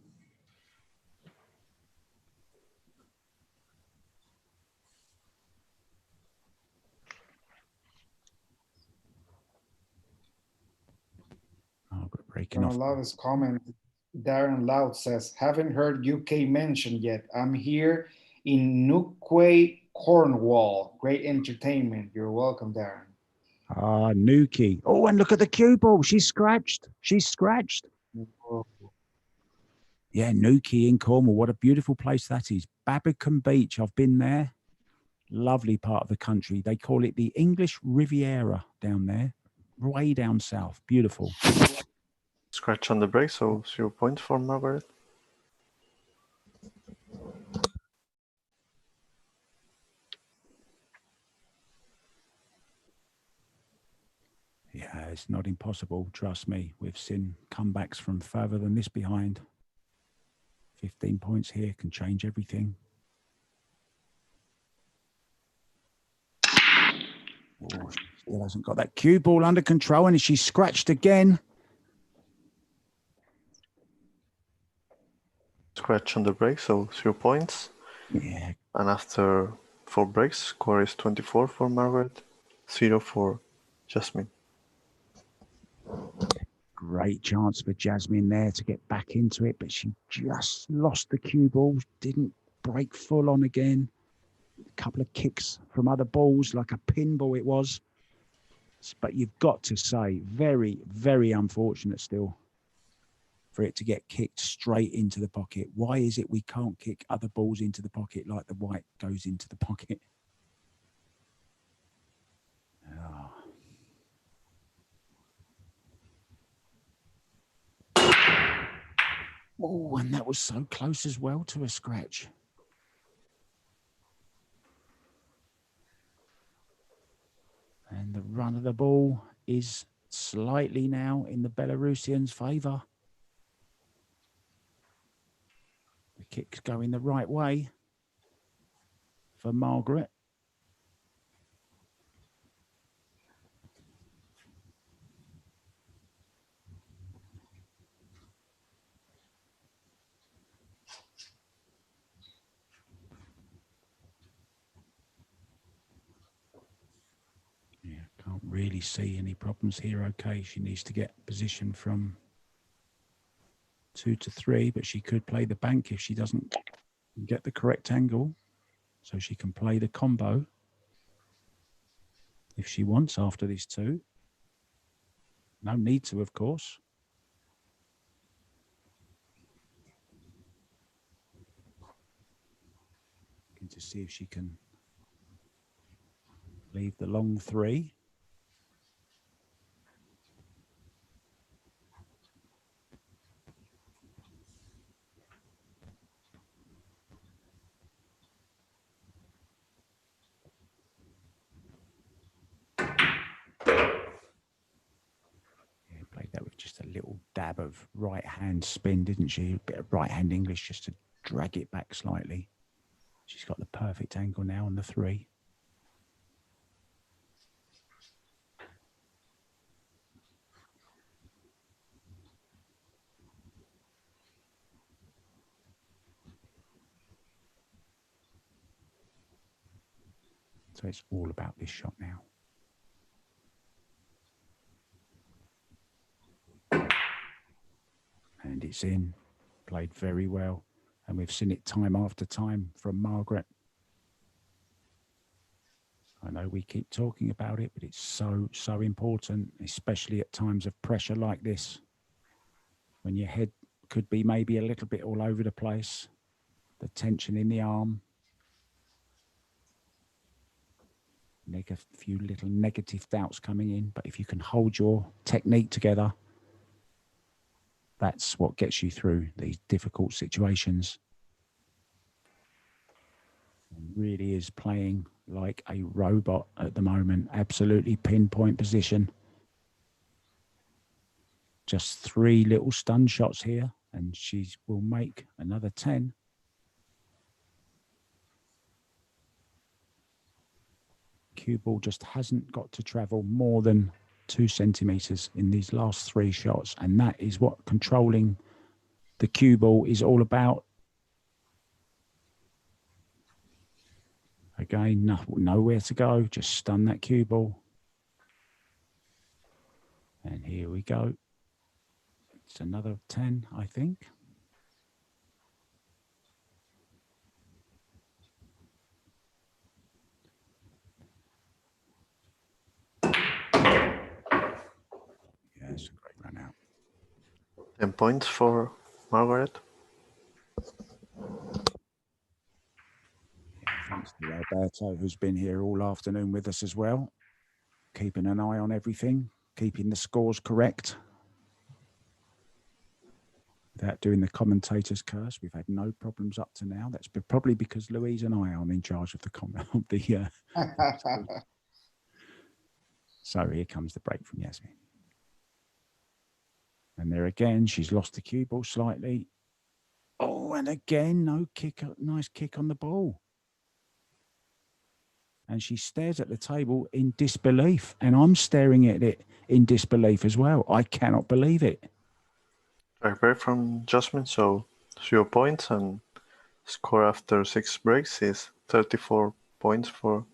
Margaret breaking off. Loudest comment. Darren Loud says, haven't heard UK mentioned yet. I'm here in Newquay, Cornwall. Great entertainment. You're welcome, Darren. Ah, Nuki. Oh, and look at the cue ball. She's scratched. She's scratched. Oh, Yeah, Nuki in Cornwall. What a beautiful place that is. Barbican Beach. I've been there. Lovely part of the country. They call it the English Riviera down there. Way down south. Beautiful. Scratch on the break, so 0 points for Margaret. Yeah, it's not impossible. Trust me. We've seen comebacks from further than this behind. 15 points here can change everything. Oh, she still hasn't got that cue ball under control, and she's scratched again. Scratch on the break, so 0 points. Yeah, And after 4 breaks, score is 24 for Margaret, 0 for Jasmin. great chance for Jasmin there to get back into it, but she just lost the cue ball, didn't break full on again. A couple of kicks from other balls, like a pinball it was. But you've got to say, very, very unfortunate still for it to get kicked straight into the pocket. Why is it we can't kick other balls into the pocket like the white goes into the pocket? Oh. Oh, and that was so close as well to a scratch. And the run of the ball is slightly now in the Belarusians' favour. The kick's going the right way for Margaret. Yeah, can't really see any problems here. Okay, she needs to get position from 2 to 3, but she could play the bank if she doesn't get the correct angle. So she can play the combo if she wants after these 2. No need to, of course. Looking to see if she can leave the long 3. Played that with just a little dab of right hand spin, didn't she? A bit of right hand English just to drag it back slightly. She's got the perfect angle now on the 3. So it's all about this shot now. And it's in, played very well. And we've seen it time after time from Margaret. I know we keep talking about it, but it's so, so important, especially at times of pressure like this, when your head could be maybe a little bit all over the place, the tension in the arm, a few little negative doubts coming in. But if you can hold your technique together, that's what gets you through these difficult situations. And really is playing like a robot at the moment. Absolutely pinpoint position. Just 3 little stun shots here, and she will make another 10. Cue ball just hasn't got to travel more than 2 centimeters in these last 3 shots, and that is what controlling the cue ball is all about. Again, nowhere to go, just stun that cue ball. And here we go. It's another 10, I think. Yeah, it's a great run out. 10 points for Margaret. Thanks to Alberto, who's been here all afternoon with us as well, keeping an eye on everything, keeping the scores correct. Without doing the commentators curse, we've had no problems up to now. That's probably because Louise and I aren't in charge of the So here comes the break from Jasmin. And there again, she's lost the cue ball slightly. Oh, and again, no kick, nice kick on the ball. And she stares at the table in disbelief. And I'm staring at it in disbelief as well. I cannot believe it. Right break from Jasmin, so 0 points, and score after 6 breaks is 34 points for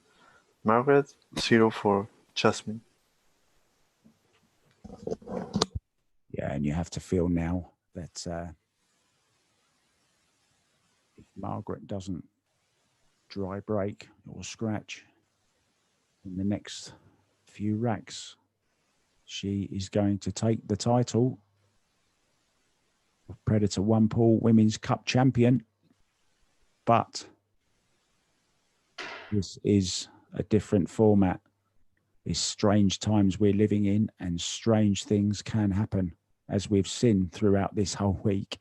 Margaret, 0 for Jasmin. Yeah, and you have to feel now that if Margaret doesn't dry break or scratch in the next few racks, she is going to take the title of Predator One Pool Women's Cup champion. But this is a different format. It's strange times we're living in, and strange things can happen, as we've seen throughout this whole week.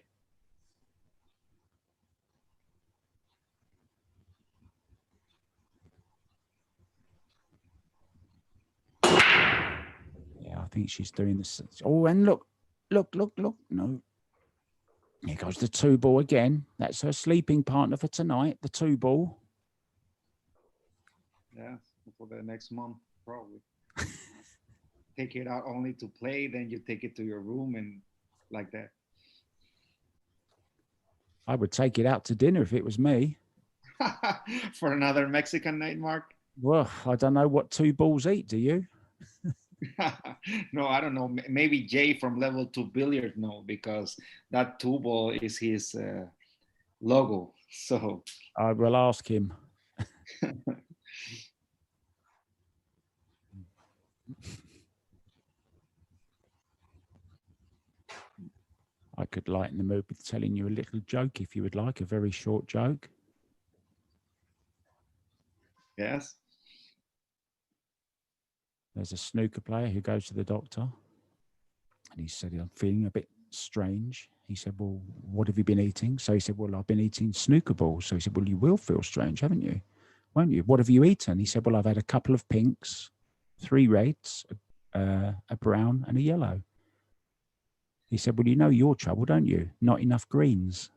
Yeah, I think she's doing this. Oh, and look. No. Here goes the 2 ball again. That's her sleeping partner for tonight, the 2 ball. Yeah, for the next month, probably. Take it out only to play, then you take it to your room and like that. I would take it out to dinner if it was me. For another Mexican night, Mark? Well, I don't know what 2 balls eat, do you? No, I don't know. Maybe Jay from level 2 billiard. No, because that 2 ball is his logo. So I will ask him. I could lighten the mood with telling you a little joke if you would like, a very short joke. yes. There's a snooker player who goes to the doctor and he said, I'm feeling a bit strange. He said, well, what have you been eating? So he said, well, I've been eating snooker balls. So he said, well, you will feel strange, haven't you? Won't you? What have you eaten? He said, well, I've had a couple of pinks, 3 reds, a brown and a yellow. He said, well, you know your trouble, don't you? Not enough greens.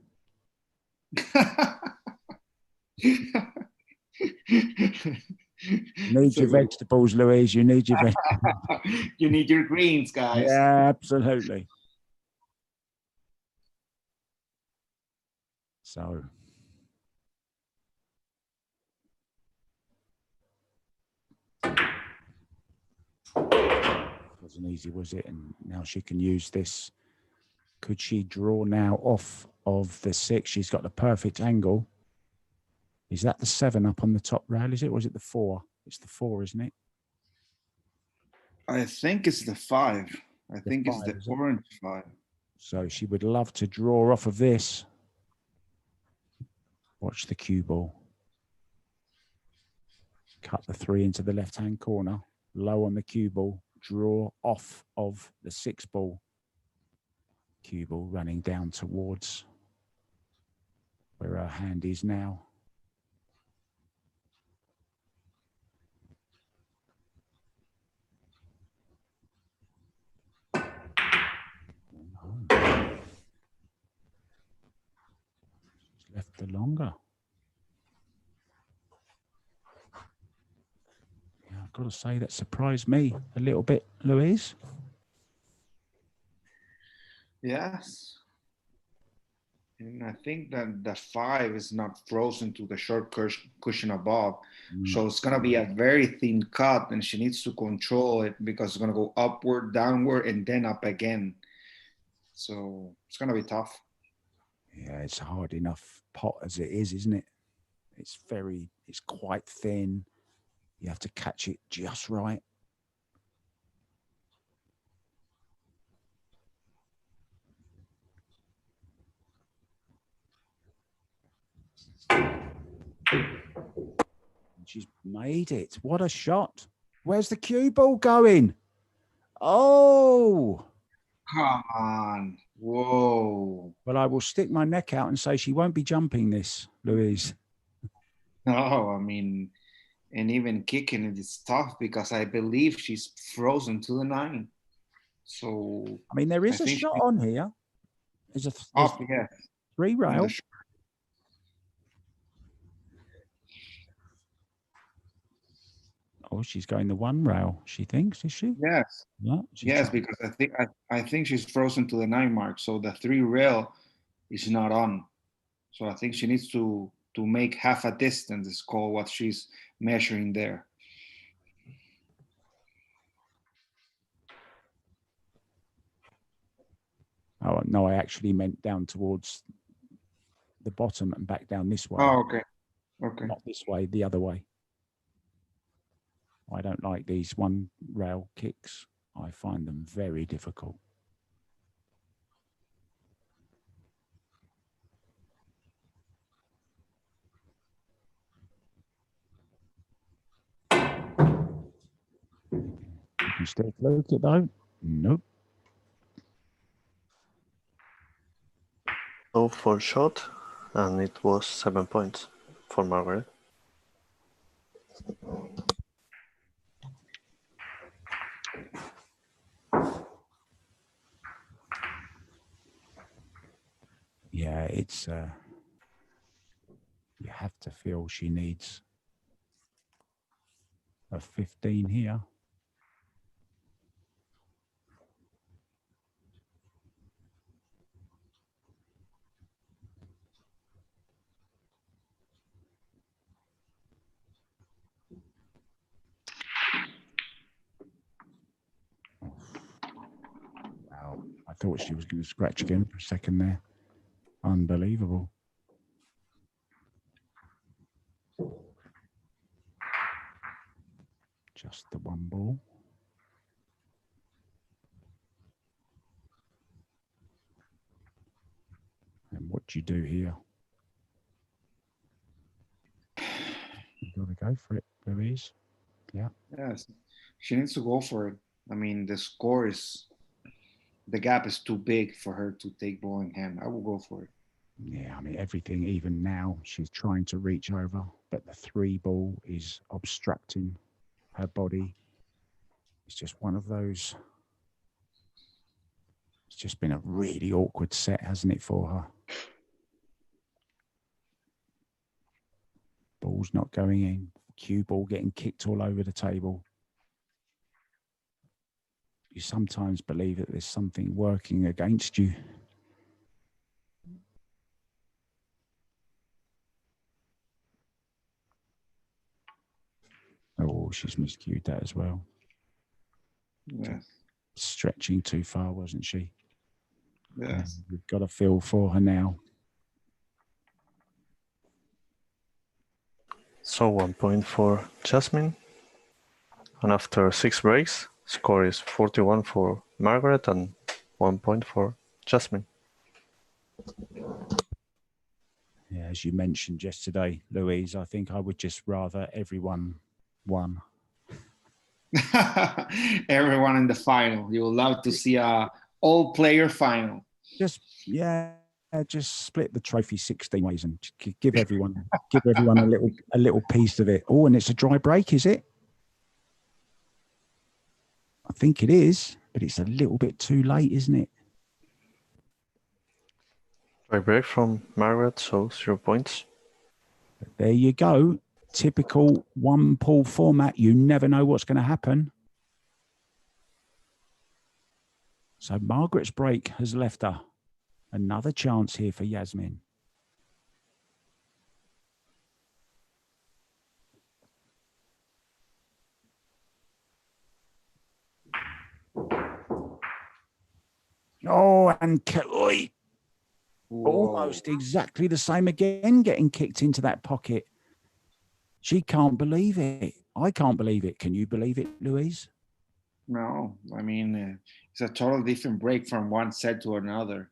Need So your vegetables, Louise. You need your vegetables. you need your greens, guys. Yeah, absolutely. So wasn't easy, was it? And now she can use this. Could she draw now off of the 6? She's got the perfect angle. Is that the 7 up on the top rail? Is it? Or is it the 4? It's the 4, isn't it? I think it's the 5. I think it's 5, the is it? orange 5. So she would love to draw off of this. Watch the cue ball. Cut the 3 into the left-hand corner. Low on the cue ball. Draw off of the 6 ball. Cue ball running down towards where her hand is now. She's left the longer. Yeah, I've got to say that surprised me a little bit, Louise. Yes. And I think that the 5 is not frozen to the short cushion above. So it's going to be a very thin cut and she needs to control it because it's going to go upward, downward, and then up again. So it's going to be tough. Yeah, it's a hard enough pot as it is, isn't it? It's quite thin. You have to catch it just right. She's made it. What a shot. Where's the cue ball going? Oh. Come on. Whoa. Well, I will stick my neck out and say she won't be jumping this, Louise. No, I mean, and even kicking it is tough because I believe she's frozen to the 9. So I mean, there is a shot on here. There's up, yeah. 3 rail. Oh, she's going the 1 rail, she thinks, is she? Yes. Yeah, yes, because I think she's frozen to the 9 mark. So the 3 rail is not on. So I think she needs to make half a distance is called what she's measuring there. Oh, no, I actually meant down towards the bottom and back down this way. Oh, okay. Okay. Not this way, the other way. I don't like these 1 rail kicks. I find them very difficult. You can still float it though? Nope. So 4 shot, and it was 7 points for Margaret. Yeah, it's you have to feel she needs a 15 here. thought she was going to scratch again for a second there. Unbelievable. Just the one ball. And what do you do here? You got to go for it, Louise. Yeah. Yes, she needs to go for it. I mean, the gap is too big for her to take ball in hand. I will go for it. Yeah, I mean, everything, even now, she's trying to reach over, but the 3 ball is obstructing her body. It's just one of those. It's just been a really awkward set, hasn't it, for her? Ball's not going in. Cue ball getting kicked all over the table. You sometimes believe that there's something working against you. Oh, she's miscued that as well. Yes. Stretching too far, wasn't she? Yes. We've got a feel for her now. So 1 point for Jasmin. And after 6 breaks, score is 41 for Margaret and 1 point for Jasmin. Yeah, as you mentioned yesterday, Louise, I think I would just rather everyone won. Everyone in the final. You will love to see a all-player final. Just split the trophy 16 ways and give everyone a little piece of it. Oh, and it's a dry break, is it? I think it is, but it's a little bit too late, isn't it? Dry break from Margaret, so 0 points. There you go. Typical 1 pool format. You never know what's going to happen. So Margaret's break has left her. Another chance here for Jasmin. Oh, and almost exactly the same again, getting kicked into that pocket. She can't believe it. I can't believe it. Can you believe it, Louise? No, I mean, it's a total different break from one set to another.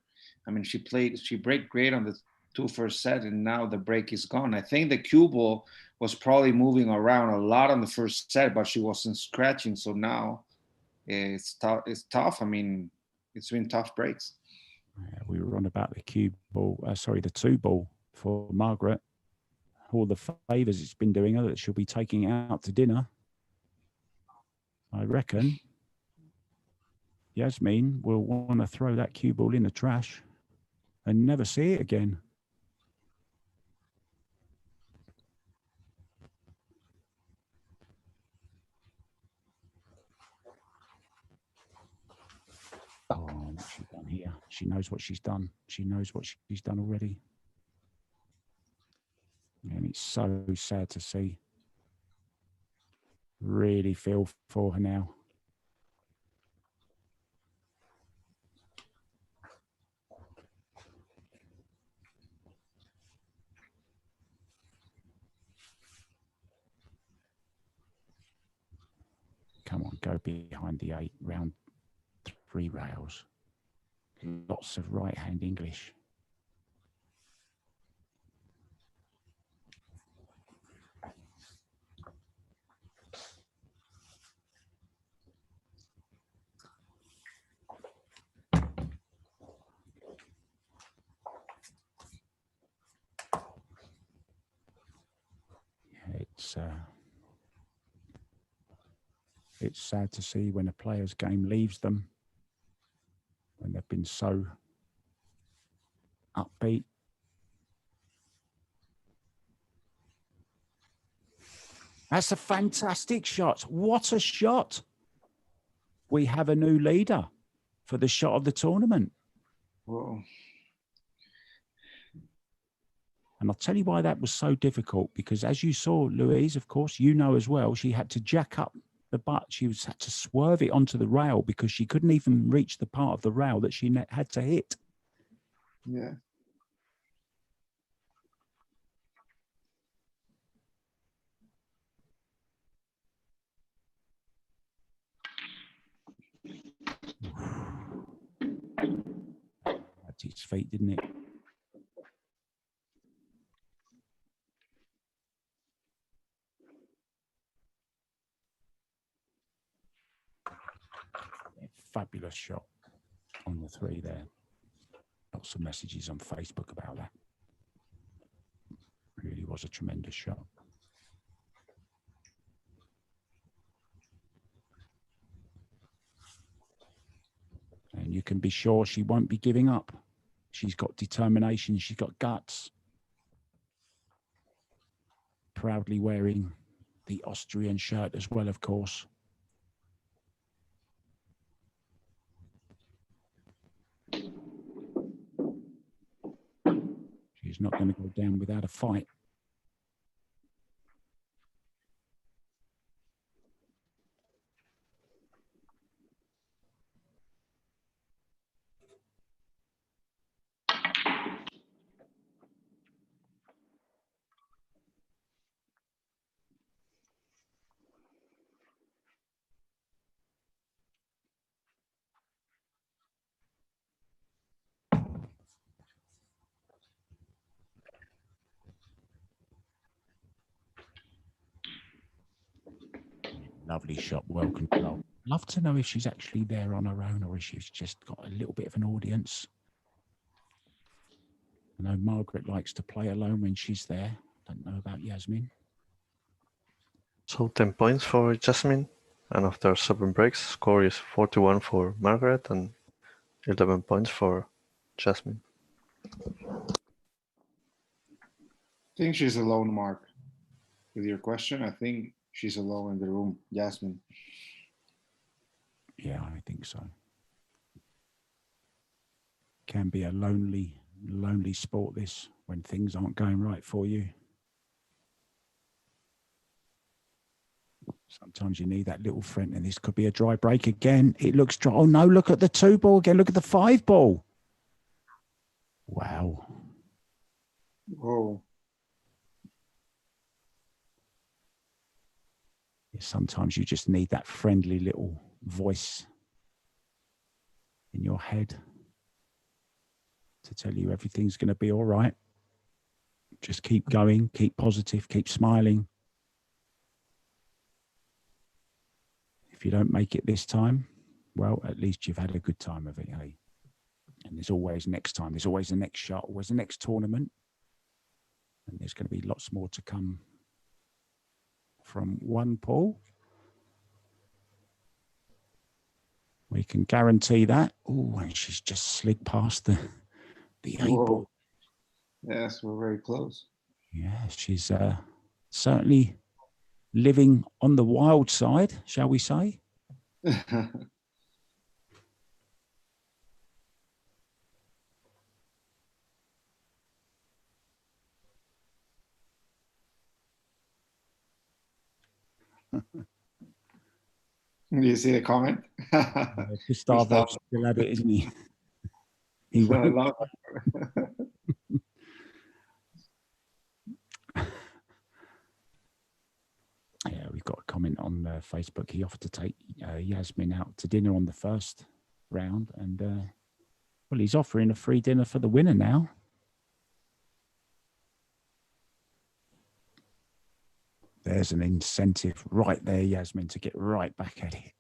I mean, she break great on the 2 first set, and now the break is gone. I think the cue ball was probably moving around a lot on the first set, but she wasn't scratching. So now it's tough. It's tough. I mean, it's been tough breaks. Yeah, we were on about the cue ball, the 2 ball for Margaret. All the favours it's been doing her that she'll be taking out to dinner. I reckon Jasmin will want to throw that cue ball in the trash and never see it again. Oh, what's she done here? She knows what she's done. She knows what she's done already. And it's so sad to see. Really feel for her now. Come on, go behind the 8, round 3 rails. Lots of right-hand English. It's sad to see when a player's game leaves them, when they've been so upbeat. That's a fantastic shot. What a shot. We have a new leader for the shot of the tournament. Whoa. And I'll tell you why that was so difficult, because as you saw, Louise, of course, you know as well, she had to jack up the butt. She had to swerve it onto the rail because she couldn't even reach the part of the rail that she had to hit. Yeah. That's its feet, didn't it? Fabulous shot on the 3 there. Lots of messages on Facebook about that. Really was a tremendous shot. And you can be sure she won't be giving up. She's got determination. She's got guts. Proudly wearing the Austrian shirt as well, of course. She's not going to go down without a fight. Lovely shot, well controlled. Love to know if she's actually there on her own or if she's just got a little bit of an audience. I know Margaret likes to play alone when she's there. Don't know about Jasmin. So 10 points for Jasmin, and after 7 breaks, score is 41 for Margaret and 11 points for Jasmin. I think she's alone, Mark. With your question, I think she's alone in the room, Jasmin. Yeah, I think so. Can be a lonely sport, this, when things aren't going right for you. Sometimes you need that little friend, and this could be a dry break again. It looks dry. Oh no, look at the 2 ball again. Look at the 5 ball. Wow. Whoa. Sometimes you just need that friendly little voice in your head to tell you everything's going to be all right. Just keep going, keep positive, keep smiling. If you don't make it this time, well, at least you've had a good time of it, hey? And there's always next time. There's always the next shot, always the next tournament. And there's going to be lots more to come from 1 pool. We can guarantee that. Oh, and she's just slid past the 8 ball. Yes, we're very close. Yeah, she's certainly living on the wild side, shall we say? You see the comment? Gustavo's still at it, isn't he? He won't. Yeah, we've got a comment on Facebook. He offered to take Jasmin out to dinner on the first round, and well, he's offering a free dinner for the winner now. There's an incentive right there, Jasmin, to get right back at it.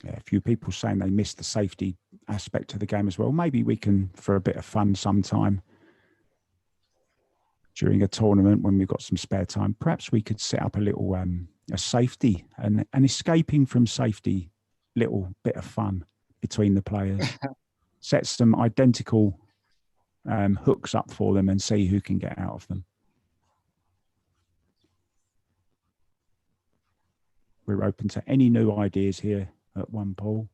Yeah, a few people saying they missed the safety aspect of the game as well. Maybe we can, for a bit of fun sometime during a tournament when we've got some spare time, perhaps we could set up a little a safety and an escaping from safety little bit of fun between the players. Set some identical hooks up for them and see who can get out of them. We're open to any new ideas here at 1 pool.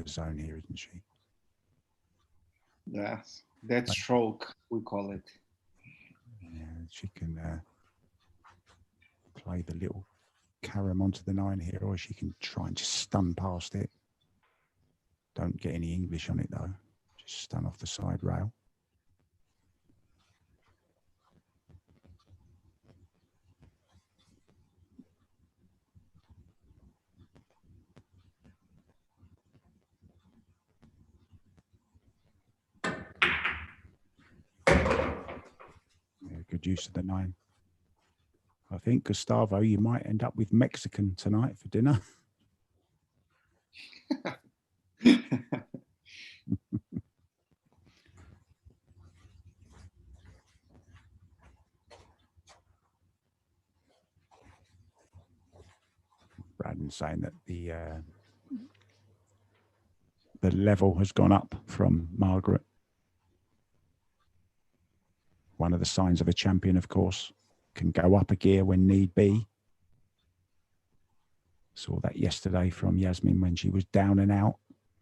the zone here, isn't she? That's that stroke, we call it. Yeah, she can play the little carom onto the 9 here, or she can try and just stun past it. Don't get any English on it though. Just stun off the side rail. Yeah, good use of the 9. I think, Gustavo, you might end up with Mexican tonight for dinner. Braden saying that the level has gone up from Margaret. One of the signs of a champion, of course, can go up a gear when need be. Saw that yesterday from Jasmin when she was down and out.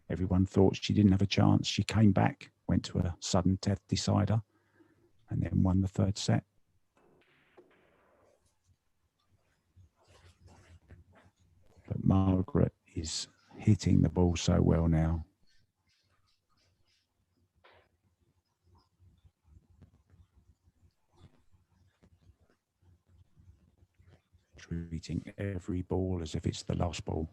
Everyone thought she didn't have a chance. She came back, went to a sudden death decider, and then won the 3rd set. But Margaret is hitting the ball so well now. Treating every ball as if it's the last ball.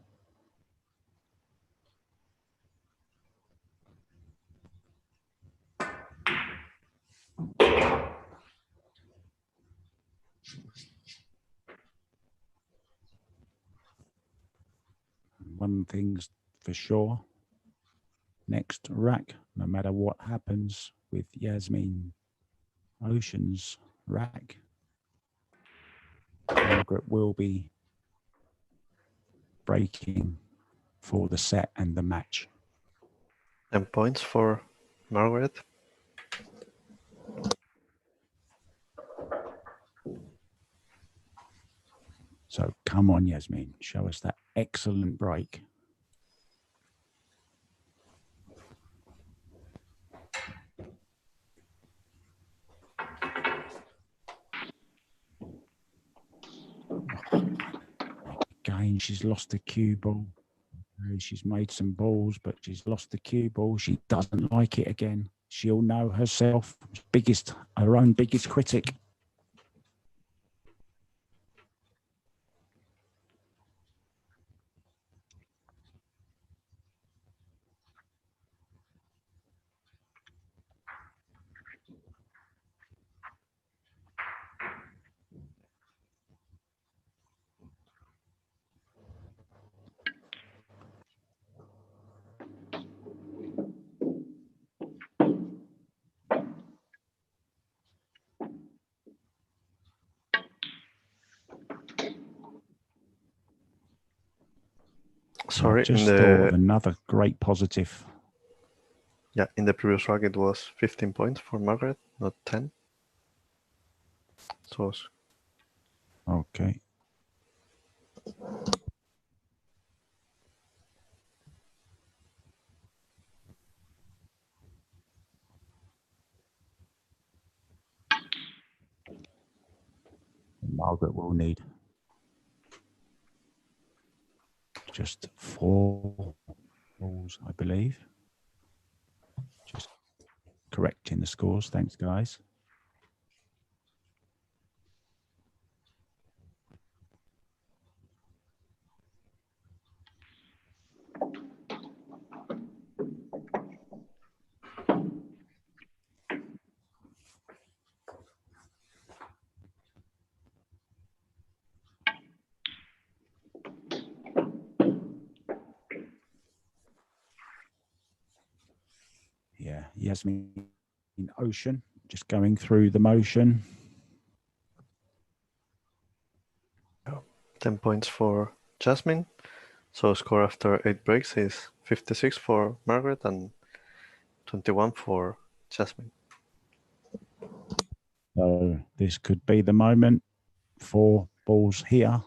One thing's for sure, next rack, no matter what happens with Jasmin Ocean's rack, Margaret will be breaking for the set and the match. 10 points for Margaret. So come on, Jasmin, show us that excellent break. Again, she's lost the cue ball. She's made some balls, but she's lost the cue ball. She doesn't like it again. She'll know herself, her own biggest critic. Sorry, I just thought of another great positive. Yeah, in the previous rack it was 15 points for Margaret, not 10. So Okay. Margaret will need just 4 balls, I believe. Just correcting the scores. Thanks, guys. Yeah, Jasmin Ocean, just going through the motion. 10 points for Jasmin. So score after 8 breaks is 56 for Margaret and 21 for Jasmin. So this could be the moment. 4 balls here.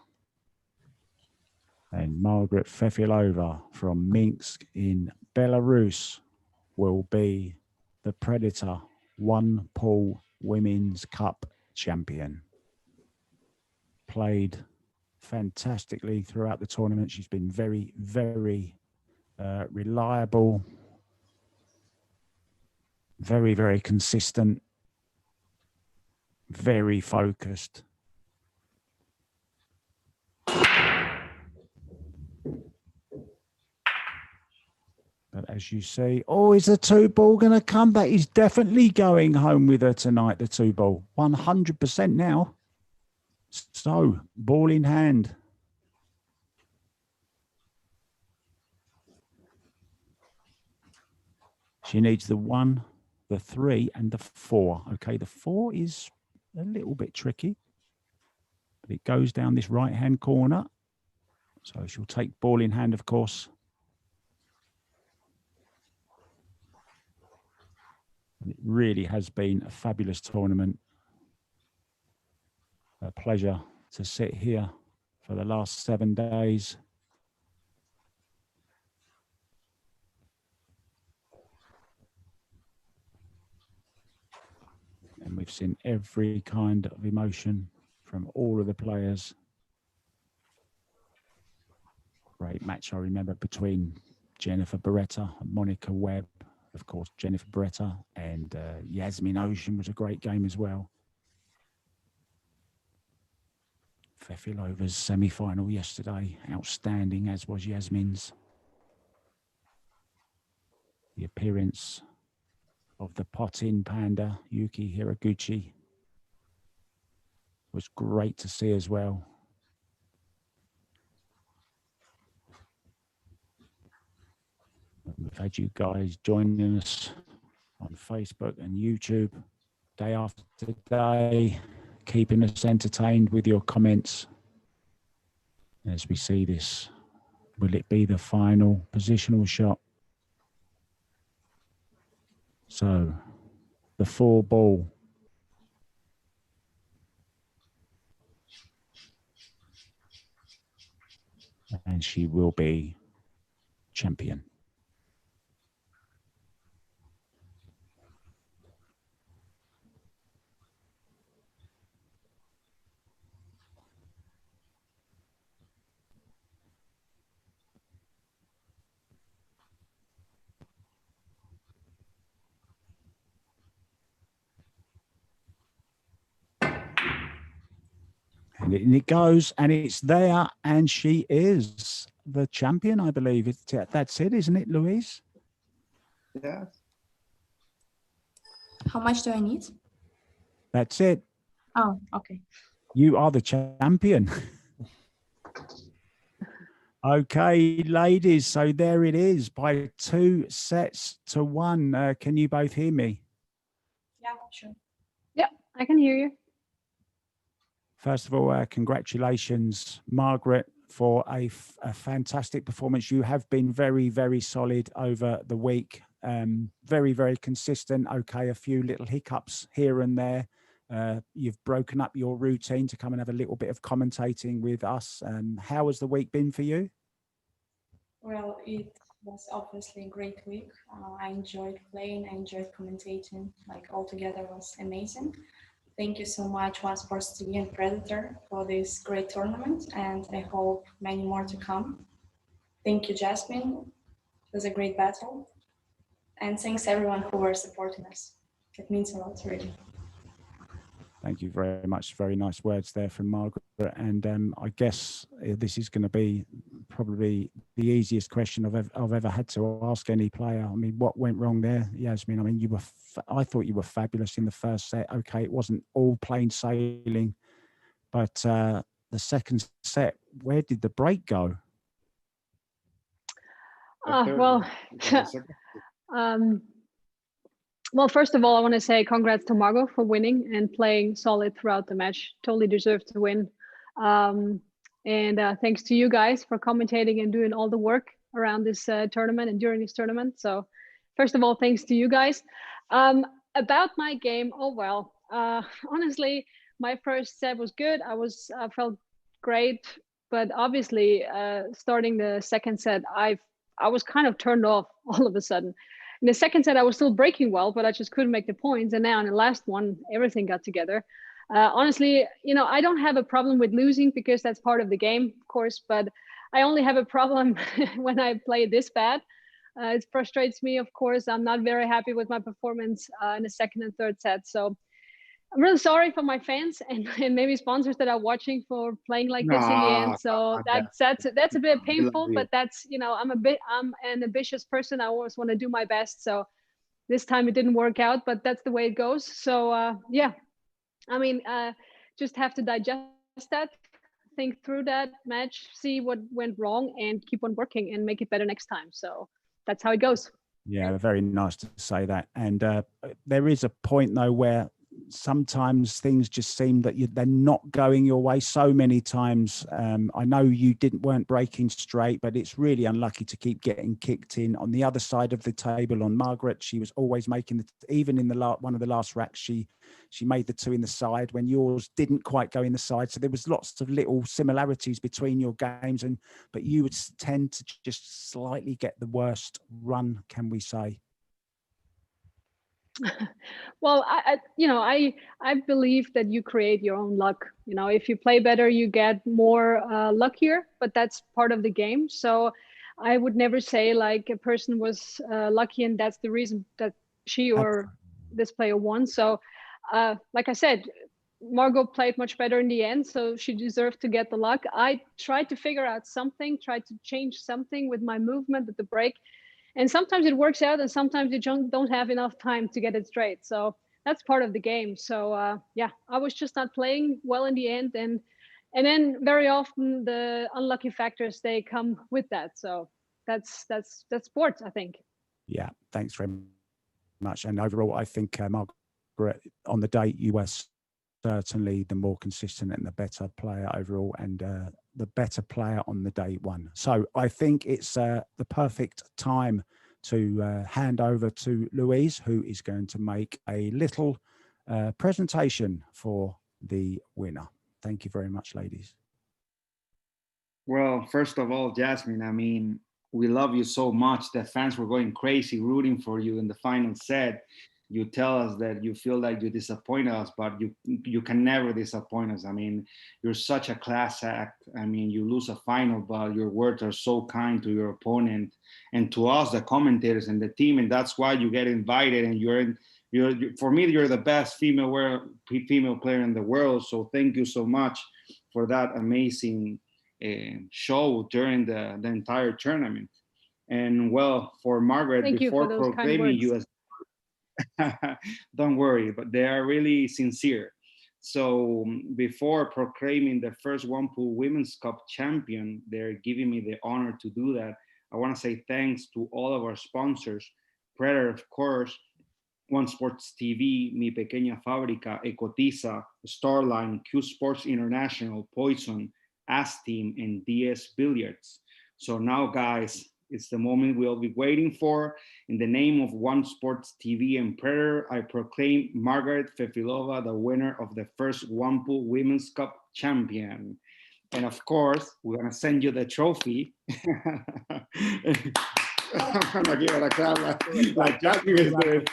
And Margaret FEFILOVA from Minsk in Belarus will be the Predator one pool Women's Cup champion. Played fantastically throughout the tournament. She's been very, very reliable, very, very consistent, very focused. But as you see, oh, is the 2-ball going to come back? He's definitely going home with her tonight, the 2-ball. 100% now. So, ball in hand. She needs the 1, the 3, and the 4. Okay, the 4 is a little bit tricky. But it goes down this right-hand corner. So she'll take ball in hand, of course. And it really has been a fabulous tournament. A pleasure to sit here for the last 7 days. And we've seen every kind of emotion from all of the players. Great match, I remember, between Jennifer Beretta and Monica Webb. Of course, Jennifer Beretta and Jasmin Ocean was a great game as well. FEFILOVA's semi-final yesterday, outstanding, as was Jasmin's. The appearance of the pot-in panda, Yuki Hiraguchi, was great to see as well. We've had you guys joining us on Facebook and YouTube day after day, keeping us entertained with your comments. As we see this, will it be the final positional shot? So, the 4-ball. And she will be champion. And it goes, and it's there, and she is the champion, I believe. That's it, isn't it, Louise? Yeah. How much do I need? That's it. Oh, okay. You are the champion. Okay, ladies, so there it is by 2-1. Can you both hear me? Yeah, sure. Yeah, I can hear you. First of all, congratulations, Margaret, for a fantastic performance. You have been very, very solid over the week. Very, very consistent. Okay, a few little hiccups here and there. You've broken up your routine to come and have a little bit of commentating with us. How has the week been for you? Well, it was obviously a great week. I enjoyed playing, I enjoyed commentating, like altogether was amazing. Thank you so much, One Sports TV and Predator, for this great tournament, and I hope many more to come. Thank you, Jasmin. It was a great battle. And thanks everyone who were supporting us. It means a lot, really. Thank you very much. Very nice words there from Margaret. And I guess this is going to be probably the easiest question I've ever had to ask any player. I mean, what went wrong there, Jasmin? I mean, I thought you were fabulous in the first set. Okay, it wasn't all plain sailing, but the second set, where did the break go? Well, first of all, I want to say congrats to Margot for winning and playing solid throughout the match. Totally deserved to win. And thanks to you guys for commentating and doing all the work around this tournament and during this tournament. So first of all, thanks to you guys. About my game, honestly, my first set was good. I felt great. but obviously starting the second set, I was kind of turned off all of a sudden. In the second set, I was still breaking well, but I just couldn't make the points. And now in the last one, everything got together. Honestly, you know, I don't have a problem with losing because that's part of the game, of course, but I only have a problem when I play this bad. It frustrates me, of course. I'm not very happy with my performance in the second and third set. So I'm really sorry for my fans and maybe sponsors that are watching for playing like this in the end. So that's a bit painful, but that's, you know, I'm an ambitious person. I always want to do my best. So this time it didn't work out, but that's the way it goes. So yeah, I mean, just have to digest that, think through that match, see what went wrong, and keep on working and make it better next time. So that's how it goes. Yeah, very nice to say that. And there is a point though where sometimes things just seem that they're not going your way so many times. I know you weren't breaking straight, but it's really unlucky to keep getting kicked in. On the other side of the table, on Margaret, she was always making even in the one of the last racks, she made the two in the side when yours didn't quite go in the side. So there was lots of little similarities between your games, but you would tend to just slightly get the worst run, can we say? Well, I believe that you create your own luck. You know, if you play better, you get more luckier, but that's part of the game. So I would never say like a person was lucky and that's the reason that she or this player won. So like I said, Margot played much better in the end, so she deserved to get the luck. I tried to figure out something, tried to change something with my movement at the break. And sometimes it works out and sometimes you don't have enough time to get it straight. So that's part of the game. So yeah, I was just not playing well in the end. And then very often the unlucky factors, they come with that. So that's sports, I think. Yeah, thanks very much. And overall, I think Margaret, on the day you were certainly the more consistent and the better player overall, and the better player on the day won. So I think it's the perfect time to hand over to Louise, who is going to make a little presentation for the winner. Thank you very much, ladies. Well, first of all, Jasmin, I mean, we love you so much that fans were going crazy rooting for you in the final set. You tell us that you feel like you disappoint us, but you can never disappoint us. I mean, you're such a class act. I mean, you lose a final, but your words are so kind to your opponent and to us, the commentators and the team, and that's why you get invited. And you're for me, you're the best female player in the world. So thank you so much for that amazing show during the entire tournament. And well, for Margaret, thank before proclaiming you as don't worry, but they are really sincere. So before proclaiming the first OnePool Women's Cup champion, they're giving me the honor to do that. I want to say thanks to all of our sponsors, Predator, of course, One Sports TV, Mi Pequeña Fábrica, Ecotiza, Starline, Q Sports International, Poison, AS-Team, and DS Billiards. So now, guys, it's the moment we'll be waiting for. In the name of One Sports TV and Predator, I proclaim Margaret FEFILOVA the winner of the first OnePool Women's Cup champion. And of course, we're gonna send you the trophy. I'm gonna give it a clap like Jasmin is doing.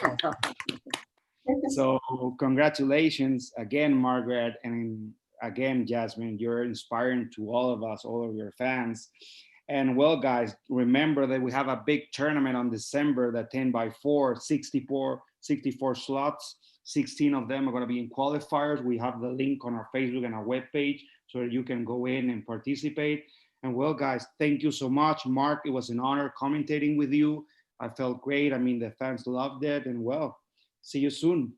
So congratulations again, Margaret, and again, Jasmin. You're inspiring to all of us, all of your fans. And well, guys, remember that we have a big tournament on December, the 10x4, 64 slots. 16 of them are going to be in qualifiers. We have the link on our Facebook and our webpage so that you can go in and participate. And well, guys, thank you so much. Mark, it was an honor commentating with you. I felt great. I mean, the fans loved it. And well, see you soon.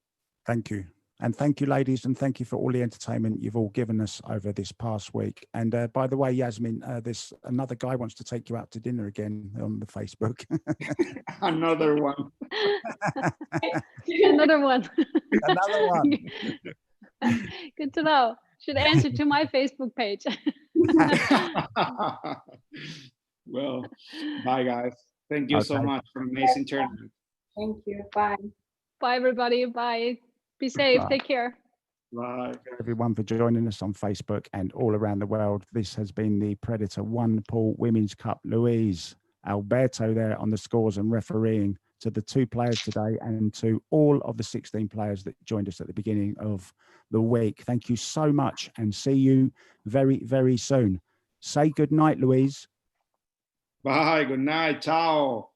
Thank you. And thank you, ladies, and thank you for all the entertainment you've all given us over this past week. And by the way, Jasmin, there's another guy wants to take you out to dinner again on the Facebook. Another one. Another one. Another one. Good to know. Should answer to my Facebook page. Well, bye, guys. Thank you so much for an amazing tournament. Thank you. Bye. Bye, everybody. Bye. Be safe. Take care. Bye. Everyone for joining us on Facebook and all around the world. This has been the Predator 1 Pool Women's Cup. Louise, Alberto there on the scores and refereeing, to the 2 players today and to all of the 16 players that joined us at the beginning of the week. Thank you so much and see you very, very soon. Say good night, Louise. Bye. Good night. Ciao.